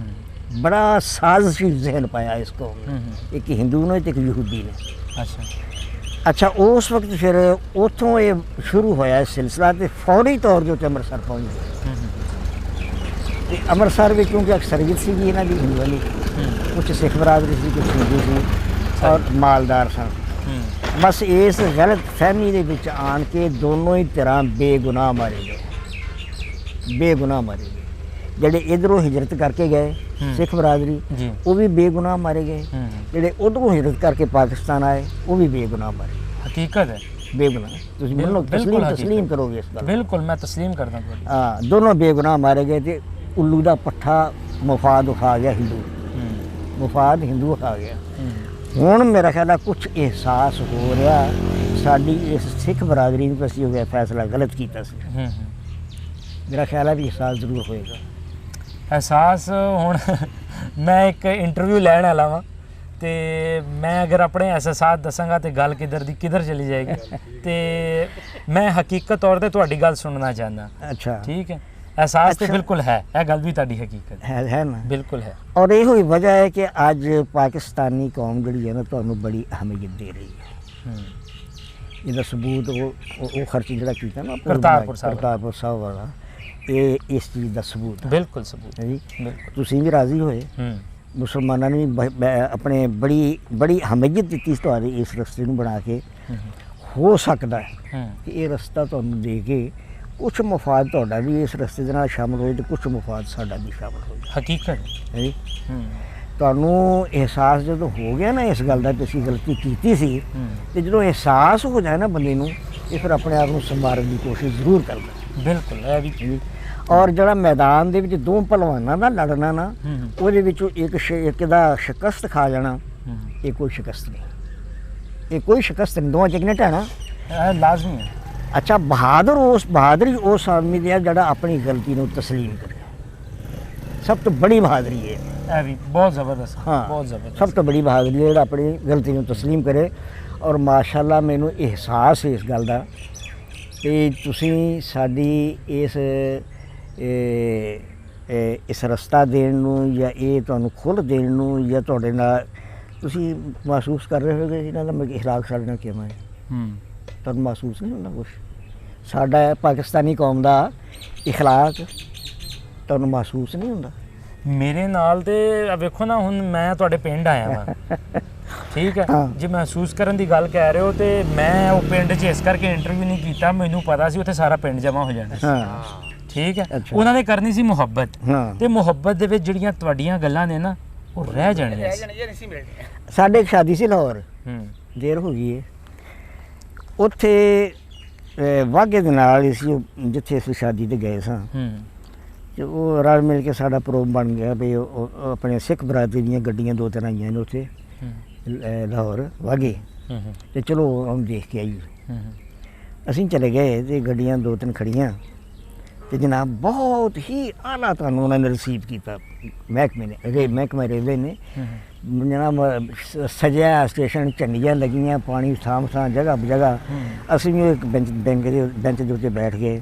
ਬੜਾ ਸਾਜ਼ਸ਼ੀ ਜ਼ਿਹਨ ਪਾਇਆ ਇਸ ਕੌਮ ਨੇ, ਇੱਕ ਹਿੰਦੂ ਨੇ ਤੇ ਇੱਕ ਯਹੂਦੀ ਨੇ। ਅੱਛਾ, ਉਸ ਵਕਤ ਫਿਰ ਉੱਥੋਂ ਇਹ ਸ਼ੁਰੂ ਹੋਇਆ ਸਿਲਸਿਲਾ ਤੇ ਫੌਰੀ ਤੌਰ ਦੇ ਉੱਤੇ ਅੰਮ੍ਰਿਤਸਰ ਪਹੁੰਚ ਗਏ। ਤੇ ਅੰਮ੍ਰਿਤਸਰ ਵਿੱਚ ਕਿਉਂਕਿ ਅਕਸਰੀਅਤ ਸੀਗੀ ਇਹਨਾਂ ਦੀ ਹਿੰਦੂਆਂ ਦੀ, ਕੁਛ ਸਿੱਖ ਬਰਾਦਰੀ ਸੀ, ਕੁਛ ਹਿੰਦੂ ਸੀ ਔਰ ਮਾਲਦਾਰ ਸਨ। ਬਸ ਇਸ ਗਲਤ ਫਹਿਮੀ ਦੇ ਵਿੱਚ ਆਣ ਕੇ ਦੋਨੋਂ ਹੀ ਧਿਰਾਂ ਬੇਗੁਨਾਹ ਮਾਰੇ ਗਏ। ਜਿਹੜੇ ਇੱਧਰੋਂ ਹਿਜਰਤ ਕਰਕੇ ਗਏ ਸਿੱਖ ਬਰਾਦਰੀ, ਉਹ ਵੀ ਬੇਗੁਨਾਹ ਮਾਰੇ ਗਏ। ਜਿਹੜੇ ਉੱਧਰੋਂ ਹਿਜਰਤ ਕਰਕੇ ਪਾਕਿਸਤਾਨ ਆਏ, ਉਹ ਵੀ ਬੇਗੁਨਾਹ ਮਾਰੇ। ਹਕੀਕਤ ਹੈ, ਬੇਗੁਨਾਹ। ਤੁਸੀਂ ਮੈਨੂੰ ਤਸਲੀਮ ਕਰੋਗੇ ਇਸ ਗੱਲ? ਬਿਲਕੁਲ, ਮੈਂ ਤਸਲੀਮ ਕਰਦਾ ਤੁਹਾਡੀ। ਹਾਂ, ਦੋਨੋਂ ਬੇਗੁਨਾਹ ਮਾਰੇ ਗਏ ਤੇ ਉੱਲੂ ਦਾ ਪੱਠਾ ਮਫਾਦ ਉਠਾ ਗਿਆ ਹਿੰਦੂ ਉਠਾ ਗਿਆ। ਹੁਣ ਮੇਰਾ ਖਿਆਲ ਹੈ ਕੁਛ ਅਹਿਸਾਸ ਹੋ ਰਿਹਾ ਸਾਡੀ ਇਸ ਸਿੱਖ ਬਰਾਦਰੀ ਨੂੰ, ਅਸੀਂ ਹੋ ਗਿਆ ਫੈਸਲਾ ਗਲਤ ਕੀਤਾ ਸੀ। ਮੇਰਾ ਖਿਆਲ ਹੈ ਵੀ ਅਹਿਸਾਸ ਜ਼ਰੂਰ ਹੋਏਗਾ। ਅਹਿਸਾਸ ਹੁਣ ਮੈਂ ਇੱਕ ਇੰਟਰਵਿਊ ਲੈਣ ਵਾਲਾ ਵਾਂ ਤੇ ਮੈਂ ਅਗਰ ਆਪਣੇ ਅਹਿਸਾਸ ਦੱਸਾਂਗਾ ਤੇ ਗੱਲ ਕਿੱਧਰ ਚਲੀ ਜਾਏਗੀ। ਤੇ ਮੈਂ ਹਕੀਕਤ ਤੌਰ ਤੇ ਤੁਹਾਡੀ ਗੱਲ ਸੁਣਨਾ ਚਾਹੁੰਦਾ। ਅੱਛਾ, ਠੀਕ ਹੈ। ਅਹਿਸਾਸ ਤੇ ਬਿਲਕੁਲ ਹੈ, ਇਹ ਗੱਲ ਵੀ ਤੁਹਾਡੀ ਹਕੀਕਤ ਹੈ ਨਾ, ਬਿਲਕੁਲ ਹੈ। ਔਰ ਇਹੋ ਹੀ ਵਜ੍ਹਾ ਹੈ ਕਿ ਅੱਜ ਪਾਕਿਸਤਾਨੀ ਕੌਮ ਜਿਹੜੀ ਹੈ ਨਾ ਤੁਹਾਨੂੰ ਬੜੀ ਅਹਿਮੀਅਤ ਦੇ ਰਹੀ ਹੈ। ਇਹਦਾ ਸਬੂਤ ਉਹ ਖਰਚ ਜਿਹੜਾ ਕੀਤਾ ਨਾ ਕਰਤਾਰਪੁਰ ਸਾਹਿਬ ਵਾਲਾ, ਇਹ ਇਸ ਚੀਜ਼ ਦਾ ਸਬੂਤ। ਬਿਲਕੁਲ ਸਬੂਤ ਹੈ ਜੀ। ਤੁਸੀਂ ਵੀ ਰਾਜ਼ੀ ਹੋਏ, ਮੁਸਲਮਾਨਾਂ ਨੇ ਵੀ ਆਪਣੇ ਬੜੀ ਅਹਿਮੀਅਤ ਦਿੱਤੀ ਤੁਹਾਡੇ ਇਸ ਰਸਤੇ ਨੂੰ ਬਣਾ ਕੇ। ਹੋ ਸਕਦਾ ਹੈ ਕਿ ਇਹ ਰਸਤਾ ਤੁਹਾਨੂੰ ਦੇ ਕੇ ਕੁਛ ਮਫਾਦ ਤੁਹਾਡਾ ਵੀ ਇਸ ਰਸਤੇ ਦੇ ਨਾਲ ਸ਼ਾਮਲ ਹੋਏ ਤੇ ਕੁਛ ਮਫਾਦ ਸਾਡਾ ਵੀ ਸ਼ਾਮਲ ਹੋਏ। ਹਕੀਕਤ ਹੈ ਜੀ। ਤੁਹਾਨੂੰ ਅਹਿਸਾਸ ਜਦੋਂ ਹੋ ਗਿਆ ਨਾ ਇਸ ਗੱਲ ਦਾ ਕਿ ਅਸੀਂ ਗਲਤੀ ਕੀਤੀ ਸੀ, ਤੇ ਜਦੋਂ ਅਹਿਸਾਸ ਹੋ ਜਾਏ ਨਾ ਬੰਦੇ ਨੂੰ, ਇਹ ਫਿਰ ਆਪਣੇ ਆਪ ਨੂੰ ਸੰਵਾਰਨ ਦੀ ਕੋਸ਼ਿਸ਼ ਜ਼ਰੂਰ ਕਰਦਾ। ਬਿਲਕੁਲ, ਇਹ ਵੀ। ਔਰ ਜਿਹੜਾ ਮੈਦਾਨ ਦੇ ਵਿੱਚ ਦੋ ਪਹਿਲਵਾਨਾਂ ਦਾ ਲੜਨਾ ਨਾ, ਉਹਦੇ ਵਿੱਚੋਂ ਇੱਕ ਦਾ ਸ਼ਿਕਸਤ ਖਾ ਜਾਣਾ, ਇਹ ਕੋਈ ਸ਼ਿਕਸਤ ਨਹੀਂ, ਦੋਵਾਂ 'ਚ ਇੱਕ ਨੇ ਢਹਿਣਾ। ਇਹ ਲਾਜ਼ਮੀ ਹੈ। ਅੱਛਾ, ਬਹਾਦਰੀ ਉਸ ਆਦਮੀ ਦੀ ਹੈ ਜਿਹੜਾ ਆਪਣੀ ਗਲਤੀ ਨੂੰ ਤਸਲੀਮ ਕਰੇ। ਸਭ ਤੋਂ ਬੜੀ ਬਹਾਦਰੀ ਹੈ ਇਹ ਵੀ। ਬਹੁਤ ਜ਼ਬਰਦਸਤ। ਹਾਂ, ਬਹੁਤ ਜ਼ਬਰਦਸਤ। ਸਭ ਤੋਂ ਬੜੀ ਬਹਾਦਰੀ ਹੈ ਜਿਹੜਾ ਆਪਣੀ ਗਲਤੀ ਨੂੰ ਤਸਲੀਮ ਕਰੇ। ਔਰ ਮਾਸ਼ਾਅੱਲਾ ਮੈਨੂੰ ਅਹਿਸਾਸ ਹੈ ਇਸ ਗੱਲ ਦਾ ਕਿ ਤੁਸੀਂ ਸਾਡੀ ਇਸ ਰਸਤਾ ਦੇਣ ਨੂੰ ਜਾਂ ਇਹ ਤੁਹਾਨੂੰ ਖੁੱਲ੍ਹ ਦੇਣ ਨੂੰ ਜਾਂ ਤੁਹਾਡੇ ਨਾਲ ਤੁਸੀਂ ਮਹਿਸੂਸ ਕਰ ਰਹੇ ਹੋਗੇ ਇਹਨਾਂ ਦਾ ਇਖਲਾਕ ਸਾਡੇ ਨਾਲ ਕਿਵੇਂ ਹੈ? ਤੁਹਾਨੂੰ ਮਹਿਸੂਸ ਨਹੀਂ ਹੁੰਦਾ ਕੁਛ? ਸਾਡਾ ਪਾਕਿਸਤਾਨੀ ਕੌਮ ਦਾ ਇਖਲਾਕ ਤੁਹਾਨੂੰ ਮਹਿਸੂਸ ਨਹੀਂ ਹੁੰਦਾ? ਮੇਰੇ ਨਾਲ ਤੇ ਵੇਖੋ ਨਾ, ਹੁਣ ਮੈਂ ਤੁਹਾਡੇ ਪਿੰਡ ਆਇਆ ਵਾਂ ਠੀਕ ਹੈ, ਜੇ ਮਹਿਸੂਸ ਕਰਨ ਦੀ ਗੱਲ ਕਹਿ ਰਹੇ ਹੋ ਤੇ ਮੈਂ ਉਹ ਪਿੰਡ 'ਚ ਇਸ ਕਰਕੇ ਇੰਟਰਵਿਊ ਨਹੀਂ ਕੀਤਾ, ਮੈਨੂੰ ਪਤਾ ਸੀ ਉੱਥੇ ਸਾਰਾ ਪਿੰਡ ਜਮ੍ਹਾਂ ਹੋ ਜਾਣਾ ਸੀ ਠੀਕ ਹੈ। ਉਹਨਾਂ ਨੇ ਕਰਨੀ ਸੀ ਮੁਹੱਬਤ, ਤੇ ਮੁਹੱਬਤ ਦੇ ਵਿੱਚ ਜਿਹੜੀਆਂ ਤੁਹਾਡੀਆਂ ਗੱਲਾਂ ਨੇ ਨਾ ਉਹ ਰਹਿ ਜਾਣੀਆਂ। ਸਾਡੇ ਇੱਕ ਸ਼ਾਦੀ ਸੀ ਲਾਹੌਰ, ਦੇਰ ਹੋ ਗਈ ਹੈ, ਉੱਥੇ ਵਾਘੇ ਦੇ ਨਾਲ ਹੀ ਸੀ ਜਿੱਥੇ ਅਸੀਂ ਸ਼ਾਦੀ ਤੇ ਗਏ ਸਾਂ, ਤੇ ਉਹ ਰਲ ਮਿਲ ਕੇ ਸਾਡਾ ਪ੍ਰੋਗਰਾਮ ਬਣ ਗਿਆ ਵੀ ਉਹ ਆਪਣੇ ਸਿੱਖ ਬਰਾਦਰੀ ਦੀਆਂ ਗੱਡੀਆਂ 2-3 ਆਈਆਂ ਨੇ ਉੱਥੇ ਲਾਹੌਰ ਵਾਘੇ, ਤੇ ਚਲੋ ਹਮ ਦੇਖ ਕੇ ਆਈਏ। ਅਸੀਂ ਚਲੇ ਗਏ ਤੇ ਗੱਡੀਆਂ 2-3 ਖੜੀਆਂ, ਤੇ ਜਨਾਬ ਬਹੁਤ ਹੀ ਆਲਾ ਤੁਹਾਨੂੰ ਉਹਨਾਂ ਨੇ ਰਿਸੀਵ ਕੀਤਾ ਮਹਿਕਮੇ ਰੇਲਵੇ ਨੇ। ਜਨਾਬ ਸਜਿਆ ਸਟੇਸ਼ਨ, ਝੰਡੀਆਂ ਲੱਗੀਆਂ, ਪਾਣੀ ਥਾਂ ਜਗ੍ਹਾ ਜਗ੍ਹਾ। ਅਸੀਂ ਵੀ ਇੱਕ ਬੈਂਚ ਦੇ ਉੱਤੇ ਬੈਠ ਗਏ।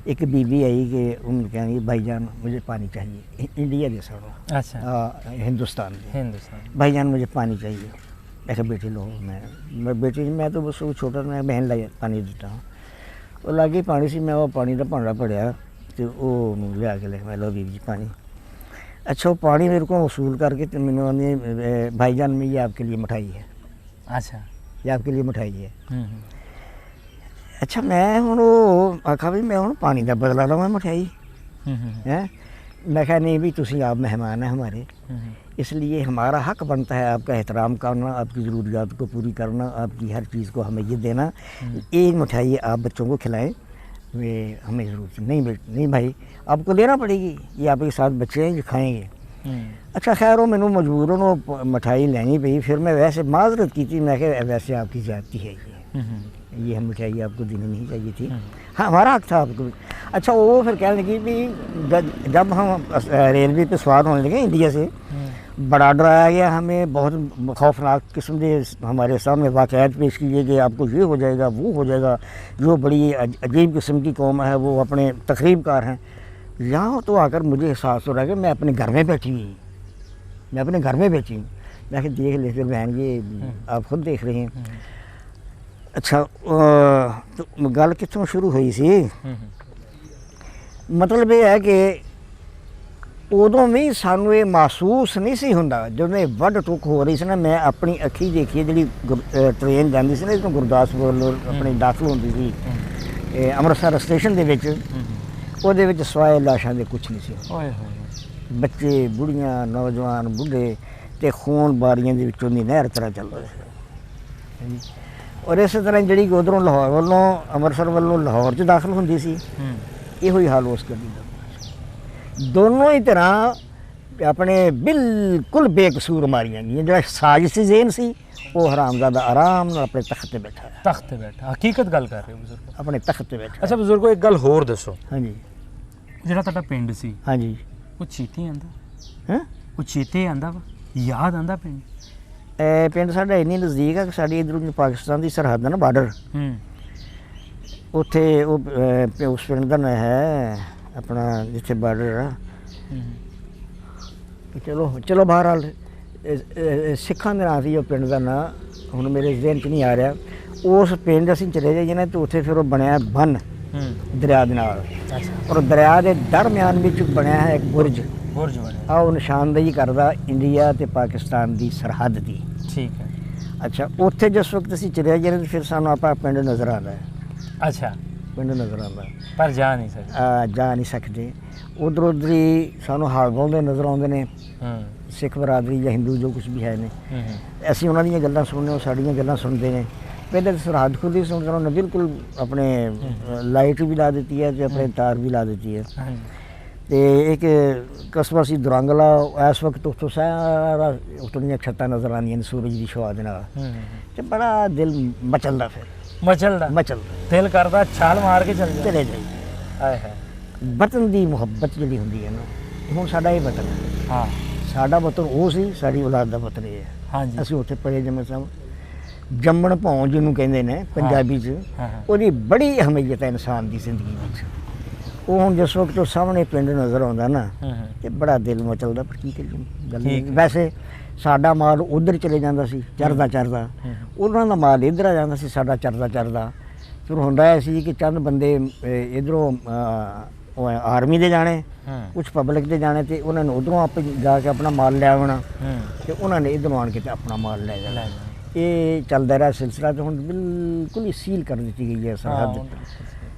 ایک بی بی آئی کہ ان کہیں گے بھائی جان مجھے پانی چاہیے، انڈیا دے سر اچھا ہندوستان بھائی جان مجھے پانی چاہیے۔ میں کہا بیٹی لو، میں بیٹی میں تو بس چھوٹا میں بہن لائی پانی دیتا ہوں، وہ لاگے پانی سے میں وہ پانی کا بھانڈا پڑیا تو وہ لیا کے لے میں لو بی جی پانی۔ اچھا وہ پانی میرے کو وصول کر کے تو میں نے بھائی جان میں یہ آپ کے لیے مٹھائی ہے، اچھا یہ آپ کے لیے مٹھائی ہے۔ اچھا میں ہوں آخا بھی میں ہوں پانی کا بدلا لوا مٹھائی ہے؟ میں کہا نہیں بھی تسی آپ مہمان ہیں ہمارے، اس لیے ہمارا حق بنتا ہے آپ کا احترام کرنا، آپ کی ضروریات کو پوری کرنا، آپ کی ہر چیز کو ہمیں یہ دینا، یہ مٹھائی آپ بچوں کو کھلائیں، ہمیں ضرورت نہیں بھائی آپ کو لینا پڑے گی، یہ آپ کے ساتھ بچے ہیں جو کھائیں گے۔ اچھا خیر وہ مینوں مجبوراً وہ مٹھائی لینی پئی، پھر میں ویسے معذرت کی تھی، میں کہ ویسے آپ کی زیادتی ہے یہ ہم مٹھائی آپ کو دینی نہیں چاہیے تھی، ہاں ہمارا حق تھا آپ کو۔ اچھا وہ پھر کہنے لگی بھی جب ہم ریلوے پہ سوار ہونے لگے انڈیا سے، بڑا ڈرایا گیا ہمیں، بہت خوفناک قسم کے ہمارے سامنے واقعات پیش کیے کہ آپ کو یہ ہو جائے گا وہ ہو جائے گا، جو بڑی عجیب قسم کی قوم ہے وہ اپنے تقریب کار ہیں۔ یہاں تو آ کر مجھے احساس ہو رہا ہے کہ میں اپنے گھر میں بیٹھی ہوئی ہوں، میں کہ دیکھ لیتے بہن یہ آپ خود دیکھ رہے ہیں۔ اچھا تو گل کتوں شروع ہوئی سی؟ مطلب یہ ہے کہ ادوں بھی سانوں یہ محسوس نہیں سی ہوندا جدوں یہ وڈ ٹک ہو رہی سی نا، میں اپنی اکھی دیکھی جی ٹرین جاندی سی نا جدوں گرداسپور اپنی داخل ہوندی سی امرتسر اسٹیشن دے وچ، ਉਹਦੇ ਵਿੱਚ سوائے لاشਾਂ ਦੇ ਕੁਛ ਨਹੀਂ ਸੀ، ਬੱਚੇ ਬੁੜੀਆਂ ਨੌਜਵਾਨ ਬੁੱਢੇ ਤੇ ਖੂਨ ਬਾਰੀਆਂ ਦੇ ਵਿੱਚੋਂ ਦੀ ਨਹਿਰ ਤਰ੍ਹਾਂ ਚੱਲ ਰਿਹਾ ਸੀ। ਔਰ ਇਸੇ ਤਰ੍ਹਾਂ ਜਿਹੜੀ ਉਧਰੋਂ ਲਾਹੌਰ ਵੱਲੋਂ ਅੰਮ੍ਰਿਤਸਰ ਵੱਲੋਂ ਲਾਹੌਰ 'ਚ ਦਾਖਲ ਹੁੰਦੀ ਸੀ, ਇਹੋ ਹੀ ਹਾਲ ਉਸ ਗੱਡੀ ਦਾ। ਦੋਨੋਂ ਹੀ ਤਰ੍ਹਾਂ ਆਪਣੇ ਬਿਲਕੁਲ ਬੇਕਸੂਰ ਮਾਰੀਆਂ ਗਈਆਂ। ਜਿਹੜਾ ਸਾਜ਼ਿਸ਼ੀ ਜ਼ੇਨ ਸੀ ਉਹ ਹਰਾਮਜ਼ਾਦਾ ਆਰਾਮ ਨਾਲ ਆਪਣੇ ਤਖਤ ਤੇ ਬੈਠਾ ਹਕੀਕਤ ਗੱਲ ਕਰ ਰਹੇ ਹੋ ਬਜ਼ੁਰਗੋ, ਆਪਣੇ ਤਖਤ ਤੇ ਬੈਠਾ। ਅੱਛਾ ਬਜ਼ੁਰਗੋ ਇੱਕ ਗੱਲ ਹੋਰ ਦੱਸੋ, ਹਾਂਜੀ ਜਿਹੜਾ ਤੁਹਾਡਾ ਪਿੰਡ ਸੀ, ਹਾਂਜੀ ਉਹ ਚੇਤੇ ਆਂਦਾ? ਹੈਂ? ਉਹ ਚੇਤੇ ਆਂਦਾ ਵਾ, ਯਾਦ ਆਂਦਾ ਪਿੰਡ? ਪਿੰਡ ਸਾਡਾ ਇੰਨੀ ਨਜ਼ਦੀਕ ਆ ਕਿ ਸਾਡੀ ਇੱਧਰੋਂ ਪਾਕਿਸਤਾਨ ਦੀ ਸਰਹੱਦ ਹੈ ਨਾ, ਬਾਰਡਰ, ਉੱਥੇ ਉਹ ਉਸ ਪਿੰਡ ਦਾ ਨਾਂ ਹੈ ਆਪਣਾ ਜਿੱਥੇ ਬਾਰਡਰ ਆ। ਚਲੋ ਬਹਰਹਾਲ ਸਿੱਖਾਂ ਦੇ ਨਾਂ ਸੀ ਉਹ ਪਿੰਡ ਦਾ ਨਾਂ, ਹੁਣ ਮੇਰੇ ਜ਼ਿਹਨ 'ਚ ਨਹੀਂ ਆ ਰਿਹਾ। ਉਸ ਪਿੰਡ ਅਸੀਂ ਚਲੇ ਜਾਈਏ ਨਾ ਤਾਂ ਉੱਥੇ ਫਿਰ ਉਹ ਬਣਿਆ ਬੰਨ ਦਰਿਆ ਦੇ ਨਾਲ, ਔਰ ਦਰਿਆ ਦੇ ਦਰਮਿਆਨ ਵਿੱਚ ਬਣਿਆ ਹੈ ਇੱਕ ਬੁਰਜ ਬਣਿਆ, ਉਹ ਨਿਸ਼ਾਨਦੇਹੀ ਕਰਦਾ ਇੰਡੀਆ ਤੇ ਪਾਕਿਸਤਾਨ ਦੀ ਸਰਹੱਦ ਦੀ। ਠੀਕ ਹੈ। ਅੱਛਾ ਉੱਥੇ ਜਿਸ ਵਕਤ ਅਸੀਂ ਚਲੇ ਜਾਂਦੇ ਤਾਂ ਫਿਰ ਸਾਨੂੰ ਆਪਣਾ ਪਿੰਡ ਨਜ਼ਰ ਆਉਂਦਾ ਹੈ। ਅੱਛਾ ਪਿੰਡ ਨਜ਼ਰ ਆਉਂਦਾ ਪਰ ਜਾ ਨਹੀਂ ਸਕਦੇ। ਉੱਧਰ ਹੀ ਸਾਨੂੰ ਹਾਲ ਬੋਲਦੇ ਨਜ਼ਰ ਆਉਂਦੇ ਨੇ, ਸਿੱਖ ਬਰਾਦਰੀ ਜਾਂ ਹਿੰਦੂ ਜੋ ਕੁਛ ਵੀ ਹੈ ਨੇ। ਅਸੀਂ ਉਹਨਾਂ ਦੀਆਂ ਗੱਲਾਂ ਸੁਣਦੇ, ਉਹ ਸਾਡੀਆਂ ਗੱਲਾਂ ਸੁਣਦੇ ਨੇ। ਪਹਿਲੇ ਤਾਂ ਸਰਹੱਦ ਖੁੱਲ੍ਹੀ ਸੁਣਦੇ ਉਹਨਾਂ ਨੇ ਬਿਲਕੁਲ ਆਪਣੇ ਲਾਈਟ ਵੀ ਲਾ ਦਿੱਤੀ ਹੈ ਅਤੇ ਆਪਣੇ ਤਾਰ ਵੀ ਲਾ ਦਿੱਤੀ ਹੈ। ਅਤੇ ਇੱਕ ਕਸਬਾ ਸੀ ਦੁਰੰਗਲਾ, ਇਸ ਵਕਤ ਉੱਥੋਂ ਸਾਰਾ ਉੱਥੋਂ ਦੀਆਂ ਛੱਤਾਂ ਨਜ਼ਰ ਆਉਂਦੀਆਂ ਨੇ ਸੂਰਜ ਦੀ ਛੁਆ ਦੇ ਨਾਲ, ਅਤੇ ਬੜਾ ਦਿਲ ਮਚਲਦਾ, ਫਿਰ ਮਚਲਦਾ ਦਿਲ ਕਰਦਾ ਛਾਲ ਮਾਰ ਕੇ ਚਲੇ ਜਾਈਏ। ਵਤਨ ਦੀ ਮੁਹੱਬਤ ਜਿਹੜੀ ਹੁੰਦੀ ਹੈ ਨਾ, ਹੁਣ ਸਾਡਾ ਇਹ ਵਤਨ ਹੈ। ਹਾਂ ਸਾਡਾ ਵਤਨ ਉਹ ਸੀ, ਸਾਡੀ ਔਲਾਦ ਦਾ ਵਤਨ ਇਹ ਹੈ। ਹਾਂਜੀ ਅਸੀਂ ਉੱਥੇ ਪੜ੍ਹੇ ਜੰਮੇ ਸਭ। ਜੰਮਣ ਭੌਂ ਜਿਹਨੂੰ ਕਹਿੰਦੇ ਨੇ ਪੰਜਾਬੀ 'ਚ, ਉਹਦੀ ਬੜੀ ਅਹਿਮੀਅਤ ਹੈ ਇਨਸਾਨ ਦੀ ਜ਼ਿੰਦਗੀ ਵਿੱਚ। ਉਹ ਹੁਣ ਜਿਸ ਵਕਤ ਉਹ ਸਾਹਮਣੇ ਪਿੰਡ ਨਜ਼ਰ ਆਉਂਦਾ ਨਾ ਹੂੰ ਹੂੰ ਤੇ ਬੜਾ ਦਿਲ ਮਚਲਦਾ, ਪਰ ਕੀ ਕਰੀਏ ਗੱਲ ਨਹੀਂ। ਠੀਕ। ਵੈਸੇ ਸਾਡਾ ਮਾਲ ਉਧਰ ਚਲੇ ਜਾਂਦਾ ਸੀ ਚਰਦਾ ਚਰਦਾ, ਹੂੰ। ਉਹਨਾਂ ਦਾ ਮਾਲ ਇੱਧਰ ਆ ਜਾਂਦਾ ਸੀ ਸਾਡਾ ਚਰਦਾ ਚਰਦਾ। ਫਿਰ ਹੁੰਦਾ ਇਹ ਸੀ ਕਿ ਚੰਦ ਬੰਦੇ ਇਧਰੋਂ ਆਰਮੀ ਦੇ ਜਾਣੇ, ਹੂੰ ਕੁਝ ਪਬਲਿਕ ਦੇ ਜਾਣੇ, ਤੇ ਉਹਨਾਂ ਨੇ ਉਧਰੋਂ ਆਪੇ ਜਾ ਕੇ ਆਪਣਾ ਮਾਲ ਲੈ ਆਉਣਾ ਹੂੰ ਤੇ ਉਹਨਾਂ ਨੇ ਇੱਧਰੋਂ ਆਣ ਕੇ ਤੇ ਆਪਣਾ ਮਾਲ ਲੈ ਜਾਣਾ। ਲੈ ਜਾਣਾ। ਇਹ ਚੱਲਦਾ ਰਿਹਾ ਸਿਲਸਿਲਾ, ਤੇ ਹੁਣ ਬਿਲਕੁਲ ਹੀ ਸੀਲ ਕਰ ਦਿੱਤੀ ਗਈ ਹੈ ਹਾਂ, ਸਰਹੱਦ। ਹੁਣ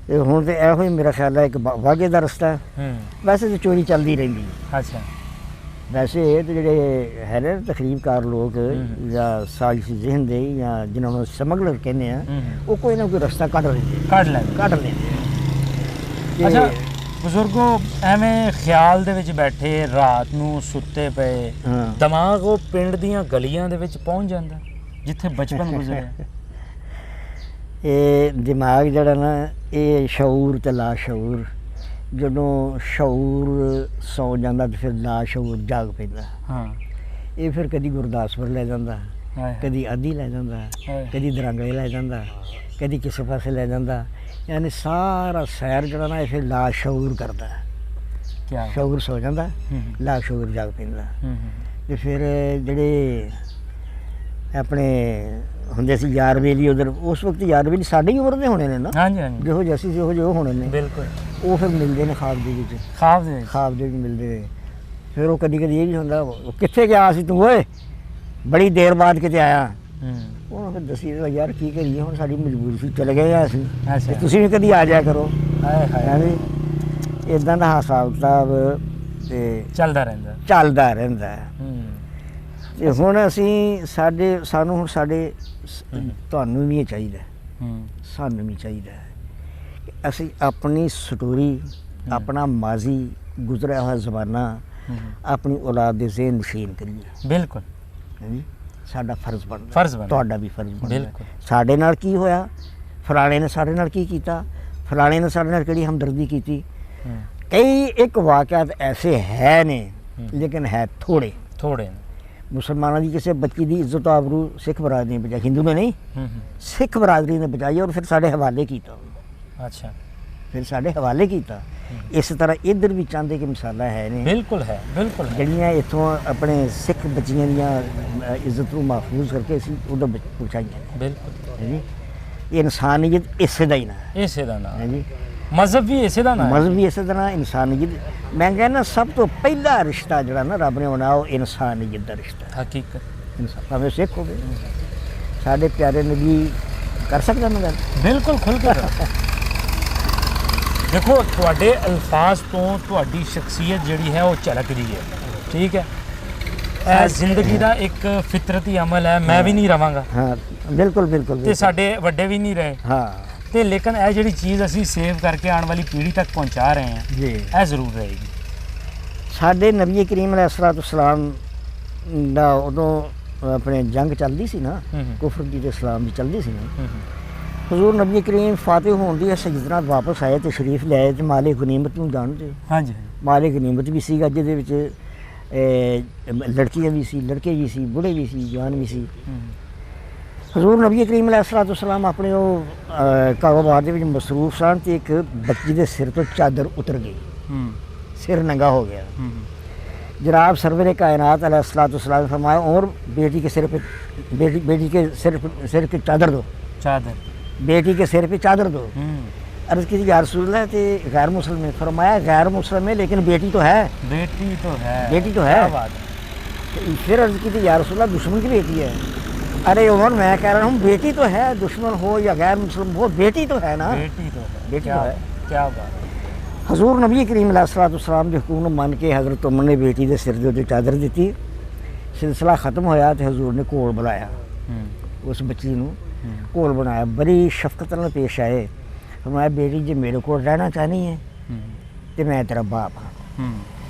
ਤੇ ਹੁਣ ਤੇ ਇਹੋ ਹੀ ਮੇਰਾ ਖਿਆਲ ਹੈ ਇੱਕ ਵਾਘੇ ਦਾ ਰਸਤਾ ਹੈ। ਹੂੰ ਵੈਸੇ ਤਾਂ ਚੋਰੀ ਚੱਲਦੀ ਰਹਿੰਦੀ ਹੈ, ਅੱਛਾ ਵੈਸੇ ਇਹ ਤੇ ਜਿਹੜੇ ਹੈ ਨਾ ਤਖਰੀਬਕਾਰ ਲੋਕ ਜਾਂ ਸਾਜ਼ਿਸ਼ੀ ਜ਼ਿਹਨ ਦੇ ਜਾਂ ਜਿਨ੍ਹਾਂ ਨੂੰ ਸਮਗਲਰ ਕਹਿੰਦੇ ਆ, ਹੂੰ ਉਹ ਕੋਈ ਨਾ ਕੋਈ ਰਸਤਾ ਕੱਢ ਲੈਂਦੇ ਕੱਢ ਲੈ। ਕੱਢ ਲੈਂਦੇ ਤੇ ਅੱਛਾ ਬਜ਼ੁਰਗੋ, ਐਵੇਂ ਖਿਆਲ ਦੇ ਵਿੱਚ ਬੈਠੇ ਰਾਤ ਨੂੰ ਸੁੱਤੇ ਪਏ, ਹਾਂ। ਦਿਮਾਗ ਉਹ ਪਿੰਡ ਦੀਆਂ ਗਲੀਆਂ ਦੇ ਵਿੱਚ ਪਹੁੰਚ ਜਾਂਦਾ ਜਿੱਥੇ ਬਚਪਨ ਗੁਜ਼ਰਿਆ। ਇਹ ਦਿਮਾਗ ਜਿਹੜਾ ਨਾ, ਇਹ ਸ਼ਊਰ ਤੇ ਲਾ ਸ਼ਊਰ, ਜਦੋਂ ਸ਼ਊਰ ਸੌ ਜਾਂਦਾ ਤੇ ਫਿਰ ਲਾ ਸ਼ਊਰ ਜਾਗ ਪੈਂਦਾ। ਹਾਂ ਇਹ ਫਿਰ ਕਦੀ ਗੁਰਦਾਸਪੁਰ ਲੈ ਜਾਂਦਾ, ਹਾਏ ਕਦੀ ਆਦੀ ਲੈ ਜਾਂਦਾ, ਹਾਏ। ਕਦੀ ਦਰਾਂਗਲੇ ਲੈ ਜਾਂਦਾ, ਕਦੀ ਕਿਸੇ ਪਾਸੇ ਲੈ ਜਾਂਦਾ। ਯਾਨੀ ਸਾਰਾ ਸੈਰ ਜਿਹੜਾ ਨਾ ਇਹ ਫਿਰ ਲਾ ਸ਼ਊਰ ਕਰਦਾ। ਕਿਆ ਸ਼ਊਰ ਸੌ ਜਾਂਦਾ, ਹੂੰ ਲਾ ਸ਼ਊਰ ਜਾਗ ਪੈਂਦਾ। ਹੂੰ ਤੇ ਫਿਰ ਜਿਹੜੇ ਆਪਣੇ ਹੁੰਦੇ ਸੀ ਯਾਰ ਵੇਲੀ, ਉਧਰ ਉਸ ਵਕਤ ਯਾਰ ਵੇਲੀ ਸਾਡੀ ਉਮਰ ਦੇ ਹੋਣੇ ਨੇ ਨਾ, ਹਾਂਜੀ ਹਾਂਜੀ ਜਿਹੋ ਜਿਹੇ ਅਸੀਂ ਜਿਹੋ ਜਿਹੇ ਉਹ ਹੋਣੇ ਨੇ। ਬਿਲਕੁਲ। ਉਹ ਫਿਰ ਮਿਲਦੇ ਨੇ ਖਾਬ ਦੇ ਵਿੱਚ, ਖਾਬ ਦੇ ਵਿੱਚ। ਖਾਬ ਦੇ ਵਿੱਚ ਮਿਲਦੇ ਨੇ। ਫਿਰ ਉਹ ਕਦੀ ਕਦੀ ਇਹ ਵੀ ਹੁੰਦਾ, ਉਹ ਕਿੱਥੇ ਗਿਆ ਸੀ ਤੂੰ ਓਏ, ਬੜੀ ਦੇਰ ਬਾਅਦ ਕਿਤੇ ਆਇਆ। ਹੂੰ ਉਹਨਾਂ ਫਿਰ ਦੱਸੀ ਯਾਰ ਕੀ ਕਰੀਏ, ਹੁਣ ਸਾਡੀ ਮਜਬੂਰੀ ਸੀ, ਚਲੇ ਗਏ ਆ ਅਸੀਂ, ਅੱਛਾ। ਤੇ ਤੁਸੀਂ ਵੀ ਕਦੀ ਆ ਜਾਇਆ ਕਰੋ। ਹਾਏ ਹਾਏ ਐਵੇਂ ਇਦਾਂ ਦਾ ਹਿਸਾਬ ਕਿਤਾਬ ਤੇ ਚੱਲਦਾ ਰਹਿੰਦਾ। ਚੱਲਦਾ ਰਹਿੰਦਾ ਹੈ। ਹੂੰ ਤੇ ਹੁਣ ਅਸੀਂ ਸਾਨੂੰ ਹੁਣ ਸਾਡੇ ਤੁਹਾਨੂੰ ਵੀ ਇਹ ਚਾਹੀਦਾ, ਹੂੰ ਸਾਨੂੰ ਵੀ ਚਾਹੀਦਾ ਹੈ ਕਿ ਅਸੀਂ ਆਪਣੀ ਸਟੋਰੀ, ਆਪਣਾ ਮਾਜ਼ੀ, ਗੁਜ਼ਰਿਆ ਹੋਇਆ ਜ਼ਮਾਨਾ ਹੂੰ ਆਪਣੀ ਔਲਾਦ ਦੇ ਜ਼ਿਹਨ ਨਸ਼ੀਨ ਕਰੀਏ। ਬਿਲਕੁਲ ਹਾਂਜੀ, ਸਾਡਾ ਫਰਜ਼ ਬਣਦਾ, ਫਰਜ਼ ਬਣਦਾ। ਤੁਹਾਡਾ ਵੀ ਫਰਜ਼ ਬਣਦਾ। ਬਿਲਕੁਲ। ਸਾਡੇ ਨਾਲ ਕੀ ਹੋਇਆ, ਫਲਾਣੇ ਨੇ ਸਾਡੇ ਨਾਲ ਕੀ ਕੀਤਾ, ਫਲਾਣੇ ਨੇ ਸਾਡੇ ਨਾਲ ਕਿਹੜੀ ਹਮਦਰਦੀ ਕੀਤੀ। ਹੂੰ ਕਈ ਇੱਕ ਵਾਕਿਆਤ ਐਸੇ ਹੈ ਨੇ, ਲੇਕਿਨ ਹੈ ਥੋੜੇ। ਥੋੜੇ ਨੇ। ਮੁਸਲਮਾਨਾਂ ਦੀ ਕਿਸੇ ਬੱਚੀ ਦੀ ਇੱਜ਼ਤ ਆਬਰੂ ਸਿੱਖ ਬਰਾਦਰੀ ਨੇ ਬਚਾਈ, ਹਿੰਦੂ ਨੇ ਨਹੀਂ, ਹੂੰ ਸਿੱਖ ਬਰਾਦਰੀ ਨੇ ਬਚਾਈ, ਔਰ ਫਿਰ ਸਾਡੇ ਹਵਾਲੇ ਕੀਤਾ, ਅੱਛਾ। ਫਿਰ ਸਾਡੇ ਹਵਾਲੇ ਕੀਤਾ। ਇਸ ਤਰ੍ਹਾਂ ਇੱਧਰ ਵੀ ਚਾਹੁੰਦੇ ਕਿ ਮਿਸਾਲਾਂ ਹੈ ਨੇ ਬਿਲਕੁਲ ਹੈ, ਬਿਲਕੁਲ ਹੈ। ਜਿਹੜੀਆਂ ਇੱਥੋਂ ਆਪਣੇ ਸਿੱਖ ਬੱਚੀਆਂ ਦੀਆਂ ਇੱਜ਼ਤ ਨੂੰ ਮਹਿਫੂਜ਼ ਕਰਕੇ ਅਸੀਂ ਉਹਦਾ ਪਹੁੰਚਾਈਆਂ ਨੇ। ਬਿਲਕੁਲ। ਹੈ ਜੀ, ਇਹ ਇਨਸਾਨੀਅਤ ਇਸੇ ਦਾ ਹੀ ਨਾ ਹੈ। ਇਸੇ ਦਾ ਨਾਮ ਹੈ ਜੀ, ਮਜ਼ਹਬ ਵੀ ਇਸੇ ਦਾ ਨਾਮ ਹੈ। ਮਜ਼ਹਬ ਵੀ ਇਸੇ ਤਰ੍ਹਾਂ ਇਨਸਾਨੀਅਤ। ਮੈਂ ਕਹਿੰਦਾ ਸਭ ਤੋਂ ਪਹਿਲਾ ਰਿਸ਼ਤਾ ਜਿਹੜਾ ਨਾ ਰੱਬ ਨੇ ਬਣਾਇਆ ਉਹ ਇਨਸਾਨੀਅਤ ਦਾ ਰਿਸ਼ਤਾ ਹੈ। ਹਕੀਕਤ। ਇਨਸਾਨ ਭਾਵੇਂ ਸਿੱਖ ਹੋਵੇ, ਸਾਡੇ ਪਿਆਰੇ ਨਬੀ ਕਰ ਸਕਦਾ ਮੈਂ ਗੱਲ। ਬਿਲਕੁਲ ਖੁੱਲ ਕੇ ਕਰੋ। ਦੇਖੋ ਤੁਹਾਡੇ ਅਲਫਾਜ਼ ਤੋਂ ਤੁਹਾਡੀ ਸ਼ਖਸੀਅਤ ਜਿਹੜੀ ਹੈ ਉਹ ਝਲਕਦੀ ਹੈ। ਠੀਕ ਹੈ, ਇਹ ਜ਼ਿੰਦਗੀ ਦਾ ਇੱਕ ਫਿਤਰਤੀ ਅਮਲ ਹੈ। ਮੈਂ ਵੀ ਨਹੀਂ ਰਵਾਂਗਾ ਹਾਂ ਬਿਲਕੁਲ ਬਿਲਕੁਲ ਤੇ ਸਾਡੇ ਵੱਡੇ ਵੀ ਨਹੀਂ ਰਹੇ, ਹਾਂ ਤੇ ਲੇਕਿਨ ਇਹ ਜਿਹੜੀ ਚੀਜ਼ ਅਸੀਂ ਸੇਵ ਕਰਕੇ ਆਉਣ ਵਾਲੀ ਪੀੜ੍ਹੀ ਤੱਕ ਪਹੁੰਚਾ ਰਹੇ ਹਾਂ, ਜੀ। ਇਹ ਜ਼ਰੂਰ ਰਹੇਗੀ। ਸਾਡੇ ਨਬੀ ਕਰੀਮ ਅਲੈਹਿਸਸਲਾਮ ਦਾ ਉਦੋਂ ਆਪਣੇ ਜੰਗ ਚੱਲਦੀ ਸੀ ਨਾ, ਹੂੰ ਕੁਫਰ ਦੀ ਤੇ ਇਸਲਾਮ ਦੀ ਚੱਲਦੀ ਸੀ ਨਾ। ਹੂੰ ਹਜ਼ੂਰ ਨਬੀ ਕਰੀਮ ਫਾਤਿਹ ਹੋਣ ਦੀ ਸਜਦਨਾਤ ਵਾਪਸ ਆਏ ਤੇ ਸ਼ਰੀਫ ਲਿਆਏ ਤੇ ਮਾਲੇ ਗਨੀਮਤ ਨੂੰ ਜਾਣਦੇ। ਹਾਂਜੀ ਮਾਲੇ ਗਨੀਮਤ ਵੀ ਸੀਗਾ, ਜਿਹਦੇ ਵਿੱਚ ਲੜਕੀਆਂ ਵੀ ਸੀ, ਲੜਕੇ ਵੀ ਸੀ, ਬੁੜੇ ਵੀ ਸੀ, ਜਵਾਨ ਵੀ ਸੀ। ਹਜ਼ੂਰ ਨਬੀ ਕਰੀਮ ਅਲੈਹਿਸਸਲਾਮ ਆਪਣੇ ਉਹ ਕਾਰੋਬਾਰ ਦੇ ਵਿੱਚ ਮਸਰੂਫ ਸਨ ਤੇ ਇੱਕ ਬੱਚੀ ਦੇ ਸਿਰ ਤੋਂ ਚਾਦਰ ਉਤਰ ਗਈ, ਸਿਰ ਨੰਗਾ ਹੋ गया। जनाब सरवर कायनात अलैहिस्सलाम ने फरमाया और बेटी के सिर पे बेटी के सिर की चादर दो, चादर बेटी के सिर पे चादर दो। अर्ज़ की या रसूलल्लाह ते गैर मुस्लिम है। फरमाया गैर मुस्लिम है लेकिन बेटी तो है, बेटी तो है, बेटी तो है। क्या बात है। फिर अर्ज़ की थी या रसूलल्लाह दुश्मन की बेटी है। अरे उमर मैं कह रहा हूँ बेटी तो है, दुश्मन हो या गैर मुस्लिम हो बेटी तो है ना, बेटी तो है, बेटी क्या तो है। क्या बात है। हजूर नबी करीम अलैहिस्सलाम के हुक्म ਨੂੰ ਮੰਨ ਕੇ हज़रत उमर ने बेटी के सिर ਦੇ ਉੱਤੇ ਚਾਦਰ ਦਿੱਤੀ। सिलसिला ख़त्म ਹੋਇਆ ਤੇ हजूर ने ਕੋਲ ਬੁਲਾਇਆ ਉਸ ਬੱਚੀ ਨੂੰ, ਕੋਲ ਬਣਾਇਆ, ਬੜੀ ਸ਼ਫਕਤ ਨਾਲ ਪੇਸ਼ ਆਏ। फरमाया बेटी ਜੇ ਮੇਰੇ ਕੋਲ ਰਹਿਣਾ ਚਾਹਨੀ ਹੈ ਤੇ ਮੈਂ ਤੇਰਾ ਬਾਪ ਹਾਂ।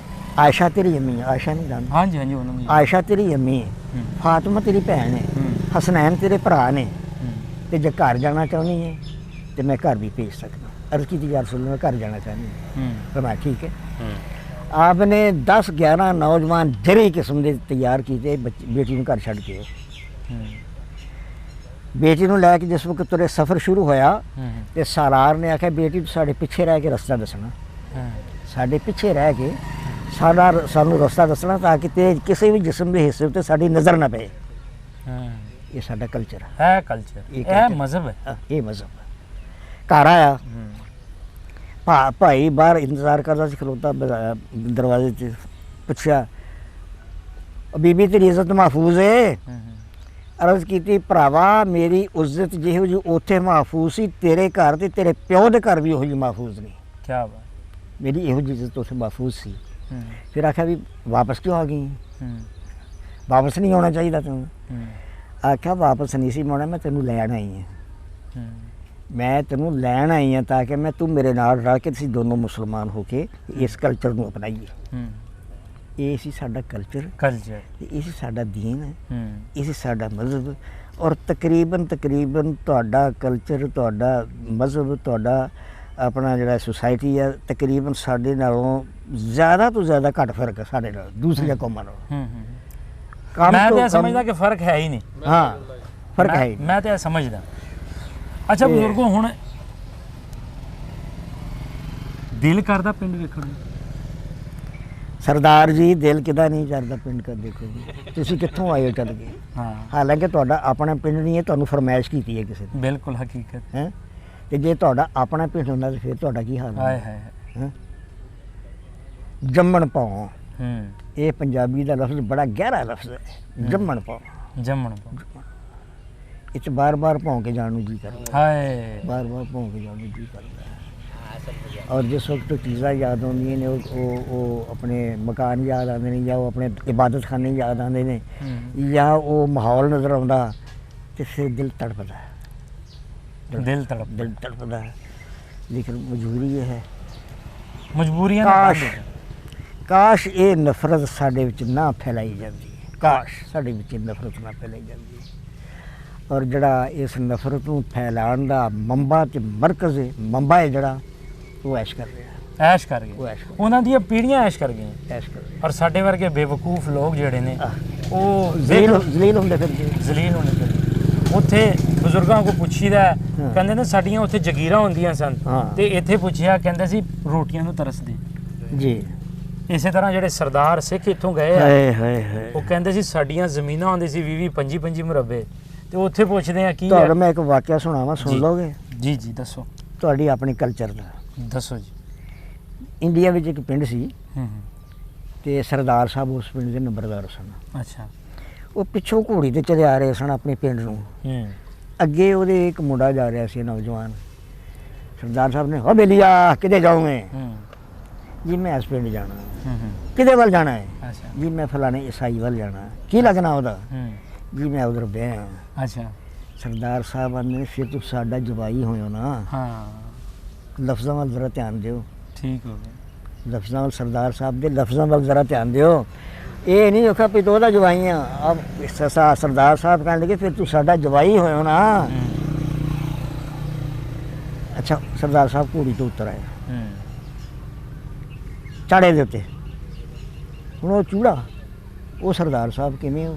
ਆਇਸ਼ਾ ਤੇਰੀ ਅੰਮੀ ਹੈ, ਆਇਸ਼ਾ ਨਹੀਂ ਜਾਣਦਾ? ਹਾਂਜੀ ਹਾਂਜੀ ਉਹਨਾਂ ਨੂੰ। ਆਇਸ਼ਾ ਤੇਰੀ ਅੰਮੀ ਹੈ, ਫਾਤਿਮਾ ਤੇਰੀ ਭੈਣ ਹੈ, ਹਸਨੈਨ ਤੇਰੇ ਭਰਾ ਨੇ, ਤੇ ਜੇ ਘਰ ਜਾਣਾ ਚਾਹੁੰਦੀ ਹੈ ਤੇ ਮੈਂ ਘਰ ਵੀ ਭੇਜ ਸਕਦਾ। अर्ज़ की थी या रसूल मैं घर जाना चाहती हूँ। तो मैं ठीक है। आपने 10-11 नौजवान जरी किस्म के तैयार किए बेटी को घर छड़ के। बेटी को लैके जिस वक्त तुरे सफ़र शुरू होया तो सालार ने आख्या बेटी तू साढ़े पिछे रह के रस्ता दसना, ਸਾਡੇ ਪਿੱਛੇ ਰਹਿ ਕੇ ਸਾਨੂੰ ਰਸਤਾ ਦੱਸਣਾ ਤਾਂ ਕਿ ਤੇ ਕਿਸੇ ਵੀ ਜਿਸਮ ਦੇ ਹਿੱਸੇ ਉੱਤੇ ਸਾਡੀ ਨਜ਼ਰ ਨਾ ਪਏ। ਇਹ ਸਾਡਾ ਕਲਚਰ ਹੈ, ਕਲਚਰ ਇਹ ਮਜ਼ਹਬ ਹੈ। ਇਹ ਮਜ਼ਹਬ ਘਰ ਆਇਆ, ਭਾਈ ਬਾਹਰ ਇੰਤਜ਼ਾਰ ਕਰਦਾ ਸੀ ਖਲੋਤਾ ਦਰਵਾਜ਼ੇ 'ਚ, ਪੁੱਛਿਆ ਬੀਬੀ ਤੇਰੀ ਇੱਜ਼ਤ ਮਹਿਫੂਜ਼ ਹੈ? ਅਰਜ਼ ਕੀਤੀ ਭਰਾਵਾ ਮੇਰੀ ਇੱਜ਼ਤ ਜਿਹੋ ਜਿਹੀ ਉੱਥੇ ਮਹਿਫੂਜ਼ ਸੀ, ਤੇਰੇ ਘਰ ਤੇ ਤੇਰੇ ਪਿਓ ਦੇ ਘਰ ਵੀ ਉਹੋ ਜਿਹੀ ਮਹਿਫੂਜ਼ ਨਹੀਂ। ਕੀ ਬਾਤ, ਮੇਰੀ ਇਹੋ ਜਿਹੀ ਇੱਜ਼ਤ ਉੱਥੇ ਮਹਿਫੂਜ਼ ਸੀ। ਫਿਰ ਆਖਿਆ ਵੀ ਵਾਪਸ ਕਿਉਂ ਆ ਗਈ? ਵਾਪਸ ਨਹੀਂ ਆਉਣਾ ਚਾਹੀਦਾ ਤੈਨੂੰ। ਆਖਿਆ ਵਾਪਸ ਨਹੀਂ ਸੀ ਆਉਣਾ, ਮੈਂ ਤੈਨੂੰ ਲੈਣ ਆਈ ਹਾਂ। ਮੈਂ ਤੈਨੂੰ ਲੈਣ ਆਈ ਹਾਂ ਤਾਂ ਕਿ ਮੈਂ ਤੂੰ ਮੇਰੇ ਨਾਲ ਰਲ ਕੇ ਅਸੀਂ ਦੋਨੋਂ ਮੁਸਲਮਾਨ ਹੋ ਕੇ ਇਸ ਕਲਚਰ ਨੂੰ ਅਪਣਾਈਏ। ਇਹ ਸੀ ਸਾਡਾ ਕਲਚਰ, ਇਹ ਸੀ ਸਾਡਾ ਦੀਨ, ਇਹ ਸੀ ਸਾਡਾ ਮਜ਼ਹਬ। ਔਰ ਤਕਰੀਬਨ ਤੁਹਾਡਾ ਕਲਚਰ, ਤੁਹਾਡਾ ਮਜ਼ਹਬ, ਤੁਹਾਡਾ ਆਪਣਾ ਜਿਹੜਾ ਸੁਸਾਇਟੀ ਹੈ, ਤਕਰੀਬਨ ਸਾਡੇ ਨਾਲੋਂ ਜ਼ਿਆਦਾ ਤੋਂ ਜ਼ਿਆਦਾ ਘੱਟ ਫਰਕ ਹੈ ਸਾਡੇ ਨਾਲ ਦੂਸਰੀਆਂ ਕੌਮਾਂ ਨਾਲੋਂ। ਮੈਂ ਤਾਂ ਸਮਝਦਾ ਕਿ ਫਰਕ ਹੈ ਹੀ ਨਹੀਂ। ਹਾਂ, ਫਰਕ ਹੈ ਹੀ ਨਹੀਂ। ਮੈਂ ਤਾਂ ਸਮਝਦਾ। ਅੱਛਾ ਬਜ਼ੁਰਗੋ, ਹੁਣ ਦਿਲ ਕਰਦਾ ਪਿੰਡ ਵੇਖਣ ਨੂੰ? ਸਰਦਾਰ ਜੀ ਦਿਲ ਕਿਦਾ ਨਹੀਂ ਕਰਦਾ ਪਿੰਡ ਕਰ ਦੇਖੋ ਜੀ। ਤੁਸੀਂ ਕਿੱਥੋਂ ਆਏ ਹੋ ਚੱਲ ਕੇ? ਹਾਲਾਂਕਿ ਤੁਹਾਡਾ ਆਪਣਾ ਪਿੰਡ ਨਹੀਂ ਹੈ, ਤੁਹਾਨੂੰ ਫਰਮਾਇਸ਼ ਕੀਤੀ ਹੈ ਕਿਸੇ ਨੇ। ਬਿਲਕੁਲ ਹਕੀਕਤ ਹੈ। ਤੇ ਜੇ ਤੁਹਾਡਾ ਆਪਣਾ ਪਿੰਡ ਹੁੰਦਾ ਤਾਂ ਫਿਰ ਤੁਹਾਡਾ ਕੀ ਹਾਲ ਹੈ? ਜੰਮਣ ਪਾਉ, ਇਹ ਪੰਜਾਬੀ ਦਾ ਲਫ਼ਜ਼ ਬੜਾ ਗਹਿਰਾ ਲਫ਼ਜ਼ ਹੈ। ਜੰਮਣ ਪਾਉ, ਇਹ 'ਚ ਬਾਰ-ਬਾਰ ਭੌਂ ਕੇ ਜਾਣ ਨੂੰ ਜੀ ਕਰਦਾ। ਬਾਰ-ਬਾਰ ਭੌਂ ਕੇ ਜਾਣ ਨੂੰ ਜੀ ਕਰਦਾ। ਔਰ ਜਿਸ ਵਕਤ ਚੀਜ਼ਾਂ ਯਾਦ ਆਉਂਦੀਆਂ ਨੇ, ਉਹ ਆਪਣੇ ਮਕਾਨ ਯਾਦ ਆਉਂਦੇ ਨੇ, ਜਾਂ ਉਹ ਆਪਣੇ ਇਬਾਦਤ ਖਾਨੇ ਯਾਦ ਆਉਂਦੇ ਨੇ, ਜਾਂ ਉਹ ਮਾਹੌਲ ਨਜ਼ਰ ਆਉਂਦਾ, ਤੇ ਫਿਰ ਦਿਲ ਤੜਪਦਾ। ਦਿਲ ਤੜਪਦਾ। ਲੇਕਿਨ ਮਜਬੂਰੀ ਇਹ ਹੈ, ਮਜਬੂਰੀਆਂ। ਕਾਸ਼ ਇਹ ਨਫ਼ਰਤ ਸਾਡੇ ਵਿੱਚ ਨਾ ਫੈਲਾਈ ਜਾਂਦੀ, ਕਾਸ਼ ਸਾਡੇ ਵਿੱਚ ਨਫ਼ਰਤ ਨਾ ਫੈਲਾਈ ਜਾਂਦੀ। ਔਰ ਜਿਹੜਾ ਇਸ ਨਫ਼ਰਤ ਨੂੰ ਫੈਲਾਉਣ ਦਾ ਮੰਬਾ ਤੇ ਮਰਕਜ਼ ਹੈ, ਮੰਬਾ ਹੈ ਜਿਹੜਾ, ਉਹ ਐਸ਼ ਕਰ ਰਿਹਾ, ਐਸ਼ ਕਰ ਗਏ। ਉਹਨਾਂ ਦੀਆਂ ਪੀੜ੍ਹੀਆਂ ਐਸ਼ ਕਰ ਗਈਆਂ, ਐਸ਼ ਕਰ ਗਏ। ਔਰ ਸਾਡੇ ਵਰਗੇ ਬੇਵਕੂਫ ਲੋਕ ਜਿਹੜੇ ਨੇ ਉਹ ਜ਼ਲੀਲ ਹੁੰਦੇ ਫਿਰਦੇ, ਜ਼ਲੀਲ ਹੋਣੇ ਫਿਰਦੇ। ਉੱਥੇ ਬਜ਼ੁਰਗਾਂ ਕੋਲ ਪੁੱਛੀਦਾ, ਕਹਿੰਦੇ ਨੇ ਸਾਡੀਆਂ ਉੱਥੇ ਜਗੀਰਾਂ ਹੁੰਦੀਆਂ ਸਨ, ਤੇ ਇੱਥੇ ਪੁੱਛਿਆ, ਕਹਿੰਦੇ ਸੀ ਰੋਟੀਆਂ ਨੂੰ ਤਰਸਦੇ ਜੀ। ਇਸੇ ਤਰ੍ਹਾਂ ਜਿਹੜੇ ਸਰਦਾਰ ਸਿੱਖ ਇੱਥੋਂ ਗਏ ਆ, ਉਹ ਕਹਿੰਦੇ ਸੀ ਸਾਡੀਆਂ ਜ਼ਮੀਨਾਂ ਹੁੰਦੀ ਸੀ 20-25 ਮੁਰੱਬੇ, ਤੇ ਉੱਥੇ ਪੁੱਛਦੇ ਆ ਕੀ। ਤੁਹਾਨੂੰ ਮੈਂ ਇੱਕ ਵਾਕਿਆ ਸੁਣਾਵਾਂ, ਸੁਣ ਲਓਗੇ? ਜੀ ਜੀ ਦੱਸੋ। ਤੁਹਾਡੀ ਆਪਣੀ ਕਲਚਰ ਦਾ ਦੱਸੋ ਜੀ। ਇੰਡੀਆ ਵਿੱਚ ਇੱਕ ਪਿੰਡ ਸੀ, ਤੇ ਸਰਦਾਰ ਸਾਹਿਬ ਉਸ ਪਿੰਡ ਦੇ ਨੰਬਰਦਾਰ ਸਨ। ਅੱਛਾ। ਉਹ ਪਿੱਛੋਂ ਘੋੜੀ ਤੇ ਚਲੇ ਆ ਰਹੇ ਸਨ ਆਪਣੇ ਪਿੰਡ ਨੂੰ। ਅੱਗੇ ਉਹਦੇ ਇੱਕ ਮੁੰਡਾ ਜਾ ਰਿਹਾ ਸੀ, ਨੌਜਵਾਨ। ਸਰਦਾਰ ਸਾਹਿਬ ਨੇ, ਹੋ ਬੇਲੀਆ ਕਿਤੇ ਜਾਓਗੇ? ਜੀ ਮੈਂ ਇਸ ਪਿੰਡ ਜਾਣਾ। ਕਿਹਦੇ ਵੱਲ ਜਾਣਾ ਹੈ? ਜੀ ਮੈਂ ਫਲਾਣੇ ਈਸਾਈ ਵੱਲ ਜਾਣਾ। ਕੀ ਲੱਗਣਾ ਉਹਦਾ? ਜੀ ਮੈਂ ਉਧਰ ਬਿਆ। ਅੱਛਾ। ਸਰਦਾਰ ਸਾਹਿਬ ਨੇ, ਫਿਰ ਤੂੰ ਸਾਡਾ ਜਵਾਈ ਹੋਇਓ ਨਾ। ਲਫ਼ਜ਼ਾਂ ਵੱਲ ਜ਼ਰਾ ਧਿਆਨ ਦਿਓ। ਠੀਕ ਹੋ ਗਿਆ। ਲਫ਼ਜ਼ਾਂ ਵੱਲ, ਸਰਦਾਰ ਸਾਹਿਬ ਦੇ ਲਫ਼ਜ਼ਾਂ ਵੱਲ ਜ਼ਰਾ ਧਿਆਨ ਦਿਓ। ਇਹ ਨਹੀਂ ਔਖਾ ਵੀ ਤੂੰ ਉਹਦਾ ਜਵਾਈ ਆ। ਅਬ ਸਰਦਾਰ ਸਾਹਿਬ ਕਹਿਣ ਲੱਗੇ, ਫਿਰ ਤੂੰ ਸਾਡਾ ਜਵਾਈ ਹੋਇਓ ਨਾ। ਅੱਛਾ, ਸਰਦਾਰ ਸਾਹਿਬ ਘੋੜੀ ਤੋਂ ਉਤਰ ਆਏ, ਚਾੜੇ ਦੇ ਉੱਤੇ। ਹੁਣ ਉਹ ਚੂੜਾ, ਉਹ ਸਰਦਾਰ ਸਾਹਿਬ ਕਿਵੇਂ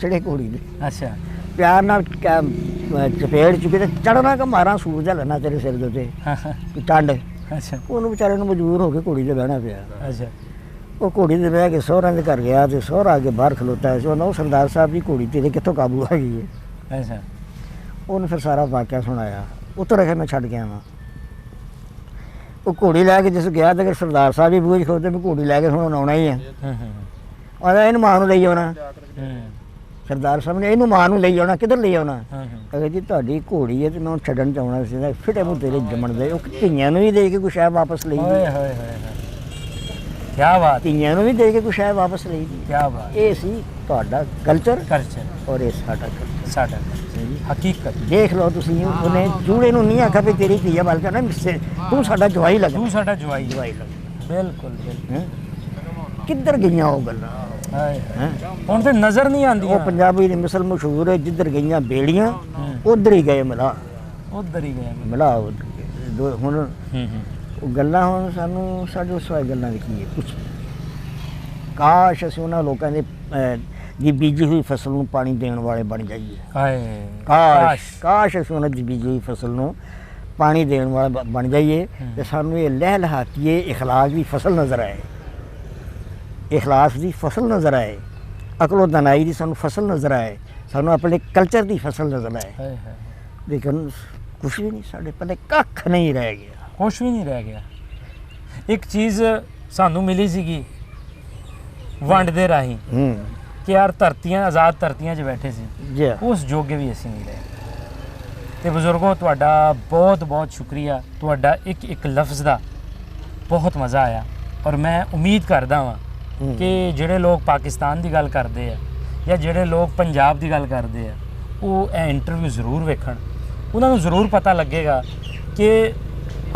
ਚੜੇ ਘੋੜੀ ਦੇ? ਅੱਛਾ। ਪਿਆਰ ਨਾਲ ਚਪੇੜ ਚੁੱਕੇ ਤੇ ਚੜਨਾ ਕਿ ਮਾਰਾਂ ਸੂਰਜ ਲੈਣਾ ਤੇਰੇ ਸਿਰ ਦੇ ਉੱਤੇ ਟੰਡ। ਅੱਛਾ। ਉਹਨੂੰ ਵਿਚਾਰੇ ਨੂੰ ਮਜਬੂਰ ਹੋ ਕੇ ਘੋੜੀ ਤੇ ਬਹਿਣਾ ਪਿਆ। ਅੱਛਾ। ਉਹ ਘੋੜੀ ਤੇ ਬਹਿ ਕੇ ਸਹੁਰਿਆਂ ਦੇ ਘਰ ਗਿਆ, ਤੇ ਸਹੁਰਾ ਆ ਕੇ ਬਾਹਰ ਖਲੋਤਾ ਸੀ। ਉਹ ਸਰਦਾਰ ਸਾਹਿਬ ਦੀ ਘੋੜੀ ਤੇਰੇ ਕਿੱਥੋਂ ਕਾਬੂ ਆ ਗਈ ਹੈ? ਅੱਛਾ। ਉਹਨੇ ਫਿਰ ਸਾਰਾ ਵਾਕਿਆ ਸੁਣਾਇਆ। ਉੱਤਰ ਕੇ ਮੈਂ ਛੱਡ ਕੇ ਆਵਾਂ। ਉਹ ਘੋੜੀ ਲੈ ਕੇ ਜਿਸ ਗਿਆ, ਤੇ ਸਰਦਾਰ ਸਾਹਿਬ ਵੀ ਬੂਝ ਖੋਤੇ, ਮੈਂ ਘੋੜੀ ਲੈ ਕੇ ਹੁਣ ਆਉਣਾ ਹੀ ਹੈ। ਆਉਂਦਾ ਇਹਨੂੰ ਮਾਂ ਨੂੰ ਲਈ ਆਉਣਾ। ਸਰਦਾਰ ਸਾਹਿਬ ਨੇ, ਇਹਨੂੰ ਮਾਂ ਨੂੰ ਲਈ ਆਉਣਾ? ਕਿੱਧਰ ਲਈ ਆਉਣਾ? ਅਗਰ ਜੀ ਤੁਹਾਡੀ ਘੋੜੀ ਹੈ ਤੇ ਮੈਂ ਛੱਡਣ ਚਾਹੁੰਦਾ ਸੀ, ਫਿਟੇ ਮੂੰਹ ਤੇਰੇ ਜੰਮਣ ਦੇ। ਉਹ ਧੀਆਂ ਨੂੰ ਵੀ ਦੇ ਕੇ ਕੁਛ ਹੈ ਵਾਪਸ ਲਈ। ਕਿਆ ਬਾਤ। ਧੀਆਂ ਨੂੰ ਵੀ ਦੇ ਕੇ ਕੁਛ ਹੈ ਵਾਪਸ ਲਈ। ਕਿਆ ਬਾਤ। ਇਹ ਸੀ ਤੁਹਾਡਾ ਕਲਚਰ, ਔਰ ਇਹ ਸਾਡਾ ਕਲਚਰ, ਸਾਡਾ ਹਕੀਕਤ। ਦੇਖ ਲਓ ਤੁਸੀਂ, ਉਹਨੇ ਜੂੜੇ ਨੂੰ ਨਹੀਂ ਆਖਿਆ ਵੀ ਤੇਰੀ ਧੀ ਹੈ, ਬਲਕਿ ਨਾ ਤੂੰ ਸਾਡਾ ਜਵਾਈ ਲੱਗ, ਤੂੰ ਸਾਡਾ ਜਵਾਈ ਲੱਗ। ਬਿਲਕੁਲ। ਕਿੱਧਰ ਗਈਆਂ ਉਹ ਗੱਲਾਂ? ਹੁਣ ਤੇ ਨਜ਼ਰ ਨਹੀਂ ਆਉਂਦੀ। ਉਹ ਪੰਜਾਬੀ ਦੀ ਮਿਸਲ ਮਸ਼ਹੂਰ ਹੈ, ਜਿੱਧਰ ਗਈਆਂ ਬੇੜੀਆਂ ਉਧਰ ਹੀ ਗਏ ਮਿਲਾ। ਉਧਰ ਹੀ ਗਏ ਮਿਲਾ। ਹੁਣ ਉਹ ਗੱਲਾਂ ਹੁਣ ਸਾਨੂੰ ਸਾਡੇ ਸਵਾਈ ਗੱਲਾਂ ਦੀ ਕੀ ਹੈ? ਕੁਛ ਕਾਸ਼ ਅਸੀਂ ਉਹਨਾਂ ਲੋਕਾਂ ਦੀ ਬੀਜੀ ਹੋਈ ਫਸਲ ਨੂੰ ਪਾਣੀ ਦੇਣ ਵਾਲੇ ਬਣ ਜਾਈਏ। ਕਾਸ਼ ਅਸੀਂ ਉਹਨਾਂ ਦੀ ਬੀਜੀ ਹੋਈ ਫਸਲ ਨੂੰ ਪਾਣੀ ਦੇਣ ਵਾਲਾ ਬਣ ਜਾਈਏ ਤੇ ਸਾਨੂੰ ਇਹ ਲਹਿ ਲਹਾਤੀਏ ਇਖਲਾਸ ਦੀ ਫਸਲ ਨਜ਼ਰ ਆਏ, ਇਖਲਾਸ ਦੀ ਫਸਲ ਨਜ਼ਰ ਆਏ, ਅਕਲ ਦਨਾਈ ਦੀ ਸਾਨੂੰ ਫਸਲ ਨਜ਼ਰ ਆਏ, ਸਾਨੂੰ ਆਪਣੇ ਕਲਚਰ ਦੀ ਫਸਲ ਨਜ਼ਰ ਆਏ। ਲੇਕਿਨ ਕੁਛ ਵੀ ਨਹੀਂ, ਸਾਡੇ ਪੱਲੇ ਕੱਖ ਨਹੀਂ ਰਹਿ ਗਿਆ, ਕੁਛ ਵੀ ਨਹੀਂ ਰਹਿ ਗਿਆ। ਇੱਕ ਚੀਜ਼ ਸਾਨੂੰ ਮਿਲੀ ਸੀਗੀ ਵੰਡ ਦੇ ਰਾਹੀਂ ਕਿ ਯਾਰ ਧਰਤੀਆਂ ਆਜ਼ਾਦ ਧਰਤੀਆਂ 'ਚ ਬੈਠੇ ਸੀ, ਜੀ ਉਸ ਜੋਗੇ ਵੀ ਅਸੀਂ ਨਹੀਂ ਰਹੇ। ਤੇ ਬਜ਼ੁਰਗੋ ਤੁਹਾਡਾ ਬਹੁਤ ਬਹੁਤ ਸ਼ੁਕਰੀਆ, ਤੁਹਾਡਾ ਇੱਕ ਇੱਕ ਲਫ਼ਜ਼ ਦਾ ਬਹੁਤ ਮਜ਼ਾ ਆਇਆ। ਔਰ ਮੈਂ ਉਮੀਦ ਕਰਦਾ ਹਾਂ ਕਿ ਜਿਹੜੇ ਲੋਕ ਪਾਕਿਸਤਾਨ ਦੀ ਗੱਲ ਕਰਦੇ ਆ ਜਾਂ ਜਿਹੜੇ ਲੋਕ ਪੰਜਾਬ ਦੀ ਗੱਲ ਕਰਦੇ ਆ ਉਹ ਇਹ ਇੰਟਰਵਿਊ ਜ਼ਰੂਰ ਵੇਖਣ, ਉਹਨਾਂ ਨੂੰ ਜ਼ਰੂਰ ਪਤਾ ਲੱਗੇਗਾ ਕਿ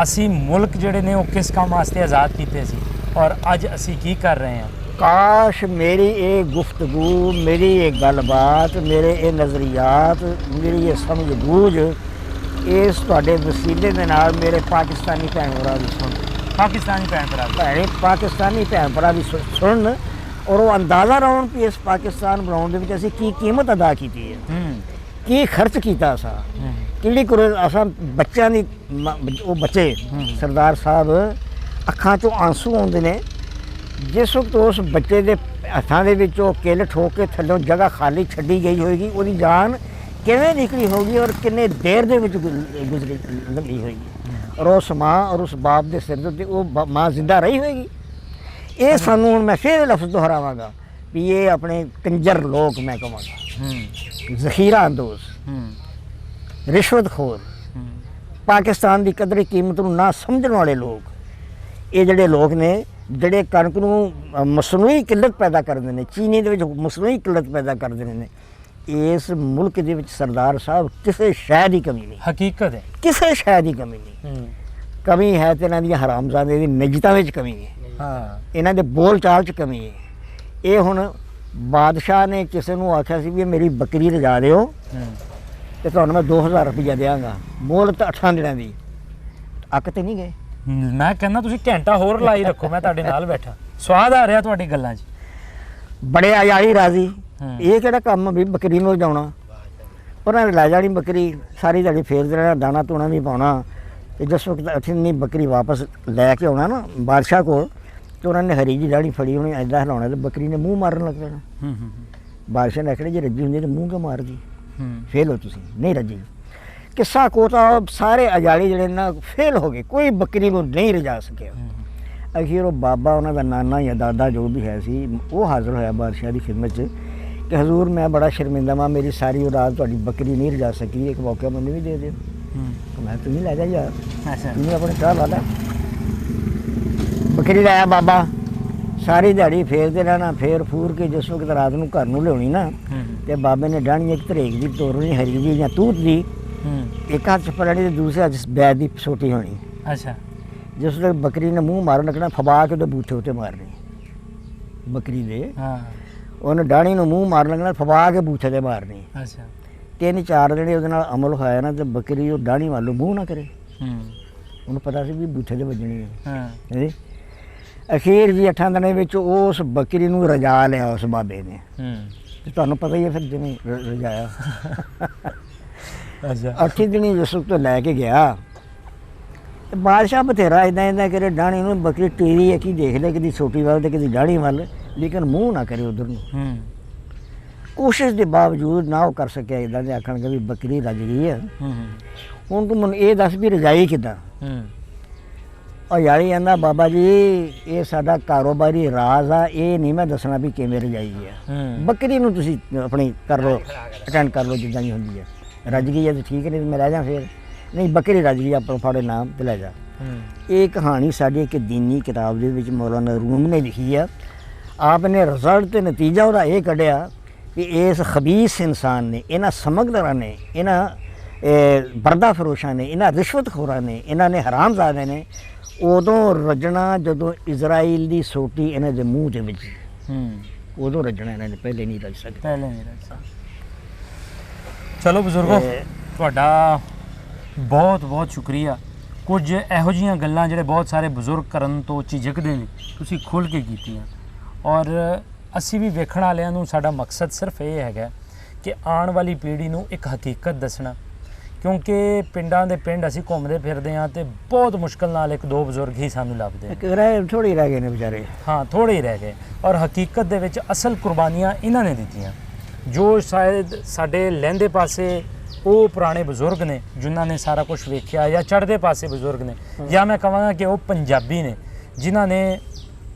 ਅਸੀਂ ਮੁਲਕ ਜਿਹੜੇ ਨੇ ਉਹ ਕਿਸ ਕੰਮ ਵਾਸਤੇ ਆਜ਼ਾਦ ਕੀਤੇ ਸੀ ਔਰ ਅੱਜ ਅਸੀਂ ਕੀ ਕਰ ਰਹੇ ਹਾਂ। ਕਾਸ਼ ਮੇਰੀ ਇਹ ਗੁਫ਼ਤਗੂ, ਮੇਰੀ ਇਹ ਗੱਲਬਾਤ, ਮੇਰੇ ਇਹ ਨਜ਼ਰੀਆਤ, ਮੇਰੀ ਇਹ ਸਮਝ ਬੂਝ ਇਸ ਤੁਹਾਡੇ ਵਸੀਲੇ ਦੇ ਨਾਲ ਮੇਰੇ ਪਾਕਿਸਤਾਨੀ ਭੈਣ ਭਰਾ ਵੀ ਸੁਣ, ਪਾਕਿਸਤਾਨੀ ਭੈਣ ਪਾਕਿਸਤਾਨੀ ਭੈਣ ਭਰਾ ਵੀ ਸੁਣਨ ਔਰ ਉਹ ਅੰਦਾਜ਼ਾ ਲਾਉਣ ਕਿ ਇਸ ਪਾਕਿਸਤਾਨ ਬਣਾਉਣ ਦੇ ਵਿੱਚ ਅਸੀਂ ਕੀ ਕੀਮਤ ਅਦਾ ਕੀਤੀ ਹੈ, ਕੀ ਖਰਚ ਕੀਤਾ ਸਾ, ਕਿਹੜੀ ਕੁਰੇ ਅਸਾਂ ਬੱਚਿਆਂ ਦੀ ਉਹ ਬੱਚੇ ਸਰਦਾਰ ਸਾਹਿਬ ਅੱਖਾਂ 'ਚੋਂ ਆਂਸੂ ਆਉਂਦੇ ਨੇ ਜਿਸ ਵਕਤ ਉਸ ਬੱਚੇ ਦੇ ਹੱਥਾਂ ਦੇ ਵਿੱਚੋਂ ਕਿੱਲ ਠੋਕ ਕੇ ਥੱਲੋਂ ਜਗ੍ਹਾ ਖਾਲੀ ਛੱਡੀ ਗਈ ਹੋਏਗੀ, ਉਹਦੀ ਜਾਨ ਕਿਵੇਂ ਨਿਕਲੀ ਹੋਗੀ ਔਰ ਕਿੰਨੇ ਦੇਰ ਦੇ ਵਿੱਚ ਗੁਜ਼ਰੀ ਲੰਘੀ ਹੋਏਗੀ, ਔਰ ਉਸ ਮਾਂ ਔਰ ਉਸ ਬਾਪ ਦੇ ਸਿਰ ਦੇ ਉੱਤੇ ਉਹ ਮਾਂ ਜ਼ਿੰਦਾ ਰਹੀ ਹੋਏਗੀ। ਇਹ ਸਾਨੂੰ ਹੁਣ ਮੈਂ ਫਿਰ ਲਫ਼ਜ਼ ਦੁਹਰਾਵਾਂਗਾ ਵੀ ਇਹ ਆਪਣੇ ਕੰਜਰ ਲੋਕ, ਮੈਂ ਕਹਾਂਗਾ ਜ਼ਖੀਰਾ ਅੰਦੋਜ਼, ਰਿਸ਼ਵਤਖੋਰ, ਪਾਕਿਸਤਾਨ ਦੀ ਕਦਰ ਕੀਮਤ ਨੂੰ ਨਾ ਸਮਝਣ ਵਾਲੇ ਲੋਕ, ਇਹ ਜਿਹੜੇ ਲੋਕ ਨੇ ਜਿਹੜੇ ਕਣਕ ਨੂੰ ਮਸਨੂਈ ਕਿੱਲਤ ਪੈਦਾ ਕਰਦੇ ਨੇ, ਚੀਨੀ ਦੇ ਵਿੱਚ ਮਸਨੂਈ ਕਿੱਲਤ ਪੈਦਾ ਕਰਦੇ ਨੇ। ਇਸ ਮੁਲਕ ਦੇ ਵਿੱਚ ਸਰਦਾਰ ਸਾਹਿਬ ਕਿਸੇ ਸ਼ੈ ਦੀ ਕਮੀ ਨਹੀਂ, ਹਕੀਕਤ ਹੈ, ਕਿਸੇ ਸ਼ੈ ਦੀ ਕਮੀ ਨਹੀਂ। ਕਮੀ ਹੈ ਤੇ ਇਹਨਾਂ ਦੀਆਂ ਹਰਾਮਜ਼ਾਦੇ ਦੀ ਨਿਜਤਾ ਵਿੱਚ ਕਮੀ ਹੈ, ਇਹਨਾਂ ਦੇ ਬੋਲ ਚਾਲ 'ਚ ਕਮੀ ਹੈ। ਇਹ ਹੁਣ ਬਾਦਸ਼ਾਹ ਨੇ ਕਿਸੇ ਨੂੰ ਆਖਿਆ ਸੀ ਵੀ ਮੇਰੀ ਬੱਕਰੀ ਰਜਾ ਦਿਓ ਤੇ ਤੁਹਾਨੂੰ ਮੈਂ 2000 ਰੁਪਈਆ ਦਿਆਂਗਾ, ਮੋਹਲਤ 8 ਦਿਨਾਂ ਦੀ। ਅੱਕ ਤੇ ਨਹੀਂ ਗਏ। ਮੈਂ ਕਹਿੰਦਾ ਤੁਸੀਂ ਘੰਟਾ ਹੋਰ ਲਾਈ ਰੱਖੋ, ਮੈਂ ਤੁਹਾਡੇ ਨਾਲ ਬੈਠਾ, ਸਵਾਦ ਆ ਰਿਹਾ ਤੁਹਾਡੀ ਗੱਲਾਂ 'ਚ। ਬੜੇ ਆਈ ਰਾਜ਼ੀ, ਇਹ ਕਿਹੜਾ ਕੰਮ ਵੀ ਬੱਕਰੀ ਨੂੰ ਜਾਣਾ, ਉਹਨਾਂ ਨੇ ਲੈ ਜਾਣੀ ਬੱਕਰੀ, ਸਾਰੀ ਦਿਹਾੜੀ ਫੇਰ ਦੇਣਾ, ਦਾਣਾ ਧੂਣਾ ਵੀ ਪਾਉਣਾ। ਤੇ ਜਿਸ ਵਕਤ ਅਸੀਂ ਨਹੀਂ ਬੱਕਰੀ ਵਾਪਸ ਲੈ ਕੇ ਆਉਣਾ ਨਾ ਬਾਦਸ਼ਾਹ ਕੋਲ, ਤੇ ਉਹਨਾਂ ਨੇ ਹਰੀ ਜੀ ਦਾੜੀ ਫੜੀ ਹੋਣੀ, ਐਦਾਂ ਹਿਲਾਉਣਾ ਤੇ ਬੱਕਰੀ ਨੇ ਮੂੰਹ ਮਾਰਨ ਲੱਗ ਪੈਣਾ। ਬਾਦਸ਼ਾਹ ਨੇ ਆਖਣਾ ਜੇ ਰੱਜੀ ਹੁੰਦੀ ਤਾਂ ਮੂੰਹ ਕਿਉਂ ਮਾਰਦੀ, ਫੇਲ ਹੋ ਤੁਸੀਂ, ਨਹੀਂ ਰੱਜੀ। ਕਿੱਸਾ ਕੋਤਾ ਸਾਰੇ ਅਜਾਲੀ ਜਿਹੜੇ ਨਾ ਫੇਲ ਹੋ ਗਏ, ਕੋਈ ਬੱਕਰੀ ਨੂੰ ਨਹੀਂ ਰਜਾ ਸਕਿਆ। ਅਖੀਰ ਉਹ ਬਾਬਾ ਉਹਨਾਂ ਦਾ ਨਾਨਾ ਜਾਂ ਦਾਦਾ ਜੋ ਵੀ ਹੈ ਸੀ, ਉਹ ਹਾਜ਼ਰ ਹੋਇਆ ਬਾਦਸ਼ਾਹ ਦੀ ਖਿਦਮਤ 'ਚ ਕਿ ਹਜ਼ੂਰ ਮੈਂ ਬੜਾ ਸ਼ਰਮਿੰਦਾ ਵਾਂ, ਮੇਰੀ ਸਾਰੀ ਰਾਤ ਤੁਹਾਡੀ ਬੱਕਰੀ ਨਹੀਂ ਰਜਾ ਸਕੀ, ਇੱਕ ਮੌਕਾ ਮੈਨੂੰ ਵੀ ਦੇ ਦਿਓ। ਮੈਂ ਤੂੰ ਨਹੀਂ ਲੈ ਜਾ ਯਾਰ, ਤੂੰ ਆਪਣੇ ਚਾਹ ਲਾ ਲੈ। ਬੱਕਰੀ ਲਾਇਆ ਬਾਬਾ, ਸਾਰੀ ਦਿਹਾੜੀ ਫੇਰਦੇ ਰਹਿਣਾ, ਫੇਰ ਫੂਰ ਕੇ ਜਿਸ ਵਕਤ ਰਾਤ ਨੂੰ ਘਰ ਨੂੰ ਲਿਆਉਣੀ ਨਾ, ਤੇ ਬਾਬੇ ਨੇ ਡਾਹਣੀ ਇੱਕ ਧਰੇਕ ਦੀ ਤੋਰਨੀ, ਹਰੀ ਦੀ ਜਾਂ ਤੂਤ ਦੀ, ਇੱਕ ਹੱਥ 'ਚ ਫੜਨੀ ਤੇ ਦੂਸਰੇ ਹੱਥ 'ਚ ਬੈਦ ਦੀ ਸੋਟੀ ਹੋਣੀ। ਅੱਛਾ। ਜਿਸ ਵੇਲੇ ਬੱਕਰੀ ਨੇ ਮੂੰਹ ਮਾਰਨ ਲੱਗਣਾ, ਫਬਾ ਕੇ ਉਹਦੇ ਬੂਥੇ ਉੱਤੇ ਮਾਰਨੀ ਬੱਕਰੀ ਦੇ। ਉਹਨੇ ਡਾਹਣੀ ਨੂੰ ਮੂੰਹ ਮਾਰਨ ਲੱਗਣਾ, ਫਬਾ ਕੇ ਬੂਥੇ 'ਤੇ ਮਾਰਨੀ। ਅੱਛਾ। 3-4 ਦਿਨ ਉਹਦੇ ਨਾਲ ਅਮਲ ਹੋਇਆ ਨਾ, ਤੇ ਬੱਕਰੀ ਉਹ ਡਾਹਣੀ ਵੱਲੋਂ ਮੂੰਹ ਨਾ ਕਰੇ, ਉਹਨੂੰ ਪਤਾ ਸੀ ਵੀ ਬੂਥੇ 'ਤੇ ਵੱਜਣੀ ਹੈ। ਅਖੀਰ ਵੀ 8 ਦਿਨਾਂ ਵਿੱਚ ਉਸ ਬੱਕਰੀ ਨੂੰ ਰਜਾ ਲਿਆ ਉਸ ਬਾਬੇ ਨੇ। ਤੇ ਤੁਹਾਨੂੰ ਪਤਾ ਹੀ ਹੈ ਫਿਰ ਜਿਵੇਂ ਰਜਾਇਆ। ਅੱਛਾ। 8 ਦਿਨ ਜਿਸ ਤੋਂ ਲੈ ਕੇ ਗਿਆ, ਤੇ ਬਾਦਸ਼ਾਹ ਬਥੇਰਾ ਇੱਦਾਂ ਕਰੇ ਡਾਹਣੀ ਨੂੰ, ਬੱਕਰੀ ਟੀਰੀ ਹੈ ਕੀ ਦੇਖ ਲੈ, ਕਦੀ ਛੋਟੀ ਵੱਲ ਤੇ ਕਦੀ ਡਾਹਣੀ ਵੱਲ, ਲੇਕਿਨ ਮੂੰਹ ਨਾ ਕਰੇ ਉਧਰ ਨੂੰ। ਕੋਸ਼ਿਸ਼ ਦੇ ਬਾਵਜੂਦ ਨਾ ਉਹ ਕਰ ਸਕਿਆ, ਇੱਦਾਂ ਦੇ ਆਖਣਗੇ ਵੀ ਬੱਕਰੀ ਰਜ ਗਈ ਹੈ। ਹੁਣ ਤੂੰ ਮੈਨੂੰ ਇਹ ਦੱਸ ਵੀ ਰਜਾਈ ਕਿੱਦਾਂ? ਉਹ ਯਾਰੀ ਕਹਿੰਦਾ ਬਾਬਾ ਜੀ ਇਹ ਸਾਡਾ ਕਾਰੋਬਾਰੀ ਰਾਜ਼ ਆ, ਇਹ ਨਹੀਂ ਮੈਂ ਦੱਸਣਾ ਵੀ ਕਿਵੇਂ ਰਜਾਈ ਹੈ। ਬੱਕਰੀ ਨੂੰ ਤੁਸੀਂ ਆਪਣੀ ਕਰ ਲਓ, ਅਟੈਂਡ ਕਰ ਲਓ ਜਿੱਦਾਂ ਦੀ ਹੁੰਦੀ ਹੈ। ਰੱਜ ਗਈ ਹੈ ਤਾਂ ਠੀਕ, ਨਹੀਂ ਮੈਂ ਲੈ ਜਾ, ਫਿਰ ਨਹੀਂ ਬੱਕਰੀ ਰੱਜ ਗਈ ਆਪਾਂ ਫਾੜੇ ਨਾਮ ਤੇ ਲੈ ਜਾ। ਇਹ ਕਹਾਣੀ ਸਾਡੀ ਇੱਕ ਦੀਨੀ ਕਿਤਾਬ ਦੇ ਵਿੱਚ ਮੌਲਾਨਾ ਰੂਮ ਨੇ ਲਿਖੀ ਆ। ਆਪ ਨੇ ਰਿਜ਼ਲਟ ਤੇ ਨਤੀਜਾ ਉਹਦਾ ਇਹ ਕੱਢਿਆ ਕਿ ਇਸ ਖਬੀਸ ਇਨਸਾਨ ਨੇ, ਇਹਨਾਂ ਸਮਗਲਰਾਂ ਨੇ, ਇਹਨਾਂ ਬਰਦਾ ਫਰੋਸ਼ਾਂ ਨੇ, ਇਹਨਾਂ ਰਿਸ਼ਵਤਖੋਰਾਂ ਨੇ, ਇਹਨਾਂ ਨੇ ਹਰਾਮਜ਼ਾਦੇ ਨੇ ਉਦੋਂ ਰੱਜਣਾ ਜਦੋਂ ਇਜ਼ਰਾਈਲ ਦੀ ਸੋਟੀ ਇਹਨਾਂ ਦੇ ਮੂੰਹ ਦੇ ਵਿੱਚ, ਉਦੋਂ ਰੱਜਣਾ ਇਹਨਾਂ ਨੇ, ਪਹਿਲੇ ਨਹੀਂ ਰੱਜ ਸਕਦੇ। ਪਹਿਲੇ ਨਹੀਂ ਰੱਜ ਸਕਦੇ। ਚਲੋ ਬਜ਼ੁਰਗੋ, ਤੁਹਾਡਾ ਬਹੁਤ ਬਹੁਤ ਸ਼ੁਕਰੀਆ। ਕੁਝ ਇਹੋ ਜਿਹੀਆਂ ਗੱਲਾਂ ਜਿਹੜੇ ਬਹੁਤ ਸਾਰੇ ਬਜ਼ੁਰਗ ਕਰਨ ਤੋਂ ਝਿਜਕਦੇ ਨੇ, ਤੁਸੀਂ ਖੁੱਲ੍ਹ ਕੇ ਕੀਤੀਆਂ। ਔਰ ਅਸੀਂ ਵੀ ਵੇਖਣ ਵਾਲਿਆਂ ਨੂੰ ਸਾਡਾ ਮਕਸਦ ਸਿਰਫ ਇਹ ਹੈਗਾ ਕਿ ਆਉਣ ਵਾਲੀ ਪੀੜ੍ਹੀ ਨੂੰ ਇੱਕ ਹਕੀਕਤ ਦੱਸਣਾ ਕਿਉਂਕਿ ਪਿੰਡਾਂ ਦੇ ਪਿੰਡ ਅਸੀਂ ਘੁੰਮਦੇ ਫਿਰਦੇ ਹਾਂ ਤੇ ਬਹੁਤ ਮੁਸ਼ਕਲ ਨਾਲ ਇੱਕ ਦੋ ਬਜ਼ੁਰਗ ਹੀ ਸਾਨੂੰ ਲੱਭਦੇ ਆ। ਥੋੜੀ ਰਹਿ ਗਏ ਨੇ ਵਿਚਾਰੇ। ਹਾਂ, ਥੋੜੇ ਹੀ ਰਹਿ ਗਏ ਔਰ ਹਕੀਕਤ ਦੇ ਵਿੱਚ ਅਸਲ ਕੁਰਬਾਨੀਆਂ ਇਹਨਾਂ ਨੇ ਦਿੱਤੀਆਂ। ਜੋ ਸ਼ਾਇਦ ਸਾਡੇ ਲਹਿੰਦੇ ਪਾਸੇ ਉਹ ਪੁਰਾਣੇ ਬਜ਼ੁਰਗ ਨੇ ਜਿਨ੍ਹਾਂ ਨੇ ਸਾਰਾ ਕੁਝ ਵੇਖਿਆ, ਜਾਂ ਚੜ੍ਹਦੇ ਪਾਸੇ ਬਜ਼ੁਰਗ ਨੇ, ਜਾਂ ਮੈਂ ਕਹਾਂਗਾ ਕਿ ਉਹ ਪੰਜਾਬੀ ਨੇ ਜਿਨ੍ਹਾਂ ਨੇ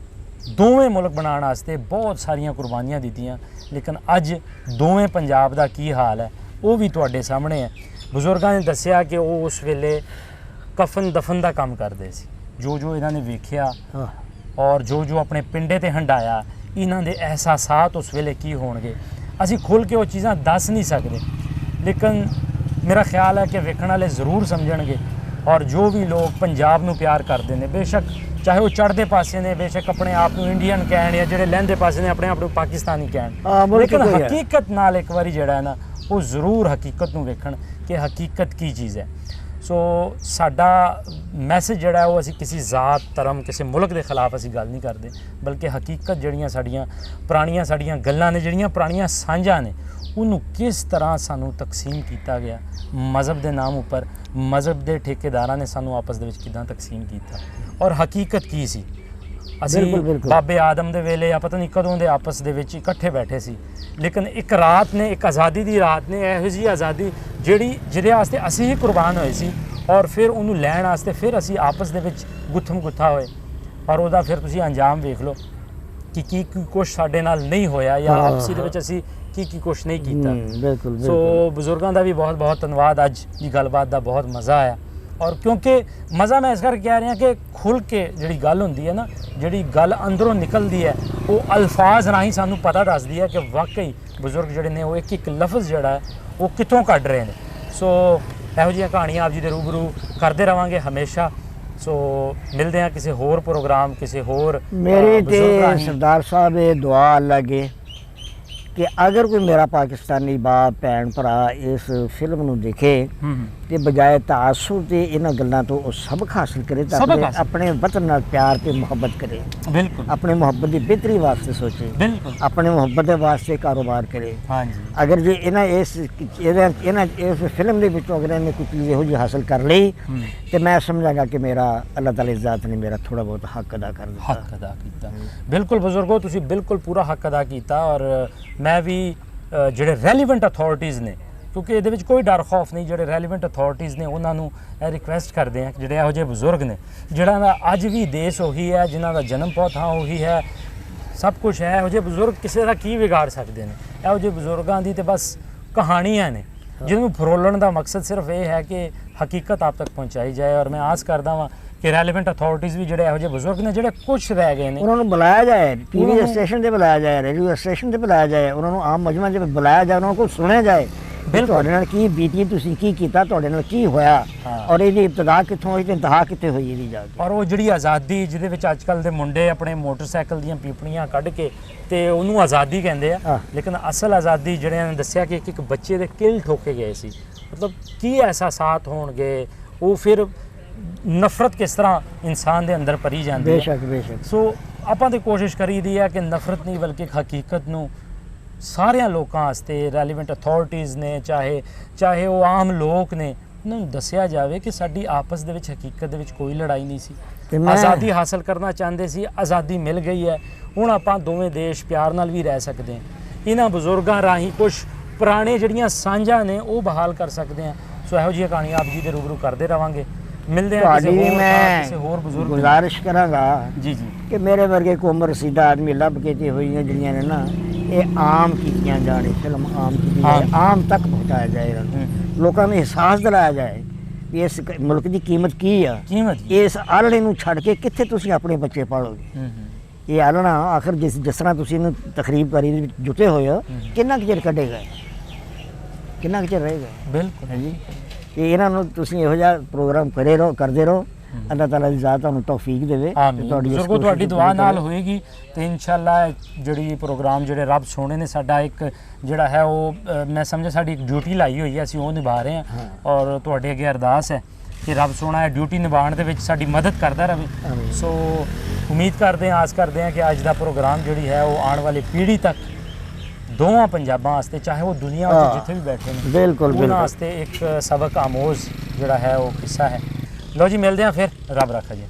ਦੋਵੇਂ ਮੁਲਕ ਬਣਾਉਣ ਵਾਸਤੇ ਬਹੁਤ ਸਾਰੀਆਂ ਕੁਰਬਾਨੀਆਂ ਦਿੱਤੀਆਂ। ਲੇਕਿਨ ਅੱਜ ਦੋਵੇਂ ਪੰਜਾਬ ਦਾ ਕੀ ਹਾਲ ਹੈ ਉਹ ਵੀ ਤੁਹਾਡੇ ਸਾਹਮਣੇ ਹੈ। ਬਜ਼ੁਰਗਾਂ ਨੇ ਦੱਸਿਆ ਕਿ ਉਹ ਉਸ ਵੇਲੇ ਕਫਨ ਦਫਨ ਦਾ ਕੰਮ ਕਰਦੇ ਸੀ। ਜੋ ਜੋ ਇਹਨਾਂ ਨੇ ਵੇਖਿਆ ਔਰ ਜੋ ਜੋ ਆਪਣੇ ਪਿੰਡੇ ਤੇ ਹੰਡਾਇਆ, ਇਹਨਾਂ ਦੇ ਅਹਿਸਾਸਾਤ ਉਸ ਵੇਲੇ ਕੀ ਹੋਣਗੇ ਅਸੀਂ ਖੁੱਲ੍ਹ ਕੇ ਉਹ ਚੀਜ਼ਾਂ ਦੱਸ ਨਹੀਂ ਸਕਦੇ। ਲੇਕਿਨ ਮੇਰਾ ਖਿਆਲ ਹੈ ਕਿ ਵੇਖਣ ਵਾਲੇ ਜ਼ਰੂਰ ਸਮਝਣਗੇ। ਔਰ ਜੋ ਵੀ ਲੋਕ ਪੰਜਾਬ ਨੂੰ ਪਿਆਰ ਕਰਦੇ ਨੇ, ਬੇਸ਼ੱਕ ਚਾਹੇ ਉਹ ਚੜ੍ਹਦੇ ਪਾਸੇ ਨੇ, ਬੇਸ਼ੱਕ ਆਪਣੇ ਆਪ ਨੂੰ ਇੰਡੀਅਨ ਕਹਿਣ, ਜਾਂ ਜਿਹੜੇ ਲਹਿੰਦੇ ਪਾਸੇ ਨੇ ਆਪਣੇ ਆਪ ਨੂੰ ਪਾਕਿਸਤਾਨੀ ਕਹਿਣ, ਲੇਕਿਨ ਹਕੀਕਤ ਨਾਲ ਇੱਕ ਵਾਰੀ ਜਿਹੜਾ ਹੈ ਨਾ ਉਹ ਜ਼ਰੂਰ ਹਕੀਕਤ ਨੂੰ ਵੇਖਣ ਕਿ ਹਕੀਕਤ ਕੀ ਚੀਜ਼ ਹੈ। ਸੋ ਸਾਡਾ ਮੈਸੇਜ ਜਿਹੜਾ ਹੈ ਉਹ ਅਸੀਂ ਕਿਸੇ ਜ਼ਾਤ, ਧਰਮ, ਕਿਸੇ ਮੁਲਕ ਦੇ ਖਿਲਾਫ ਅਸੀਂ ਗੱਲ ਨਹੀਂ ਕਰਦੇ, ਬਲਕਿ ਹਕੀਕਤ ਜਿਹੜੀਆਂ ਸਾਡੀਆਂ ਗੱਲਾਂ ਨੇ, ਜਿਹੜੀਆਂ ਪੁਰਾਣੀਆਂ ਸਾਂਝਾਂ ਨੇ, ਉਹਨੂੰ ਕਿਸ ਤਰ੍ਹਾਂ ਸਾਨੂੰ ਤਕਸੀਮ ਕੀਤਾ ਗਿਆ ਮਜ਼ਹਬ ਦੇ ਨਾਮ ਉੱਪਰ। ਮਜ਼ਹਬ ਦੇ ਠੇਕੇਦਾਰਾਂ ਨੇ ਸਾਨੂੰ ਆਪਸ ਦੇ ਵਿੱਚ ਕਿੱਦਾਂ ਤਕਸੀਮ ਕੀਤਾ ਔਰ ਹਕੀਕਤ ਕੀ ਸੀ। ਅਸੀਂ ਬਾਬੇ ਆਦਮ ਦੇ ਵੇਲੇ ਜਾਂ ਪਤਾ ਨਹੀਂ ਕਦੋਂ ਦੇ ਆਪਸ ਦੇ ਵਿੱਚ ਇਕੱਠੇ ਬੈਠੇ ਸੀ, ਲੇਕਿਨ ਇੱਕ ਰਾਤ ਨੇ, ਇੱਕ ਆਜ਼ਾਦੀ ਦੀ ਰਾਤ ਨੇ, ਇਹੋ ਜਿਹੀ ਆਜ਼ਾਦੀ ਜਿਹਦੇ ਵਾਸਤੇ ਅਸੀਂ ਹੀ ਕੁਰਬਾਨ ਹੋਏ ਸੀ, ਔਰ ਫਿਰ ਉਹਨੂੰ ਲੈਣ ਵਾਸਤੇ ਫਿਰ ਅਸੀਂ ਆਪਸ ਦੇ ਵਿੱਚ ਗੁੱਥਮ ਗੁੱਥਾ ਹੋਏ। ਔਰ ਉਹਦਾ ਫਿਰ ਤੁਸੀਂ ਅੰਜਾਮ ਵੇਖ ਲਓ ਕਿ ਕੀ ਕੁਛ ਸਾਡੇ ਨਾਲ ਨਹੀਂ ਹੋਇਆ, ਜਾਂ ਆਪਸੀ ਦੇ ਵਿੱਚ ਅਸੀਂ ਕੀ ਕੁਛ ਨਹੀਂ ਕੀਤਾ। ਸੋ ਬਜ਼ੁਰਗਾਂ ਦਾ ਵੀ ਬਹੁਤ ਬਹੁਤ ਧੰਨਵਾਦ। ਅੱਜ ਦੀ ਗੱਲਬਾਤ ਦਾ ਬਹੁਤ ਮਜ਼ਾ ਆਇਆ। ਔਰ ਕਿਉਂਕਿ ਮਜ਼ਾ ਮੈਂ ਇਸ ਕਰਕੇ ਕਹਿ ਰਿਹਾ ਕਿ ਖੁੱਲ੍ਹ ਕੇ ਜਿਹੜੀ ਗੱਲ ਹੁੰਦੀ ਹੈ ਨਾ, ਜਿਹੜੀ ਗੱਲ ਅੰਦਰੋਂ ਨਿਕਲਦੀ ਹੈ, ਉਹ ਅਲਫਾਜ਼ ਰਾਹੀਂ ਸਾਨੂੰ ਪਤਾ ਦੱਸਦੀ ਹੈ ਕਿ ਵਾਕਈ ਬਜ਼ੁਰਗ ਜਿਹੜੇ ਨੇ ਉਹ ਇੱਕ ਇੱਕ ਲਫ਼ਜ਼ ਜਿਹੜਾ ਹੈ ਉਹ ਕਿੱਥੋਂ ਕੱਢ ਰਹੇ ਨੇ। ਸੋ ਇਹੋ ਜਿਹੀਆਂ ਕਹਾਣੀਆਂ ਆਪ ਜੀ ਦੇ ਰੂਬਰੂ ਕਰਦੇ ਰਵਾਂਗੇ ਹਮੇਸ਼ਾ। ਸੋ ਮਿਲਦੇ ਹਾਂ ਕਿਸੇ ਹੋਰ ਪ੍ਰੋਗਰਾਮ, ਕਿਸੇ ਹੋਰ। ਮੇਰੀ ਤੇ ਸਰਦਾਰ ਸਾਹਿਬ ਇਹ ਦੁਆ ਲੱਗੇ ਕਿ ਅਗਰ ਕੋਈ ਮੇਰਾ ਪਾਕਿਸਤਾਨੀ ਬਾਪ ਭੈਣ ਭਰਾ ਇਸ ਫਿਲਮ ਨੂੰ ਦੇਖੇ ਤੇ ਬਜਾਏ ਤਾਸੁਰ ਤੇ ਇਹਨਾਂ ਗੱਲਾਂ ਤੋਂ ਉਹ ਸਬਕ ਹਾਸਲ ਕਰੇ, ਤਾਂ ਆਪਣੇ ਵਤਨ ਨਾਲ ਪਿਆਰ ਤੇ ਮੁਹੱਬਤ ਕਰੇ। ਬਿਲਕੁਲ ਆਪਣੇ ਮੁਹੱਬਤ ਦੀ ਬਿਹਤਰੀ ਵਾਸਤੇ ਸੋਚੇ, ਬਿਲਕੁਲ ਆਪਣੇ ਮੁਹੱਬਤ ਦੇ ਵਾਸਤੇ ਕਾਰੋਬਾਰ ਕਰੇ। ਹਾਂਜੀ, ਅਗਰ ਜੇ ਇਹਨਾਂ ਇਸ ਫਿਲਮ ਦੇ ਵਿੱਚੋਂ ਅਗਰ ਇਹਨੇ ਕੋਈ ਚੀਜ਼ ਇਹੋ ਜਿਹੀ ਹਾਸਲ ਕਰ ਲਈ ਤੇ ਮੈਂ ਸਮਝਾਂਗਾ ਕਿ ਮੇਰਾ ਅੱਲਾਹ ਤਾਲਾ ਜ਼ਾਤ ਨੇ ਮੇਰਾ ਥੋੜਾ ਬਹੁਤ ਹੱਕ ਅਦਾ ਕਰ ਦਿੱਤਾ। ਹੱਕ ਅਦਾ ਕੀਤਾ, ਬਿਲਕੁਲ ਬਜ਼ੁਰਗੋ, ਤੁਸੀਂ ਬਿਲਕੁਲ ਪੂਰਾ ਹੱਕ ਅਦਾ ਕੀਤਾ। ਔਰ ਮੈਂ ਵੀ ਜਿਹੜੇ ਰੈਲੀਵੈਂਟ ਅਥਾਰਟੀਜ਼ ਨੇ, ਕਿਉਂਕਿ ਇਹਦੇ ਵਿੱਚ ਕੋਈ ਡਰ ਖੌਫ ਨਹੀਂ, ਜਿਹੜੇ ਰੈਲੀਵੈਂਟ ਅਥਾਰਟੀਜ਼ ਨੇ ਉਹਨਾਂ ਨੂੰ ਇਹ ਰਿਕੁਐਸਟ ਕਰਦੇ ਆ ਕਿ ਜਿਹੜੇ ਇਹੋ ਜਿਹੇ ਬਜ਼ੁਰਗ ਨੇ, ਜਿਹੜਾ ਦਾ ਅੱਜ ਵੀ ਦੇਸ਼ ਉਹੀ ਹੈ, ਜਿਨ੍ਹਾਂ ਦਾ ਜਨਮ ਪੌਥਾ ਉਹੀ ਹੈ, ਸਭ ਕੁਝ ਹੈ, ਇਹੋ ਜਿਹੇ ਬਜ਼ੁਰਗ ਕਿਸੇ ਦਾ ਕੀ ਵਿਗਾੜ ਸਕਦੇ ਨੇ। ਇਹੋ ਜਿਹੇ ਬਜ਼ੁਰਗਾਂ ਦੀ ਤੇ ਬਸ ਕਹਾਣੀਆਂ ਨੇ ਜਿਹਨੂੰ ਫਰੋਲਣ ਦਾ ਮਕਸਦ ਸਿਰਫ ਇਹ ਹੈ ਕਿ ਹਕੀਕਤ ਆਪ ਤੱਕ ਪਹੁੰਚਾਈ ਜਾਏ। ਔਰ ਮੈਂ ਆਸ ਕਰਦਾ ਹਾਂ ਕਿ ਰੈਲੀਵੈਂਟ ਅਥਾਰਟੀਜ਼ ਵੀ ਜਿਹੜੇ ਇਹੋ ਜਿਹੇ ਬਜ਼ੁਰਗ ਨੇ ਜਿਹੜੇ ਕੁਛ ਰਹਿ ਗਏ ਨੇ, ਉਹਨਾਂ ਨੂੰ ਬੁਲਾਇਆ ਜਾਏ, ਟੀਵੀ ਸਟੇਸ਼ਨ ਤੇ ਬੁਲਾਇਆ ਜਾਏ, ਰੇਡੀਓ ਸਟੇਸ਼ਨ ਤੇ ਬੁਲਾਇਆ ਜਾਏ, ਉਹਨਾਂ ਨੂੰ ਆਮ ਮਜਮਾ 'ਚ ਬੁਲਾਇਆ ਜਾਏ, ਉਹਨਾਂ ਕੋਲ ਸੁਣਿਆ ਜਾਏ ਤੁਹਾਡੇ ਨਾਲ ਕੀ ਬੀਤੀ, ਤੁਸੀਂ ਕੀ ਕੀਤਾ, ਤੁਹਾਡੇ ਨਾਲ ਕੀ ਹੋਇਆ, ਔਰ ਇਹਦੀ ਇਬਤਦਾ ਕਿੱਥੋਂ ਹੋਈ ਤੇ ਇੰਤਹਾ ਕਿੱਥੇ ਹੋਈ ਇਹਦੀ ਜਾ ਕੇ। ਔਰ ਉਹ ਜਿਹੜੀ ਆਜ਼ਾਦੀ ਜਿਹਦੇ ਵਿੱਚ ਅੱਜ ਕੱਲ੍ਹ ਦੇ ਮੁੰਡੇ ਆਪਣੇ ਮੋਟਰਸਾਈਕਲ ਦੀਆਂ ਪੀਪਣੀਆਂ ਕੱਢ ਕੇ ਤੇ ਉਹਨੂੰ ਆਜ਼ਾਦੀ ਕਹਿੰਦੇ ਆ, ਲੇਕਿਨ ਅਸਲ ਆਜ਼ਾਦੀ ਜਿਹੜਿਆਂ ਨੇ ਦੱਸਿਆ ਕਿ ਇੱਕ ਬੱਚੇ ਦੇ ਕਿਲ ਠੋਕੇ ਗਏ ਸੀ, ਮਤਲਬ ਕੀ ਅਹਿਸਾਸਾਤ ਹੋਣਗੇ, ਉਹ ਫਿਰ ਨਫ਼ਰਤ ਕਿਸ ਤਰ੍ਹਾਂ ਇਨਸਾਨ ਦੇ ਅੰਦਰ ਭਰੀ ਜਾਂਦੀ ਹੈ। ਬੇਸ਼ੱਕ ਬੇਸ਼ੱਕ। ਸੋ ਆਪਾਂ ਤੇ ਕੋਸ਼ਿਸ਼ ਕਰੀਦੀ ਹੈ ਕਿ ਨਫ਼ਰਤ ਨਹੀਂ ਬਲਕਿ ਹਕੀਕਤ ਨੂੰ ਸਾਰਿਆਂ ਲੋਕਾਂ ਵਾਸਤੇ, ਰੈਲੀਵੈਂਟ ਅਥਾਰਟੀਜ਼ ਨੇ, ਚਾਹੇ ਉਹ ਆਮ ਲੋਕ ਨੇ, ਉਹਨਾਂ ਨੂੰ ਦੱਸਿਆ ਜਾਵੇ ਕਿ ਸਾਡੀ ਆਪਸ ਦੇ ਵਿੱਚ ਹਕੀਕਤ ਦੇ ਵਿੱਚ ਕੋਈ ਲੜਾਈ ਨਹੀਂ ਸੀ। ਆਜ਼ਾਦੀ ਹਾਸਲ ਕਰਨਾ ਚਾਹੁੰਦੇ ਸੀ, ਆਜ਼ਾਦੀ ਮਿਲ ਗਈ ਹੈ, ਹੁਣ ਆਪਾਂ ਦੋਵੇਂ ਦੇਸ਼ ਪਿਆਰ ਨਾਲ ਵੀ ਰਹਿ ਸਕਦੇ ਹਾਂ। ਇਹਨਾਂ ਬਜ਼ੁਰਗਾਂ ਰਾਹੀਂ ਕੁਝ ਪੁਰਾਣੇ ਜਿਹੜੀਆਂ ਸਾਂਝਾਂ ਨੇ ਉਹ ਬਹਾਲ ਕਰ ਸਕਦੇ ਹਾਂ। ਸੋ ਇਹੋ ਜਿਹੀਆਂ ਕਹਾਣੀਆਂ ਆਪ ਜੀ ਦੇ ਰੂਬਰੂ ਕਰਦੇ ਰਵਾਂਗੇ। ਮਿਲਦੇ ਹਾਂ ਕਿਸੇ ਹੋਰ ਬਜ਼ੁਰਗ। ਗੁਜ਼ਾਰਿਸ਼ ਕਰਾਂਗਾ ਜੀ ਜੀ ਕਿ ਮੇਰੇ ਵਰਗੇ ਕੋ ਉਮਰ ਰਸੀਦਾ ਆਦਮੀ ਲੱਭ ਕੇ ਤੇ ਹੋਈਆਂ ਜਿਹੜੀਆਂ ਨੇ ਨਾ, ਇਹ ਆਮ ਕੀਤੀਆਂ ਜਾਣੇ, ਫਿਲਮ ਆਮ ਕੀਤੀ ਜਾਏ, ਆਮ ਤੱਕ ਪਹੁੰਚਾਇਆ ਜਾਏ, ਲੋਕਾਂ ਨੂੰ ਅਹਿਸਾਸ ਦਿਲਾਇਆ ਜਾਏ ਵੀ ਇਸ ਮੁਲਕ ਦੀ ਕੀਮਤ ਕੀ ਆ। ਇਸ ਆਲਣੇ ਨੂੰ ਛੱਡ ਕੇ ਕਿੱਥੇ ਤੁਸੀਂ ਆਪਣੇ ਬੱਚੇ ਪਾਲੋਗੇ। ਇਹ ਆਲਣਾ ਆਖਰ ਜਿਸ ਤਰ੍ਹਾਂ ਤੁਸੀਂ ਇਹਨੂੰ ਤਕਰੀਬਕਾਰੀ ਵਿੱਚ ਜੁਟੇ ਹੋਏ ਹੋ, ਕਿੰਨਾ ਕੁ ਚਿਰ ਕੱਢੇਗਾ, ਕਿੰਨਾ ਕੁ ਚਿਰ ਰਹੇਗਾ। ਬਿਲਕੁਲ ਹੈ ਜੀ। ਤੇ ਇਹਨਾਂ ਨੂੰ ਤੁਸੀਂ ਇਹੋ ਜਿਹਾ ਪ੍ਰੋਗਰਾਮ ਕਰਦੇ ਰਹੋ। ਅੱਲਾਹ ਤਾਲਾ ਦੀ ਜ਼ਾਤ ਤੁਹਾਨੂੰ ਤੌਫੀਕ ਦੇਵੇ। ਤੁਹਾਡੀ ਦੁਆ ਨਾਲ ਹੋਏਗੀ ਤੇ ਇਨਸ਼ਾਅੱਲਾ ਜਿਹੜੀ ਪ੍ਰੋਗਰਾਮ ਜਿਹੜੇ ਰੱਬ ਸੋਹਣੇ ਨੇ ਸਾਡਾ ਇੱਕ ਜਿਹੜਾ ਹੈ ਉਹ ਮੈਂ ਸਮਝਿਆ ਸਾਡੀ ਇੱਕ ਡਿਊਟੀ ਲਾਈ ਹੋਈ ਹੈ, ਅਸੀਂ ਉਹ ਨਿਭਾ ਰਹੇ ਹਾਂ। ਔਰ ਤੁਹਾਡੇ ਅੱਗੇ ਅਰਦਾਸ ਹੈ ਕਿ ਰੱਬ ਸੋਹਣਾ ਹੈ ਡਿਊਟੀ ਨਿਭਾਉਣ ਦੇ ਵਿੱਚ ਸਾਡੀ ਮਦਦ ਕਰਦਾ ਰਹੇ। ਸੋ ਉਮੀਦ ਕਰਦੇ ਹਾਂ, ਆਸ ਕਰਦੇ ਹਾਂ ਕਿ ਅੱਜ ਦਾ ਪ੍ਰੋਗਰਾਮ ਜਿਹੜੀ ਹੈ ਉਹ ਆਉਣ ਵਾਲੀ ਪੀੜ੍ਹੀ ਤੱਕ ਦੋਵਾਂ ਪੰਜਾਬਾਂ ਵਾਸਤੇ, ਚਾਹੇ ਉਹ ਦੁਨੀਆ ਵਿੱਚ ਜਿੱਥੇ ਵੀ ਬੈਠੇ ਨੇ, ਬਿਲਕੁਲ ਉਹਨਾਂ ਬਿਲਕੁਲ ਵਾਸਤੇ ਇੱਕ ਸਬਕ ਆਮੋਜ਼ ਜਿਹੜਾ ਹੈ ਉਹ ਕਿੱਸਾ ਹੈ। ਲਓ ਜੀ, ਮਿਲਦੇ ਹਾਂ ਫਿਰ, ਰੱਬ ਰੱਖਾ ਜੀ।